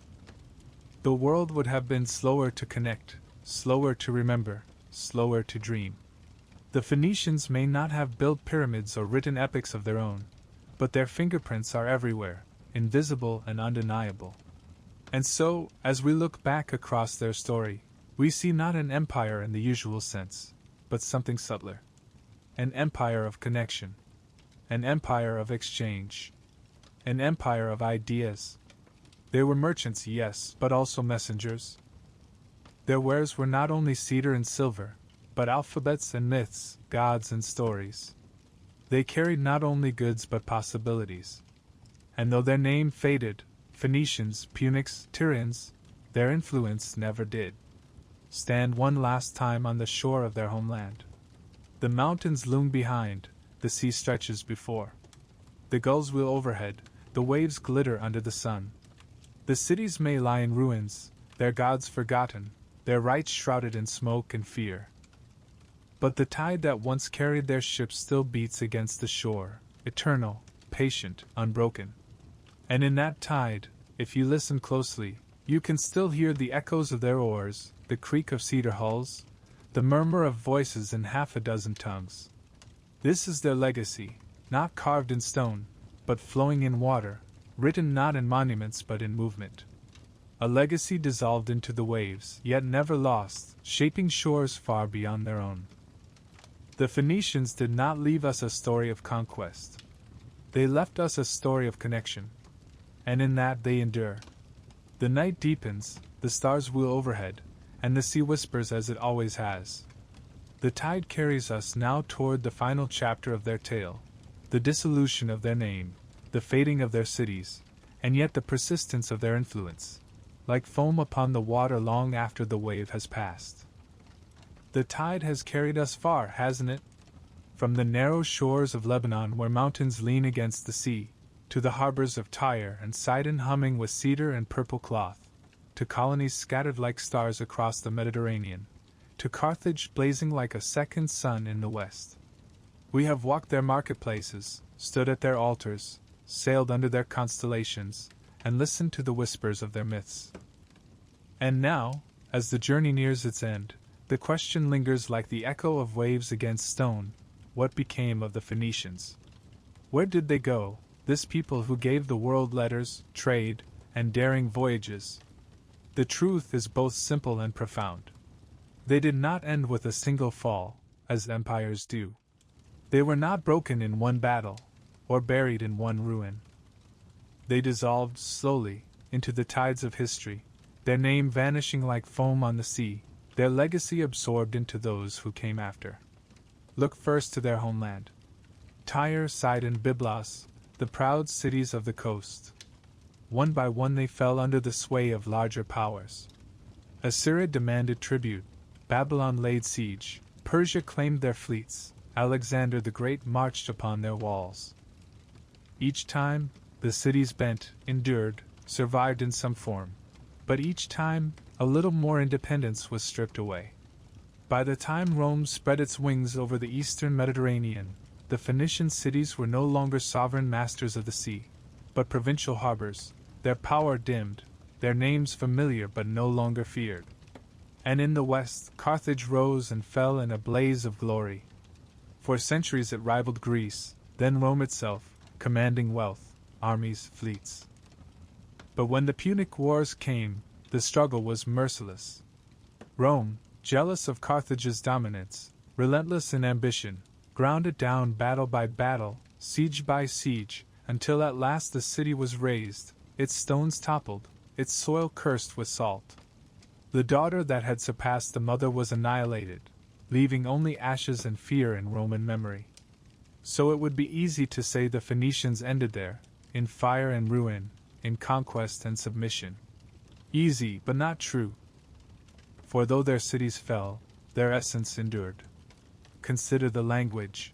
The world would have been slower to connect, slower to remember, slower to dream. The Phoenicians may not have built pyramids or written epics of their own, but their fingerprints are everywhere, invisible and undeniable. And so, as we look back across their story, we see not an empire in the usual sense, but something subtler. An empire of connection. An empire of exchange. An empire of ideas. They were merchants, yes, but also messengers. Their wares were not only cedar and silver, but alphabets and myths, gods and stories. They carried not only goods but possibilities. And though their name faded, Phoenicians, Punics, Tyrians, their influence never did. Stand one last time on the shore of their homeland. The mountains loom behind, the sea stretches before. The gulls wheel overhead, the waves glitter under the sun. The cities may lie in ruins, their gods forgotten, their rites shrouded in smoke and fear. But the tide that once carried their ships still beats against the shore, eternal, patient, unbroken. And in that tide, if you listen closely, you can still hear the echoes of their oars, the creak of cedar hulls, the murmur of voices in half a dozen tongues. This is their legacy, not carved in stone, but flowing in water, written not in monuments but in movement. A legacy dissolved into the waves, yet never lost, shaping shores far beyond their own. The Phoenicians did not leave us a story of conquest. They left us a story of connection. And in that they endure. The night deepens, the stars wheel overhead, and the sea whispers as it always has. The tide carries us now toward the final chapter of their tale, the dissolution of their name, the fading of their cities, and yet the persistence of their influence, like foam upon the water long after the wave has passed. The tide has carried us far, hasn't it? From the narrow shores of Lebanon where mountains lean against the sea, to the harbors of Tyre and Sidon humming with cedar and purple cloth, to colonies scattered like stars across the Mediterranean, to Carthage blazing like a second sun in the west. We have walked their marketplaces, stood at their altars, sailed under their constellations, and listened to the whispers of their myths. And now, as the journey nears its end, the question lingers like the echo of waves against stone: what became of the Phoenicians? Where did they go, this people who gave the world letters, trade, and daring voyages? The truth is both simple and profound. They did not end with a single fall, as empires do. They were not broken in one battle, or buried in one ruin. They dissolved slowly into the tides of history, their name vanishing like foam on the sea, their legacy absorbed into those who came after. Look first to their homeland. Tyre, Sidon, Byblos, the proud cities of the coast. One by one they fell under the sway of larger powers. Assyria demanded tribute, Babylon laid siege, Persia claimed their fleets, Alexander the Great marched upon their walls. Each time, the cities bent, endured, survived in some form. But each time, a little more independence was stripped away. By the time Rome spread its wings over the eastern Mediterranean, the Phoenician cities were no longer sovereign masters of the sea, but provincial harbors, their power dimmed, their names familiar but no longer feared. And in the west, Carthage rose and fell in a blaze of glory. For centuries it rivaled Greece, then Rome itself, commanding wealth, armies, fleets. But when the Punic Wars came, the struggle was merciless. Rome, jealous of Carthage's dominance, relentless in ambition, ground it down battle by battle, siege by siege, until at last the city was razed, its stones toppled, its soil cursed with salt. The daughter that had surpassed the mother was annihilated, leaving only ashes and fear in Roman memory. So it would be easy to say the Phoenicians ended there, in fire and ruin, in conquest and submission. Easy, but not true. For though their cities fell, their essence endured. Consider the language.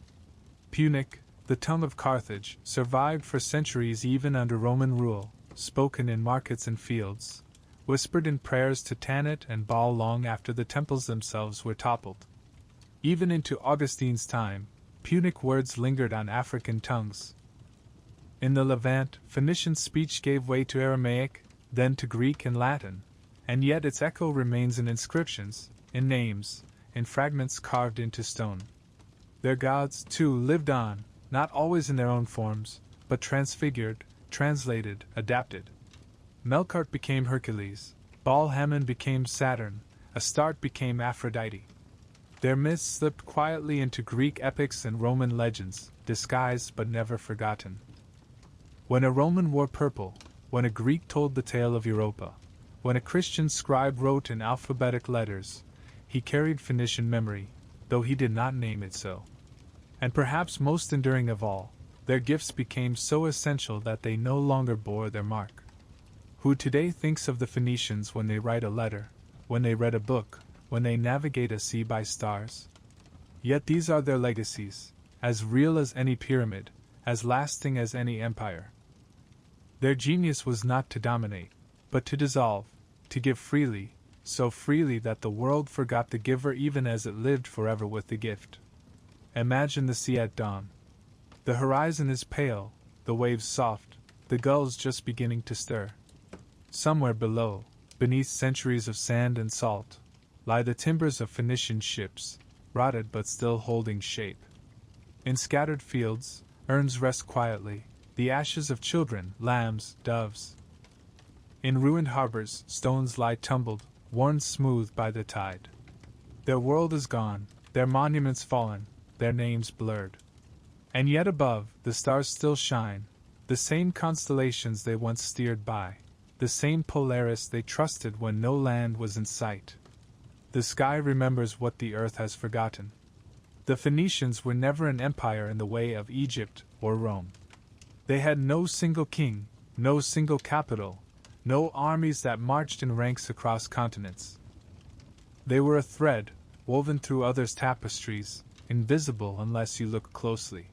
Punic, the tongue of Carthage, survived for centuries even under Roman rule, spoken in markets and fields, whispered in prayers to Tanit and Baal long after the temples themselves were toppled. Even into Augustine's time, Punic words lingered on African tongues. In the Levant, Phoenician speech gave way to Aramaic, then to Greek and Latin, and yet its echo remains in inscriptions, in names, in fragments carved into stone. Their gods, too, lived on, not always in their own forms, but transfigured, translated, adapted. Melkart became Hercules, Baal-Hamon became Saturn, Astarte became Aphrodite. Their myths slipped quietly into Greek epics and Roman legends, disguised but never forgotten. When a Roman wore purple, when a Greek told the tale of Europa, when a Christian scribe wrote in alphabetic letters, he carried Phoenician memory, though he did not name it so. And perhaps most enduring of all, their gifts became so essential that they no longer bore their mark. Who today thinks of the Phoenicians when they write a letter, when they read a book, when they navigate a sea by stars? Yet these are their legacies, as real as any pyramid, as lasting as any empire. Their genius was not to dominate, but to dissolve, to give freely, so freely that the world forgot the giver even as it lived forever with the gift. Imagine the sea at dawn. The horizon is pale, the waves soft, the gulls just beginning to stir. Somewhere below, beneath centuries of sand and salt, lie the timbers of Phoenician ships, rotted but still holding shape. In scattered fields, urns rest quietly, the ashes of children, lambs, doves. In ruined harbors, stones lie tumbled, worn smooth by the tide. Their world is gone, their monuments fallen, their names blurred. And yet above, the stars still shine, the same constellations they once steered by, the same Polaris they trusted when no land was in sight. The sky remembers what the earth has forgotten. The Phoenicians were never an empire in the way of Egypt or Rome. They had no single king, no single capital, no armies that marched in ranks across continents. They were a thread, woven through others' tapestries, invisible unless you look closely.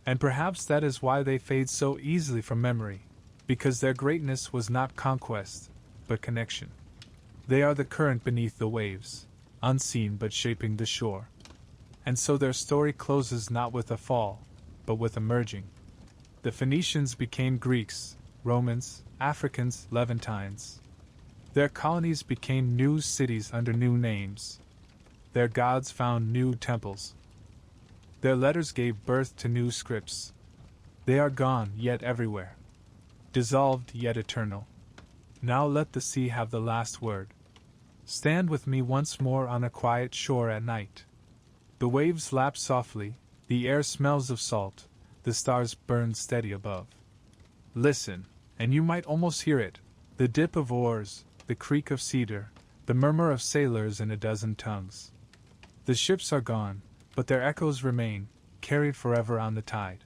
And perhaps that is why they fade so easily from memory, because their greatness was not conquest, but connection. They are the current beneath the waves, unseen but shaping the shore. And so their story closes not with a fall, but with a merging. The Phoenicians became Greeks, Romans, Africans, Levantines. Their colonies became new cities under new names. Their gods found new temples. Their letters gave birth to new scripts. They are gone, yet everywhere. Dissolved, yet eternal. Now let the sea have the last word. Stand with me once more on a quiet shore at night. The waves lap softly, the air smells of salt, the stars burn steady above. Listen, and you might almost hear it, the dip of oars, the creak of cedar, the murmur of sailors in a dozen tongues. The ships are gone, but their echoes remain, carried forever on the tide.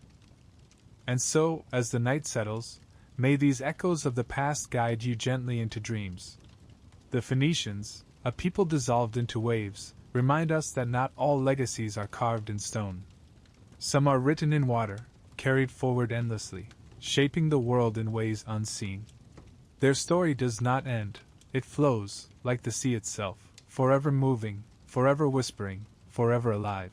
And so, as the night settles, may these echoes of the past guide you gently into dreams. The Phoenicians, a people dissolved into waves, remind us that not all legacies are carved in stone. Some are written in water, carried forward endlessly, shaping the world in ways unseen. Their story does not end, it flows, like the sea itself, forever moving, forever whispering, forever alive.